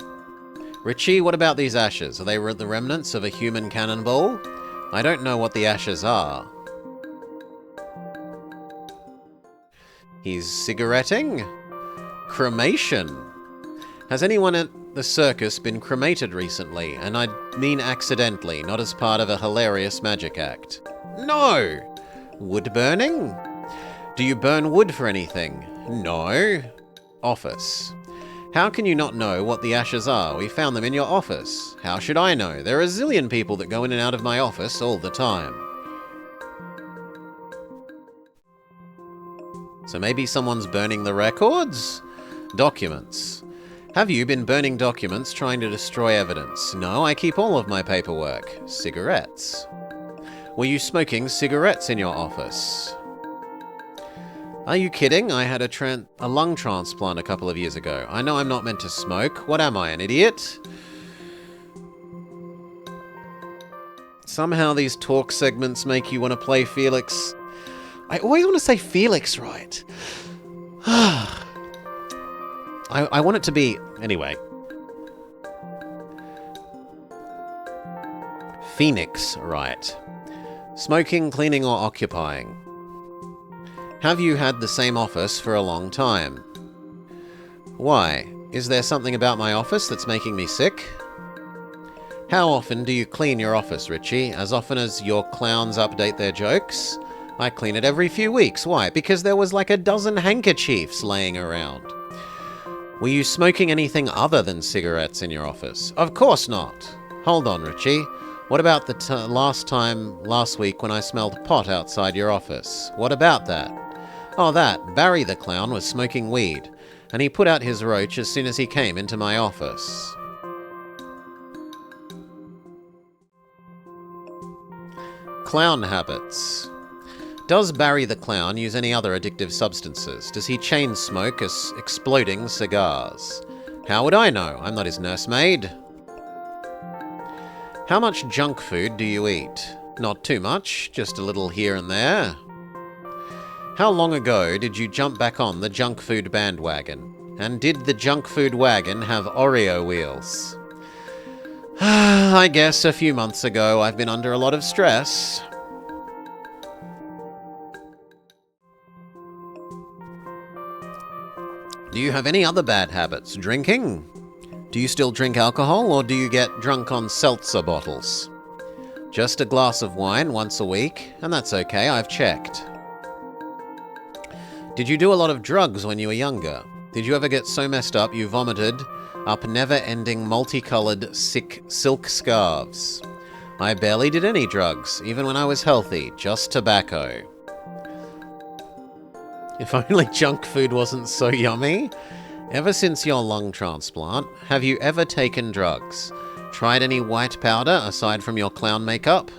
Speaker 2: Richie, what about these ashes? Are they the remnants of a human cannonball? I don't know what the ashes are. He's cigaretting? Cremation. Has anyone at the circus been cremated recently? And I mean accidentally, not as part of a hilarious magic act. No! Wood burning? Do you burn wood for anything? No. Office. How can you not know what the ashes are? We found them in your office. How should I know? There are a zillion people that go in and out of my office all the time. So maybe someone's burning the records? Documents. Have you been burning documents trying to destroy evidence? No, I keep all of my paperwork. Cigarettes. Were you smoking cigarettes in your office? Are you kidding? I had a lung transplant a couple of years ago. I know I'm not meant to smoke. What am I, an idiot? Somehow these talk segments make you want to play Felix. I always want to say Felix right. I want it to be... Anyway. Phoenix right. Smoking, cleaning, or occupying. Have you had the same office for a long time? Why? Is there something about my office that's making me sick? How often do you clean your office, Richie? As often as your clowns update their jokes? I clean it every few weeks. Why? Because there was like a dozen handkerchiefs laying around. Were you smoking anything other than cigarettes in your office? Of course not. Hold on, Richie. What about the last week when I smelled pot outside your office? What about that? Oh, that. Barry the clown was smoking weed, and he put out his roach as soon as he came into my office. Clown habits. Does Barry the clown use any other addictive substances? Does he chain smoke exploding cigars? How would I know? I'm not his nursemaid. How much junk food do you eat? Not too much, just a little here and there. How long ago did you jump back on the junk food bandwagon? And did the junk food wagon have Oreo wheels? I guess a few months ago. I've been under a lot of stress. Do you have any other bad habits? Drinking? Do you still drink alcohol, or do you get drunk on seltzer bottles? Just a glass of wine once a week, and that's okay, I've checked. Did you do a lot of drugs when you were younger? Did you ever get so messed up you vomited up never-ending multicolored silk scarves? I barely did any drugs, even when I was healthy, just tobacco. If only junk food wasn't so yummy. Ever since your lung transplant, have you ever taken drugs? Tried any white powder aside from your clown makeup?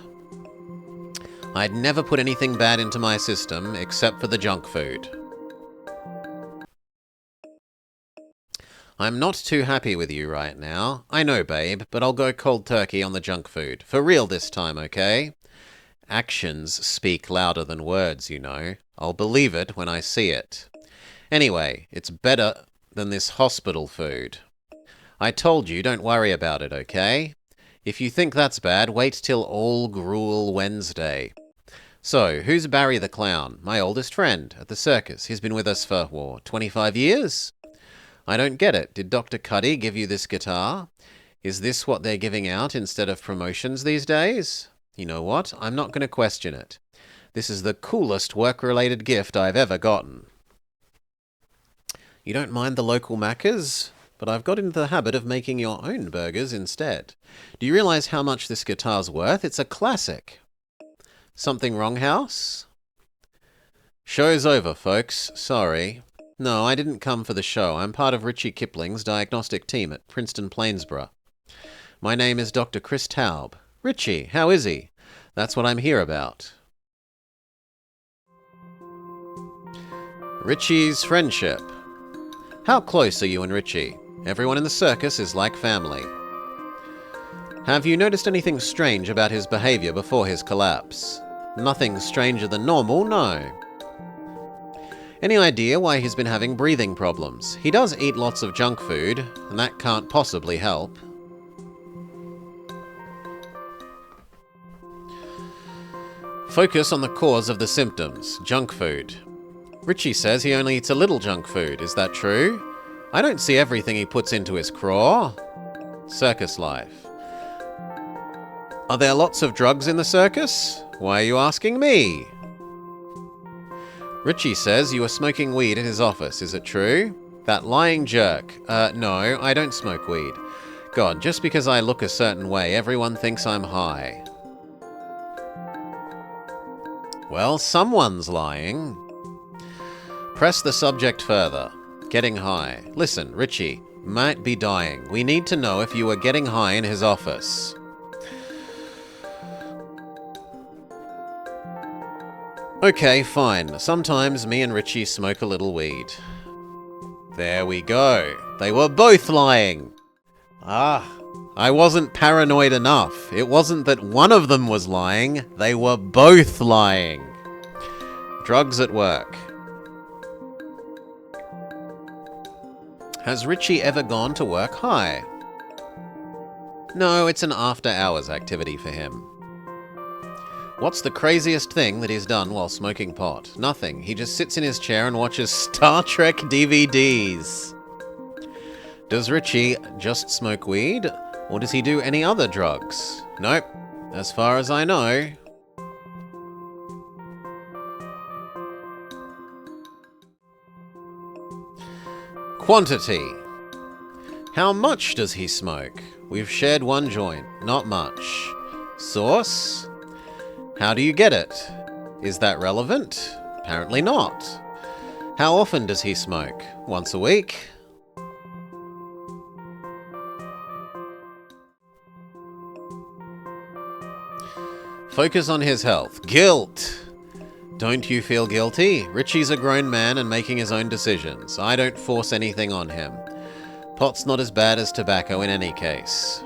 Speaker 2: I'd never put anything bad into my system except for the junk food. I'm not too happy with you right now. I know, babe, but I'll go cold turkey on the junk food. For real this time, okay? Actions speak louder than words, you know. I'll believe it when I see it. Anyway, it's better than this hospital food. I told you, don't worry about it, okay? If you think that's bad, wait till All Gruel Wednesday. So, who's Barry the Clown? My oldest friend at the circus. He's been with us for, 25 years? I don't get it. Did Dr. Cuddy give you this guitar? Is this what they're giving out instead of promotions these days? You know what? I'm not going to question it. This is the coolest work-related gift I've ever gotten. You don't mind the local Maccas? But I've got into the habit of making your own burgers instead. Do you realize how much this guitar's worth? It's a classic. Something wrong, House? Show's over, folks. Sorry. No, I didn't come for the show. I'm part of Richie Kipling's diagnostic team at Princeton Plainsboro. My name is Dr. Chris Taub. Richie, how is he? That's what I'm here about. Richie's friendship. How close are you and Richie? Everyone in the circus is like family. Have you noticed anything strange about his behavior before his collapse? Nothing stranger than normal, no. Any idea why he's been having breathing problems? He does eat lots of junk food, and that can't possibly help. Focus on the cause of the symptoms, junk food. Richie says he only eats a little junk food. Is that true? I don't see everything he puts into his craw. Circus life. Are there lots of drugs in the circus? Why are you asking me? Richie says you were smoking weed in his office. Is it true? That lying jerk. No, I don't smoke weed. God, just because I look a certain way, everyone thinks I'm high. Well, someone's lying. Press the subject further. Getting high. Listen, Richie might be dying. We need to know if you were getting high in his office. Okay, fine. Sometimes me and Richie smoke a little weed. There we go. They were both lying. I wasn't paranoid enough. It wasn't that one of them was lying. They were both lying. Drugs at work. Has Richie ever gone to work high? No, it's an after-hours activity for him. What's the craziest thing that he's done while smoking pot? Nothing. He just sits in his chair and watches Star Trek DVDs. Does Richie just smoke weed, or does he do any other drugs? Nope. As far as I know. Quantity. How much does he smoke? We've shared one joint. Not much. Source? How do you get it? Is that relevant? Apparently not. How often does he smoke? Once a week? Focus on his health. Guilt! Don't you feel guilty? Richie's a grown man and making his own decisions. I don't force anything on him. Pot's not as bad as tobacco in any case.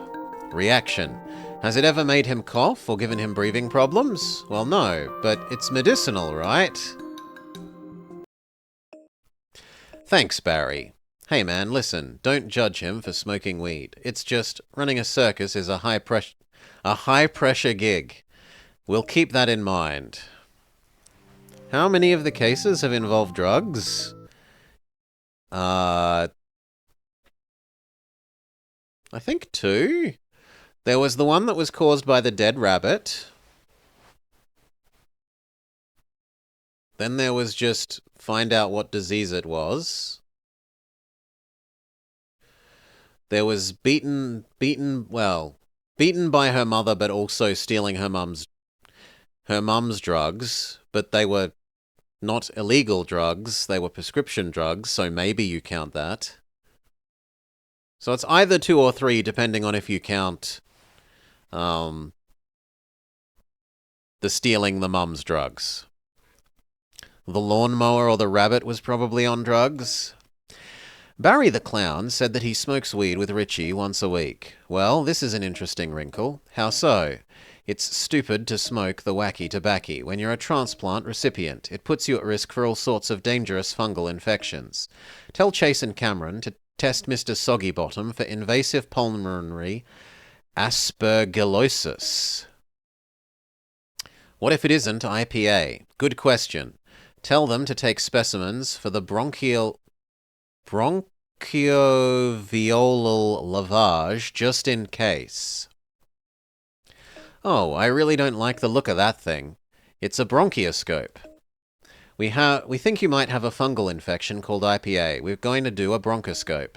Speaker 2: Reaction. Has it ever made him cough or given him breathing problems? Well, no, but it's medicinal, right? Thanks, Barry. Hey man, listen, don't judge him for smoking weed. It's just, running a circus is a high-pressure gig. We'll keep that in mind. How many of the cases have involved drugs? I think 2. There was the one that was caused by the dead rabbit. Then there was just find out what disease it was. There was beaten by her mother, but also stealing her mum's drugs, but they were not illegal drugs, they were prescription drugs, so maybe you count that. So it's either 2 or 3, depending on if you count the stealing the mum's drugs. The lawnmower or the rabbit was probably on drugs. Barry the Clown said that he smokes weed with Richie once a week. Well, this is an interesting wrinkle. How so? It's stupid to smoke the wacky tobacco. When you're a transplant recipient, it puts you at risk for all sorts of dangerous fungal infections. Tell Chase and Cameron to test Mr. Soggybottom for invasive pulmonary aspergillosis. What if it isn't IPA? Good question. Tell them to take specimens for the bronchioviolal lavage just in case. Oh, I really don't like the look of that thing. It's a bronchioscope. We think you might have a fungal infection called IPA. We're going to do a bronchoscope.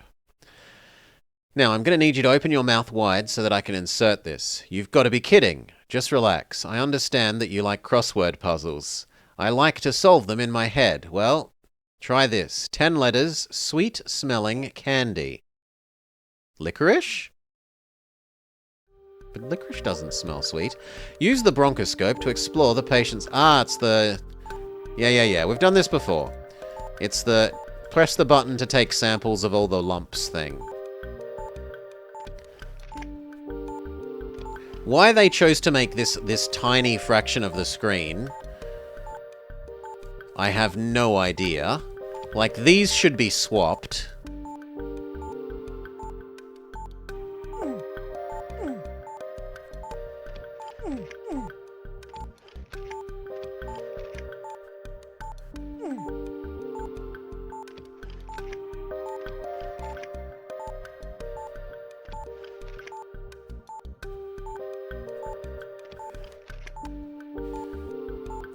Speaker 2: Now, I'm going to need you to open your mouth wide so that I can insert this. You've got to be kidding. Just relax. I understand that you like crossword puzzles. I like to solve them in my head. Well, try this. 10 letters, sweet-smelling candy. Licorice? But licorice doesn't smell sweet. Use the bronchoscope to explore the patient's... it's the... Yeah. We've done this before. It's the... Press the button to take samples of all the lumps thing. Why they chose to make this tiny fraction of the screen, I have no idea. Like, these should be swapped.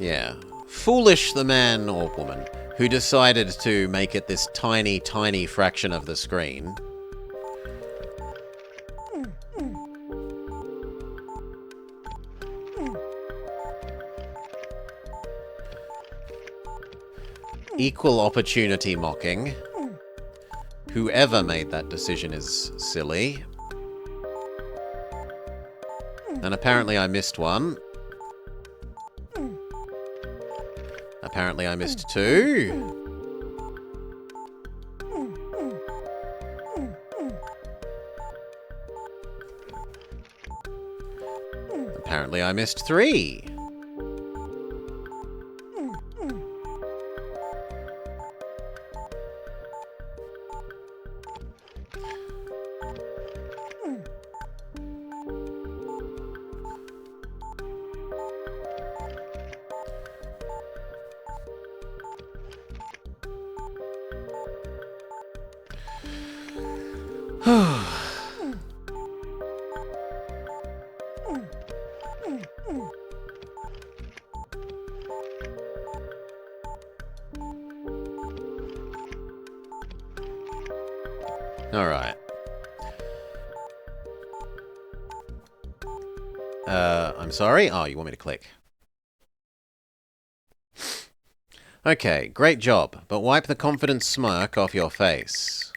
Speaker 2: Yeah. Foolish the man or woman who decided to make it this tiny, tiny fraction of the screen. Equal opportunity mocking. Whoever made that decision is silly. And apparently I missed one. Apparently I missed two. Apparently I missed three. All right. I'm sorry? Oh, you want me to click? Okay, great job, but wipe the confident smirk off your face.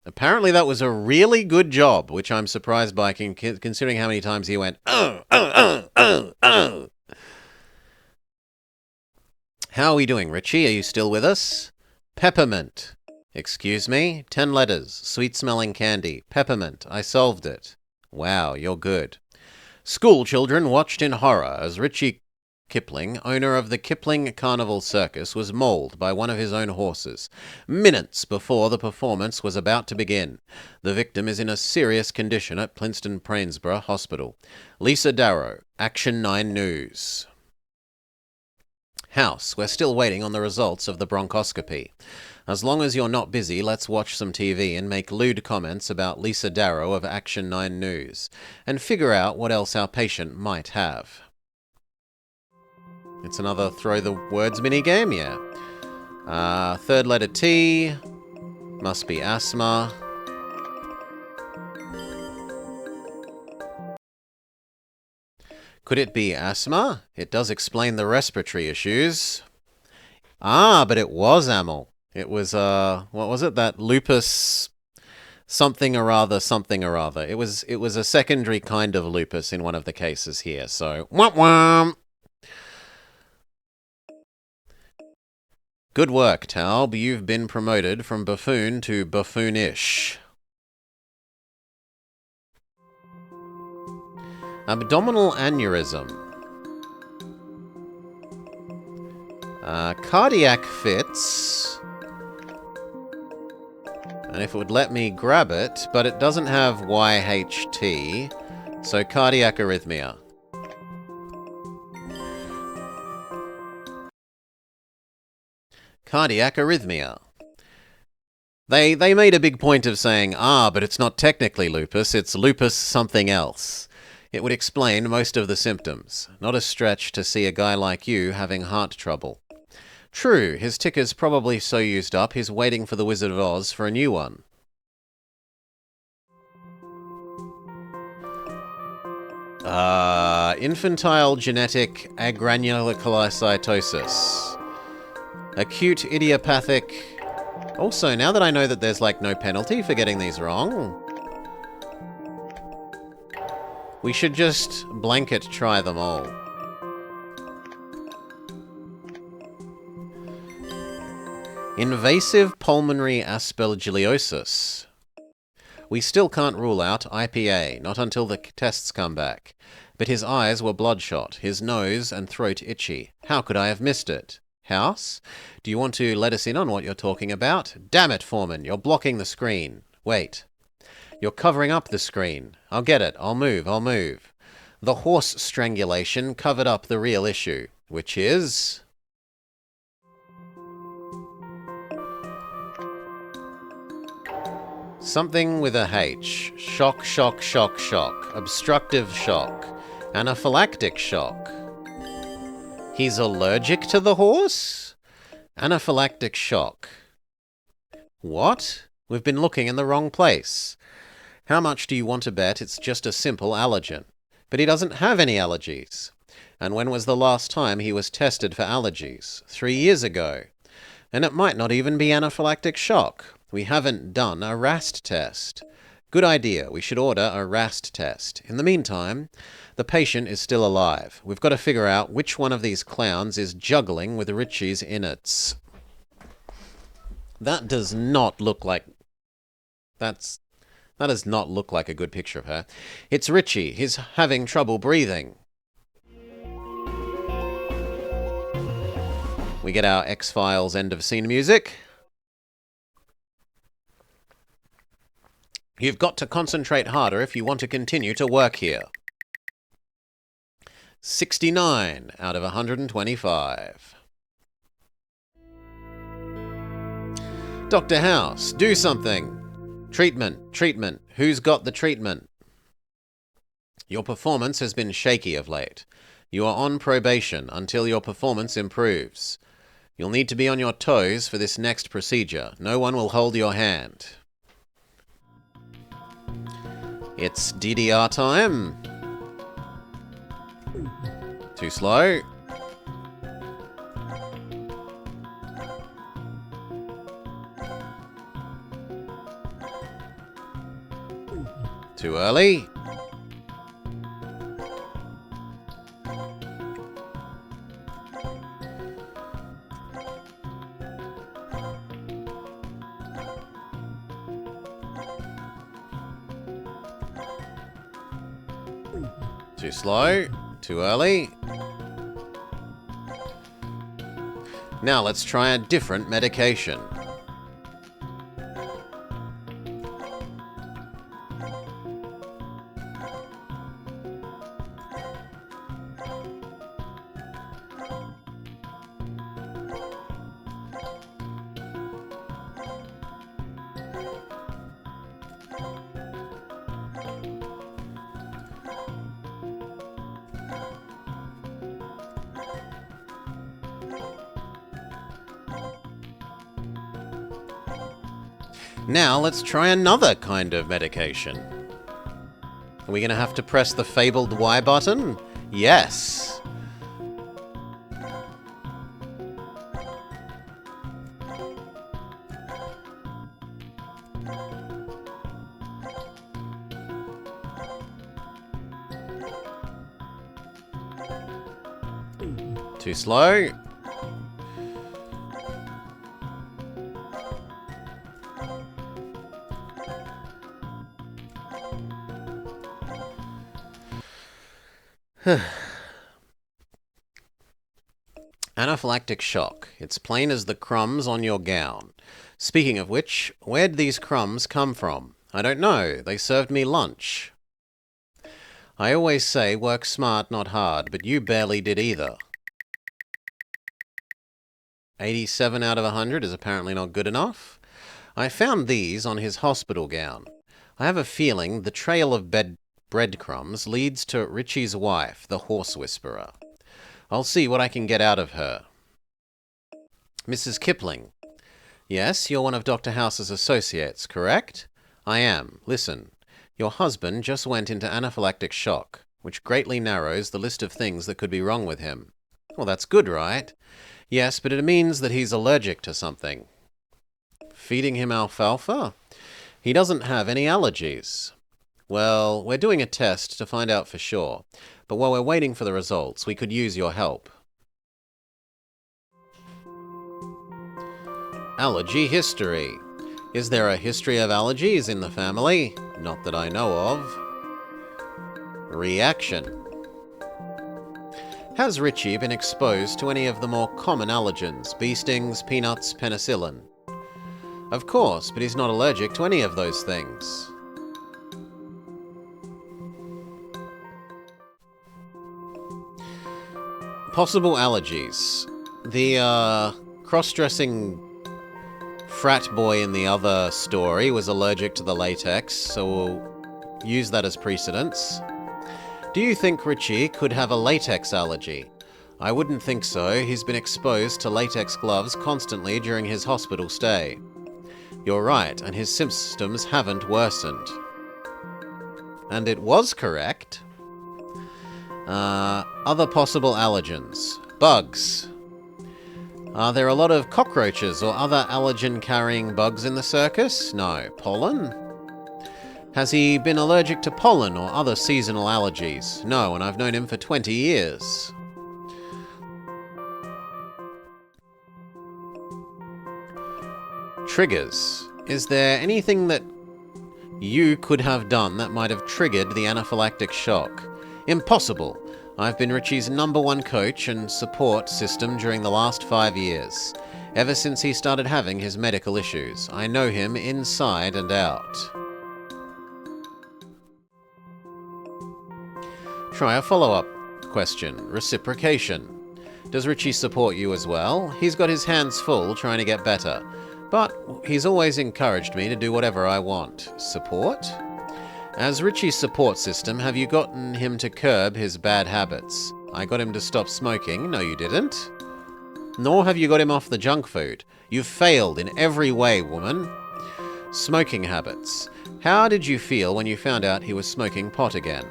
Speaker 2: Apparently that was a really good job, which I'm surprised by considering how many times he went, oh. How are we doing, Richie? Are you still with us? Peppermint. Excuse me? 10 letters. Sweet-smelling candy. Peppermint. I solved it. Wow, you're good. School children watched in horror as Richie Kipling, owner of the Kipling Carnival Circus, was mauled by one of his own horses, minutes before the performance was about to begin. The victim is in a serious condition at Plinston-Prainsborough Hospital. Lisa Darrow, Action 9 News. House, we're still waiting on the results of the bronchoscopy. As long as you're not busy, let's watch some TV and make lewd comments about Lisa Darrow of Action 9 News, and figure out what else our patient might have. It's another throw the words minigame, yeah. Third letter T. Must be asthma. Could it be asthma? It does explain the respiratory issues. But it was amyl. It was, what was it? That lupus something or other, something or other. It was a secondary kind of lupus in one of the cases here, so womp womp. Good work, Taub. You've been promoted from buffoon to buffoonish. Abdominal aneurysm. Cardiac fits. And if it would let me grab it, but it doesn't have YHT. So cardiac arrhythmia. Cardiac arrhythmia. They made a big point of saying, but it's not technically lupus, it's lupus something else. It would explain most of the symptoms. Not a stretch to see a guy like you having heart trouble. True, his ticker's probably so used up he's waiting for the Wizard of Oz for a new one. Infantile genetic agranulocytosis. Acute idiopathic... Also, now that I know that there's no penalty for getting these wrong, we should just blanket try them all. Invasive pulmonary aspergillosis. We still can't rule out IPA, not until the tests come back. But his eyes were bloodshot, his nose and throat itchy. How could I have missed it? House? Do you want to let us in on what you're talking about? Damn it, Foreman, you're blocking the screen. Wait. You're covering up the screen. I'll get it. I'll move. The horse strangulation covered up the real issue, which is... something with a H. Shock. Obstructive shock. Anaphylactic shock. He's allergic to the horse? Anaphylactic shock. What? We've been looking in the wrong place. How much do you want to bet it's just a simple allergen? But he doesn't have any allergies. And when was the last time he was tested for allergies? 3 years ago. And it might not even be anaphylactic shock. We haven't done a RAST test. Good idea. We should order a RAST test. In the meantime, the patient is still alive. We've got to figure out which one of these clowns is juggling with Richie's innards. That does not look like... That does not look like a good picture of her. It's Richie. He's having trouble breathing. We get our X-Files end of scene music. You've got to concentrate harder if you want to continue to work here. 69 out of 125. Dr. House, do something. Treatment. Who's got the treatment? Your performance has been shaky of late. You are on probation until your performance improves. You'll need to be on your toes for this next procedure. No one will hold your hand. It's DDR time. Too slow. Too early. Too slow. Too early. Now let's try a different medication. Now let's try another kind of medication. Are we going to have to press the fabled Y button? Yes. Too slow. Anaphylactic shock. It's plain as the crumbs on your gown. Speaking of which, where'd these crumbs come from? I don't know. They served me lunch. I always say work smart, not hard, but you barely did either. 87 out of 100 is apparently not good enough. I found these on his hospital gown. I have a feeling the trail of breadcrumbs leads to Richie's wife, the horse whisperer. I'll see what I can get out of her. Mrs. Kipling. Yes, you're one of Dr. House's associates, correct? I am. Listen, your husband just went into anaphylactic shock, which greatly narrows the list of things that could be wrong with him. Well, that's good, right? Yes, but it means that he's allergic to something. Feeding him alfalfa? He doesn't have any allergies. Well, we're doing a test to find out for sure, but while we're waiting for the results, we could use your help. Allergy history. Is there a history of allergies in the family? Not that I know of. Reaction. Has Richie been exposed to any of the more common allergens, bee stings, peanuts, penicillin? Of course, but he's not allergic to any of those things. Possible allergies. The cross-dressing frat boy in the other story was allergic to the latex, so we'll use that as precedence. Do you think Richie could have a latex allergy? I wouldn't think so. He's been exposed to latex gloves constantly during his hospital stay. You're right, and his symptoms haven't worsened. And it was correct. Other possible allergens. Bugs. Are there a lot of cockroaches or other allergen-carrying bugs in the circus? No. Pollen? Has he been allergic to pollen or other seasonal allergies? No, and I've known him for 20 years. Triggers. Is there anything that you could have done that might have triggered the anaphylactic shock? Impossible. I've been Richie's #1 coach and support system during the last 5 years. Ever since he started having his medical issues. I know him inside and out. Try a follow-up question. Reciprocation. Does Richie support you as well? He's got his hands full trying to get better. But he's always encouraged me to do whatever I want. Support? As Richie's support system, have you gotten him to curb his bad habits? I got him to stop smoking. No, you didn't. Nor have you got him off the junk food. You've failed in every way, woman. Smoking habits. How did you feel when you found out he was smoking pot again?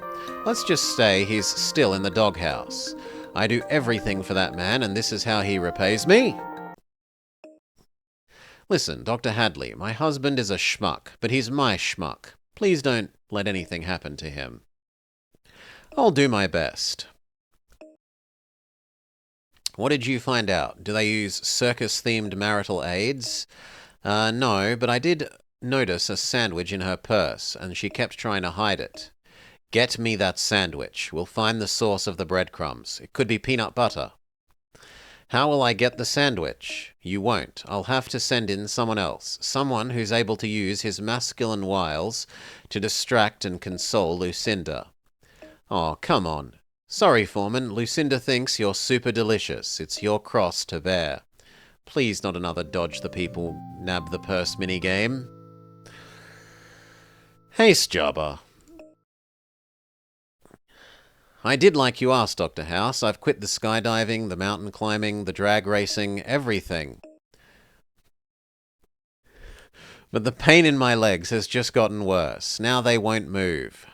Speaker 2: Let's just say he's still in the doghouse. I do everything for that man, and this is how he repays me. Listen, Dr. Hadley, my husband is a schmuck, but he's my schmuck. Please don't let anything happen to him. I'll do my best. What did you find out? Do they use circus-themed marital aids? No, but I did notice a sandwich in her purse, and she kept trying to hide it. Get me that sandwich. We'll find the source of the breadcrumbs. It could be peanut butter. How will I get the sandwich? You won't. I'll have to send in someone else. Someone who's able to use his masculine wiles to distract and console Lucinda. Oh, come on. Sorry, Foreman. Lucinda thinks you're super delicious. It's your cross to bear. Please not another dodge the people, nab the purse minigame. Haste jobber. I did like you asked, Dr. House. I've quit the skydiving, the mountain climbing, the drag racing, everything. But the pain in my legs has just gotten worse. Now they won't move.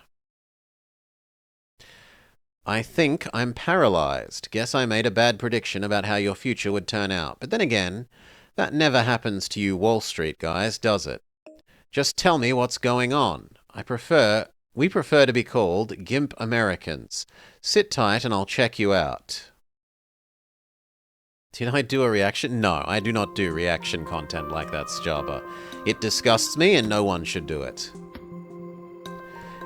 Speaker 2: I think I'm paralyzed. Guess I made a bad prediction about how your future would turn out. But then again, that never happens to you Wall Street guys, does it? Just tell me what's going on. We prefer to be called Gimp Americans. Sit tight and I'll check you out. Did I do a reaction? No, I do not do reaction content like that, Jabba. It disgusts me and no one should do it.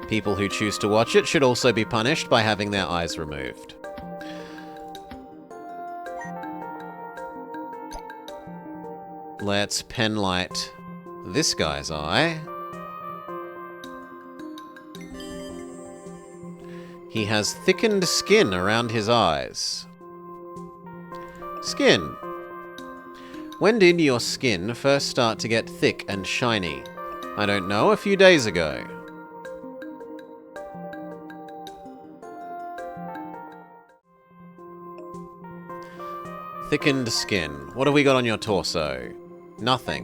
Speaker 2: People who choose to watch it should also be punished by having their eyes removed. Let's penlight this guy's eye. He has thickened skin around his eyes. Skin. When did your skin first start to get thick and shiny? I don't know, a few days ago. Thickened skin. What have we got on your torso? Nothing.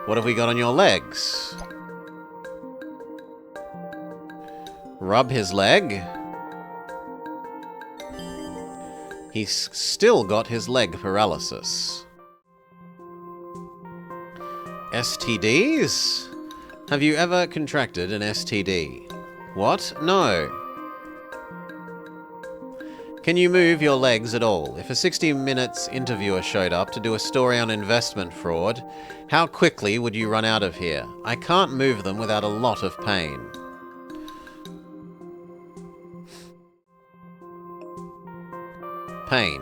Speaker 2: What have we got on your legs? Rub his leg. He's still got his leg paralysis. STDs? Have you ever contracted an STD? What? No. Can you move your legs at all? If a 60 Minutes interviewer showed up to do a story on investment fraud, how quickly would you run out of here? I can't move them without a lot of pain. Pain.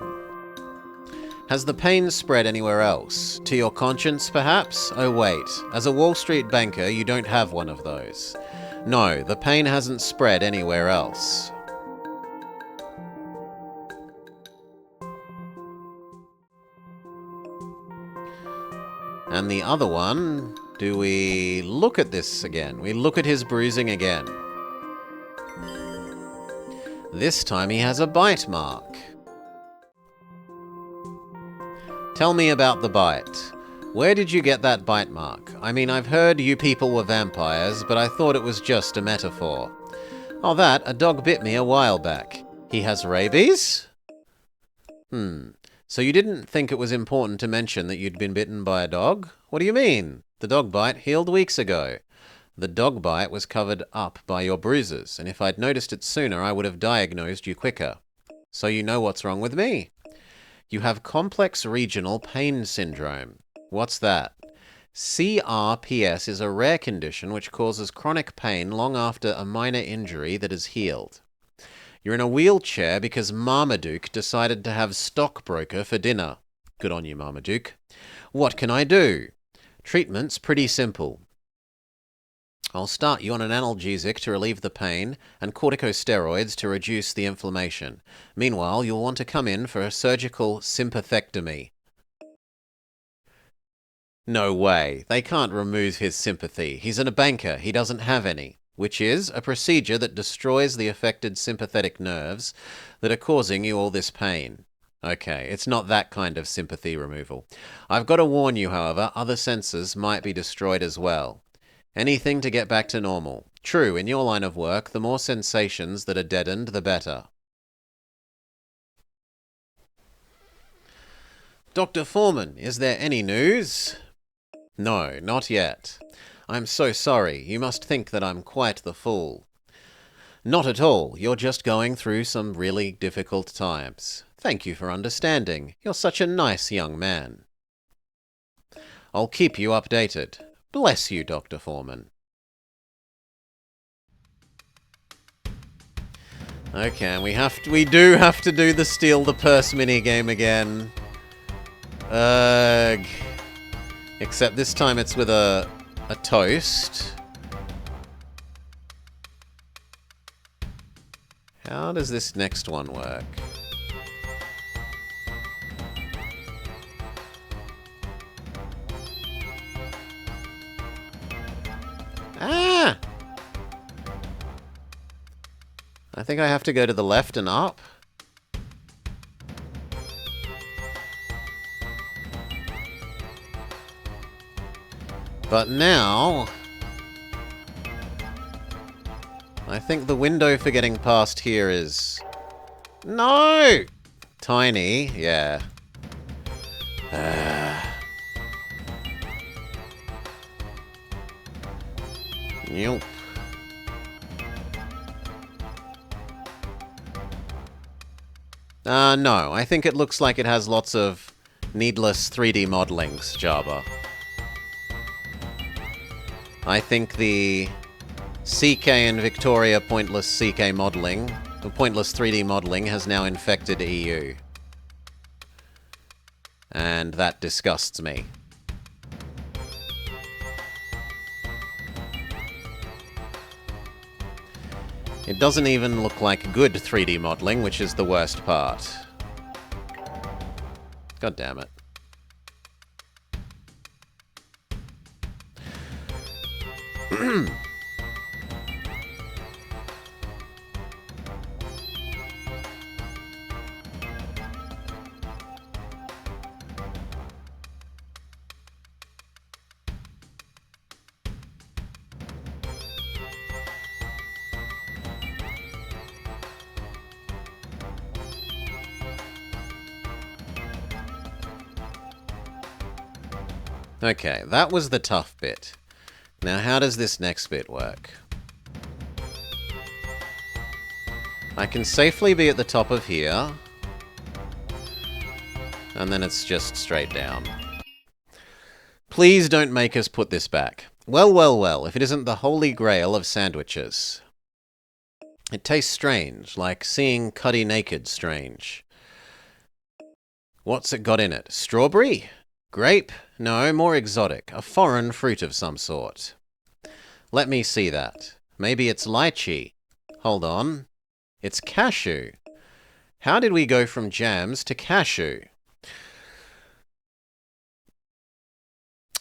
Speaker 2: Has the pain spread anywhere else? To your conscience, perhaps? Oh wait, as a Wall Street banker, you don't have one of those. No, the pain hasn't spread anywhere else. And the other one, do we look at this again? We look at his bruising again. This time he has a bite mark. Tell me about the bite. Where did you get that bite mark? I mean, I've heard you people were vampires, but I thought it was just a metaphor. Oh, that, a dog bit me a while back. He has rabies? So you didn't think it was important to mention that you'd been bitten by a dog? What do you mean? The dog bite healed weeks ago. The dog bite was covered up by your bruises, and if I'd noticed it sooner, I would have diagnosed you quicker. So you know what's wrong with me. You have complex regional pain syndrome. What's that? CRPS is a rare condition which causes chronic pain long after a minor injury that is healed. You're in a wheelchair because Marmaduke decided to have stockbroker for dinner. Good on you, Marmaduke. What can I do? Treatment's pretty simple. I'll start you on an analgesic to relieve the pain and corticosteroids to reduce the inflammation. Meanwhile, you'll want to come in for a surgical sympathectomy. No way. They can't remove his sympathy. He's a banker. He doesn't have any. Which is a procedure that destroys the affected sympathetic nerves that are causing you all this pain. Okay, it's not that kind of sympathy removal. I've got to warn you, however, other senses might be destroyed as well. Anything to get back to normal. True, in your line of work, the more sensations that are deadened, the better. Dr. Foreman, is there any news? No, not yet. I'm so sorry. You must think that I'm quite the fool. Not at all. You're just going through some really difficult times. Thank you for understanding. You're such a nice young man. I'll keep you updated. Bless you, Dr. Foreman. Okay, and we do have to do the steal the purse minigame again. Ugh. Except this time it's with a toast. How does this next one work? Ah! I think I have to go to the left and up. But now, I think the window for getting past here is... No! Tiny, yeah. Nope. No, I think it looks like it has lots of needless 3D modelings, Jabba. I think the CK and Victoria pointless CK modelling, the pointless 3D modelling, has now infected EU. And that disgusts me. It doesn't even look like good 3D modeling, which is the worst part. God damn it. Okay, that was the tough bit. Now how does this next bit work? I can safely be at the top of here. And then it's just straight down. Please don't make us put this back. Well, well, well, if it isn't the holy grail of sandwiches. It tastes strange, like seeing Cuddy naked strange. What's it got in it? Strawberry? Grape? No, more exotic. A foreign fruit of some sort. Let me see that. Maybe it's lychee. Hold on. It's cashew. How did we go from jams to cashew?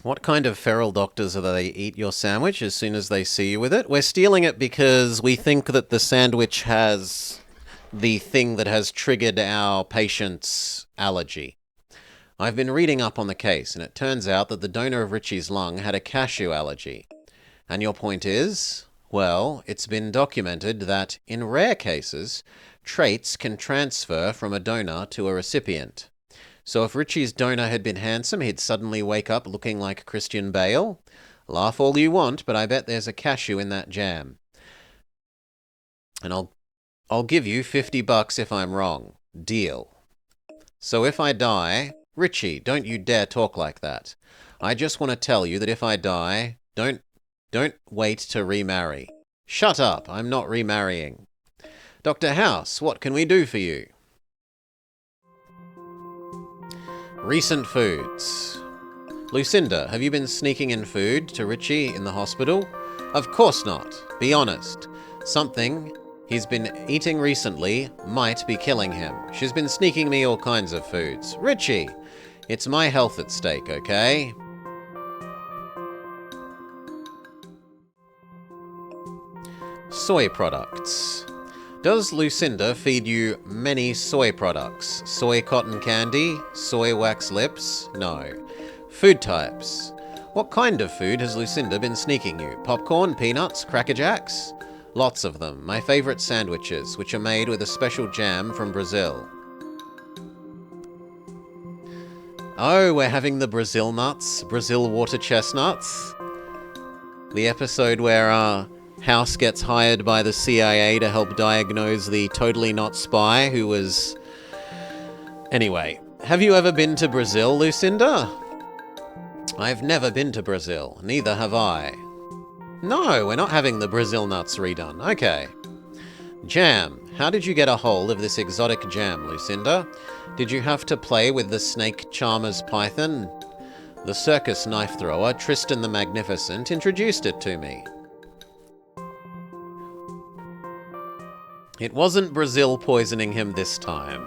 Speaker 2: What kind of feral doctors are they eat your sandwich as soon as they see you with it? We're stealing it because we think that the sandwich has the thing that has triggered our patient's allergy. I've been reading up on the case, and it turns out that the donor of Richie's lung had a cashew allergy. And your point is? Well, it's been documented that, in rare cases, traits can transfer from a donor to a recipient. So if Richie's donor had been handsome, he'd suddenly wake up looking like Christian Bale. Laugh all you want, but I bet there's a cashew in that jam. And I'll give you $50 if I'm wrong. Deal. So if I die... Richie, don't you dare talk like that. I just want to tell you that if I die, don't wait to remarry. Shut up, I'm not remarrying. Dr. House, what can we do for you? Recent foods. Lucinda, have you been sneaking in food to Richie in the hospital? Of course not. Be honest. Something he's been eating recently might be killing him. She's been sneaking me all kinds of foods. Richie, it's my health at stake, okay? Soy products. Does Lucinda feed you many soy products? Soy cotton candy? Soy wax lips? No. Food types. What kind of food has Lucinda been sneaking you? Popcorn, peanuts, Cracker Jacks? Lots of them. My favorite sandwiches, which are made with a special jam from Brazil. Oh, we're having the Brazil nuts? Brazil water chestnuts? The episode where House gets hired by the CIA to help diagnose the totally not spy who was... Anyway, have you ever been to Brazil, Lucinda? I've never been to Brazil. Neither have I. No, we're not having the Brazil nuts redone. Okay. Jam. How did you get a hold of this exotic jam, Lucinda? Did you have to play with the snake charmer's python? The circus knife thrower, Tristan the Magnificent, introduced it to me. It wasn't Brazil poisoning him this time.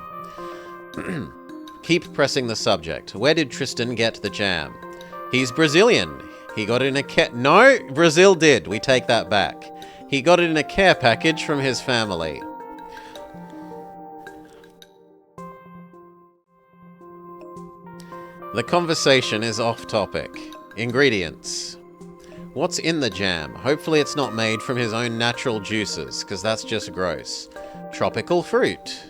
Speaker 2: Keep pressing the subject. Where did Tristan get the jam? He's Brazilian. He got it in a No, Brazil did. We take that back. He got it in a care package from his family. The conversation is off topic. Ingredients. What's in the jam? Hopefully it's not made from his own natural juices, because that's just gross. Tropical fruit.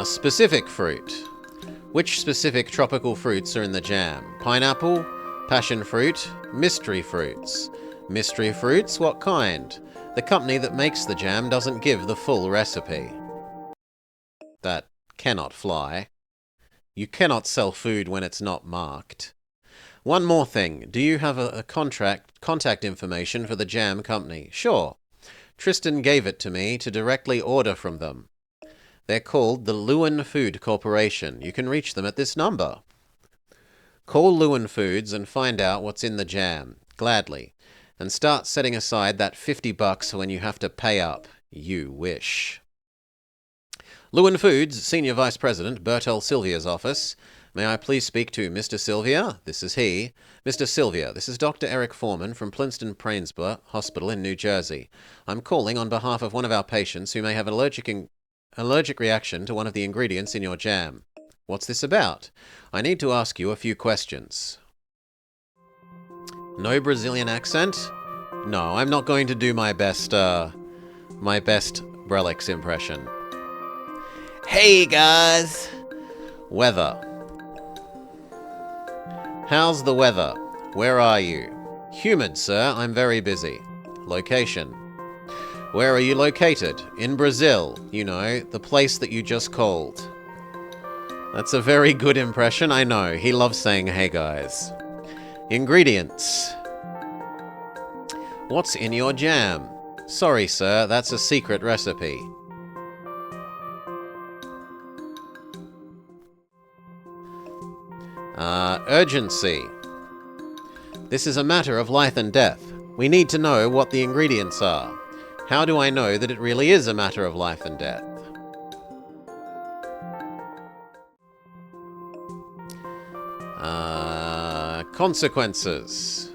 Speaker 2: Specific fruit. Which specific tropical fruits are in the jam? Pineapple, passion fruit, mystery fruits. Mystery fruits? What kind? The company that makes the jam doesn't give the full recipe. That cannot fly. You cannot sell food when it's not marked. One more thing. Do you have a contact information for the jam company? Sure. Tristan gave it to me to directly order from them. They're called the Lewin Food Corporation. You can reach them at this number. Call Lewin Foods and find out what's in the jam, gladly, and start setting aside that $50 for when you have to pay up. You wish. Lewin Foods, Senior Vice President, Bertel Sylvia's office. May I please speak to Mr. Sylvia? This is he. Mr. Sylvia, this is Dr. Eric Foreman from Princeton Prainsborough Hospital in New Jersey. I'm calling on behalf of one of our patients who may have an allergic reaction to one of the ingredients in your jam. What's this about? I need to ask you a few questions. No Brazilian accent? No, I'm not going to do my best Brelix impression. Hey guys! Weather. How's the weather? Where are you? Humid, sir. I'm very busy. Location. Where are you located? In Brazil. You know, the place that you just called. That's a very good impression, I know. He loves saying, hey guys. Ingredients. What's in your jam? Sorry, sir, that's a secret recipe. Urgency. This is a matter of life and death. We need to know what the ingredients are. How do I know that it really is a matter of life and death? Consequences.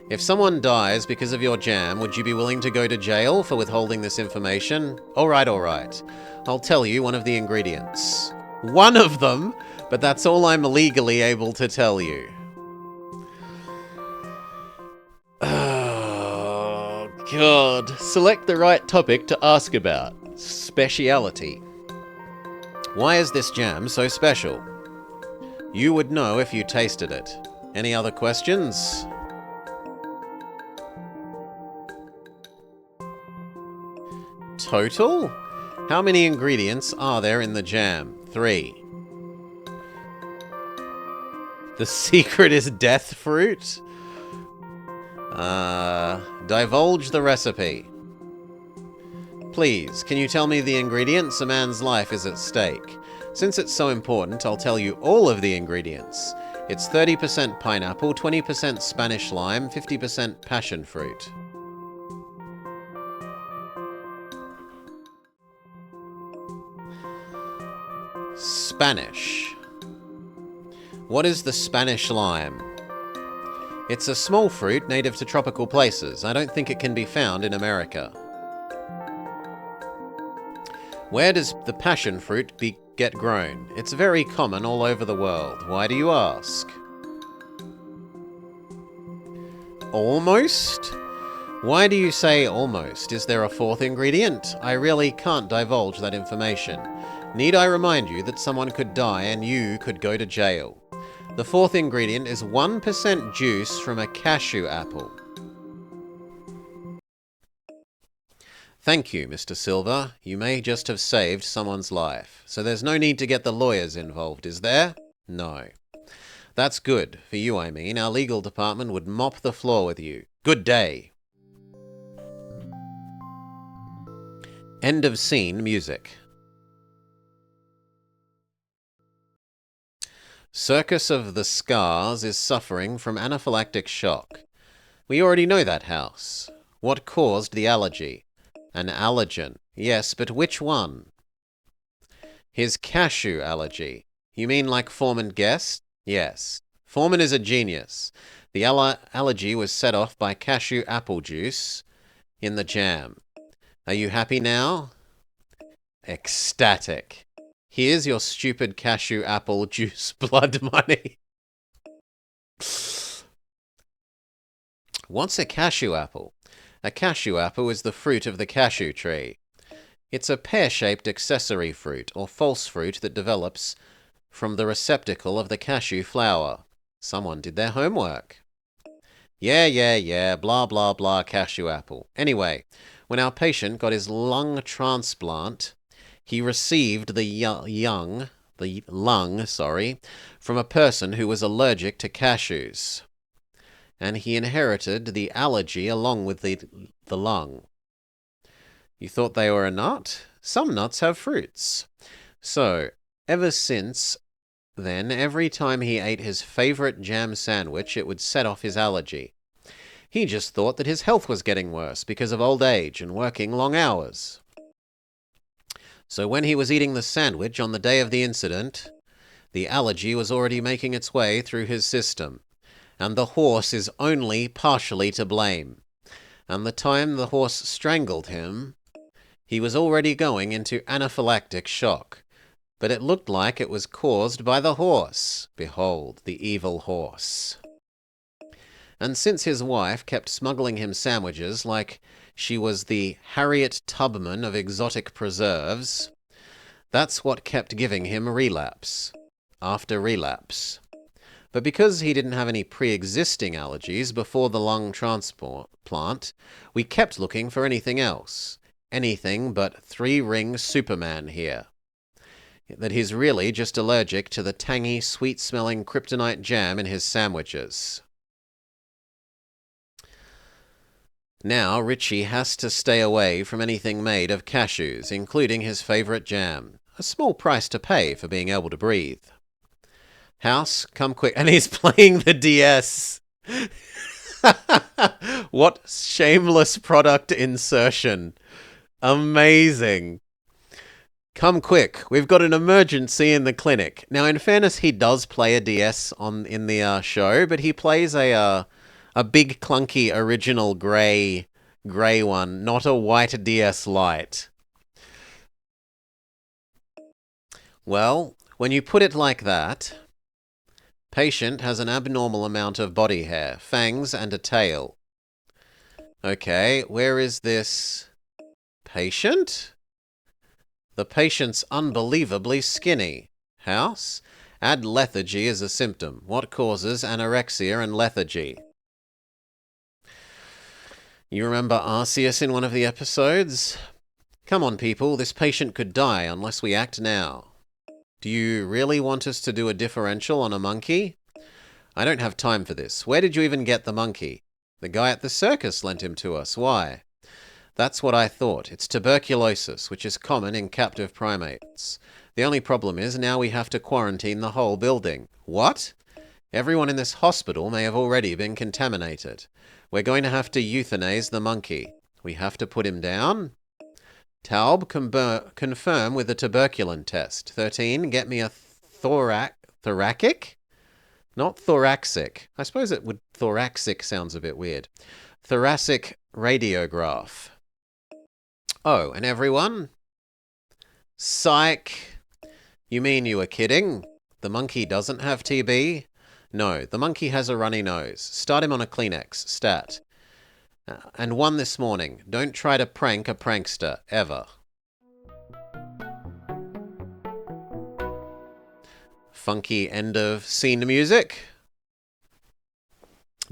Speaker 2: If someone dies because of your jam, would you be willing to go to jail for withholding this information? Alright. I'll tell you one of the ingredients. One of them? But that's all I'm legally able to tell you. Oh, God. Select the right topic to ask about. Speciality. Why is this jam so special? You would know if you tasted it. Any other questions? Total? How many ingredients are there in the jam? 3. The secret is death fruit? Divulge the recipe. Please, can you tell me the ingredients? A man's life is at stake. Since it's so important, I'll tell you all of the ingredients. It's 30% pineapple, 20% Spanish lime, 50% passion fruit. Spanish. What is the Spanish lime? It's a small fruit native to tropical places. I don't think it can be found in America. Where does the passion fruit get grown? It's very common all over the world. Why do you ask? Almost? Why do you say almost? Is there a 4th ingredient? I really can't divulge that information. Need I remind you that someone could die and you could go to jail? The 4th ingredient is 1% juice from a cashew apple. Thank you, Mr. Silver. You may just have saved someone's life. So there's no need to get the lawyers involved, is there? No. That's good. For you, I mean. Our legal department would mop the floor with you. Good day. End of scene music. Circus of the Scars is suffering from anaphylactic shock. We already know that house. What caused the allergy? An allergen. Yes, but which one? His cashew allergy. You mean like Foreman guessed? Yes. Foreman is a genius. The allergy was set off by cashew apple juice in the jam. Are you happy now? Ecstatic. Here's your stupid cashew apple juice blood money. What's a cashew apple? A cashew apple is the fruit of the cashew tree. It's a pear-shaped accessory fruit, or false fruit, that develops from the receptacle of the cashew flower. Someone did their homework. Yeah, blah blah blah cashew apple. Anyway, when our patient got his lung transplant, he received the lung, from a person who was allergic to cashews. And he inherited the allergy along with the lung. You thought they were a nut? Some nuts have fruits. So, ever since then every time he ate his favorite jam sandwich, it would set off his allergy. He just thought that his health was getting worse because of old age and working long hours. So when he was eating the sandwich on the day of the incident, the allergy was already making its way through his system, and the horse is only partially to blame. And the time the horse strangled him, he was already going into anaphylactic shock. But it looked like it was caused by the horse. Behold, the evil horse. And since his wife kept smuggling him sandwiches like she was the Harriet Tubman of exotic preserves, that's what kept giving him relapse after relapse. But because he didn't have any pre-existing allergies before the lung transplant, we kept looking for anything else. Anything but three-ring Superman here. That he's really just allergic to the tangy, sweet-smelling kryptonite jam in his sandwiches. Now Richie has to stay away from anything made of cashews, including his favorite jam. A small price to pay for being able to breathe. House, come quick. And he's playing the DS. What shameless product insertion. Amazing. Come quick, we've got an emergency in the clinic. Now, in fairness, he does play a DS in the show, but he plays a big clunky original grey one, not a white DS Lite. Well, when you put it like that, patient has an abnormal amount of body hair, fangs, and a tail. Okay, where is this patient? The patient's unbelievably skinny. House? Add lethargy as a symptom. What causes anorexia and lethargy? You remember Arceus in one of the episodes? Come on, people, this patient could die unless we act now. Do you really want us to do a differential on a monkey? I don't have time for this. Where did you even get the monkey? The guy at the circus lent him to us. Why? That's what I thought. It's tuberculosis, which is common in captive primates. The only problem is now we have to quarantine the whole building. What? Everyone in this hospital may have already been contaminated. We're going to have to euthanize the monkey. We have to put him down? Taub, confirm with a tuberculin test. 13, get me a thoracic? Not thoracic. I suppose thoracic sounds a bit weird. Thoracic radiograph. Oh, and everyone? Psych. You mean you were kidding? The monkey doesn't have TB? No, the monkey has a runny nose. Start him on a Kleenex. Stat. And one this morning. Don't try to prank a prankster, ever. Funky end of scene music.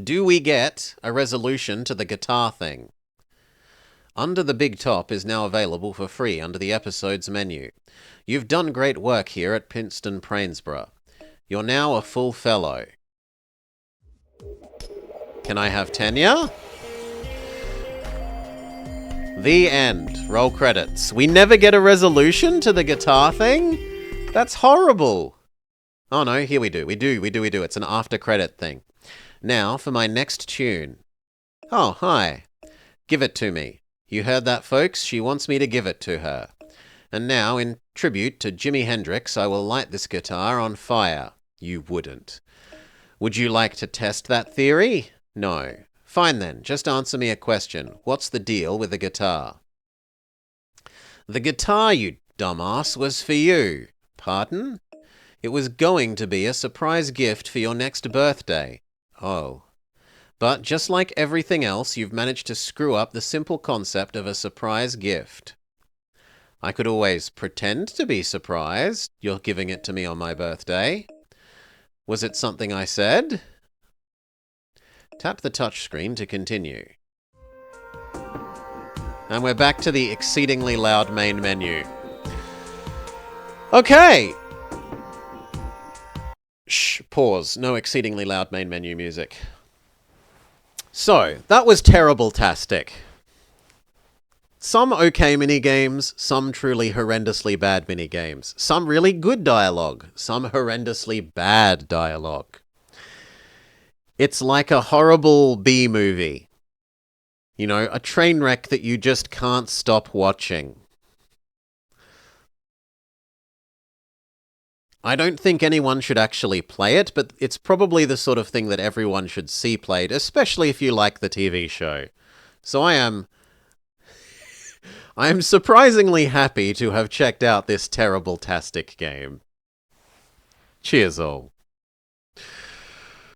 Speaker 2: Do we get a resolution to the guitar thing? Under the Big Top is now available for free under the episode's menu. You've done great work here at Princeton Prainsborough. You're now a full fellow. Can I have tenure? The end. Roll credits. We never get a resolution to the guitar thing? That's horrible. Oh no, here we do. We do. It's an after credit thing. Now for my next tune. Oh, hi. Give it to me. You heard that, folks? She wants me to give it to her. And now, in tribute to Jimi Hendrix, I will light this guitar on fire. You wouldn't. Would you like to test that theory? No. Fine then, just answer me a question. What's the deal with the guitar? The guitar, you dumbass, was for you. Pardon? It was going to be a surprise gift for your next birthday. Oh. But just like everything else, you've managed to screw up the simple concept of a surprise gift. I could always pretend to be surprised you're giving it to me on my birthday. Was it something I said? Tap the touchscreen to continue. And we're back to the exceedingly loud main menu. Okay! Shh, pause. No exceedingly loud main menu music. So, that was terrible-tastic. Some okay minigames, some truly horrendously bad minigames, some really good dialogue, some horrendously bad dialogue. It's like a horrible B movie. You know, a train wreck that you just can't stop watching. I don't think anyone should actually play it, but it's probably the sort of thing that everyone should see played, especially if you like the TV show. So I am surprisingly happy to have checked out this terrible-tastic game. Cheers all.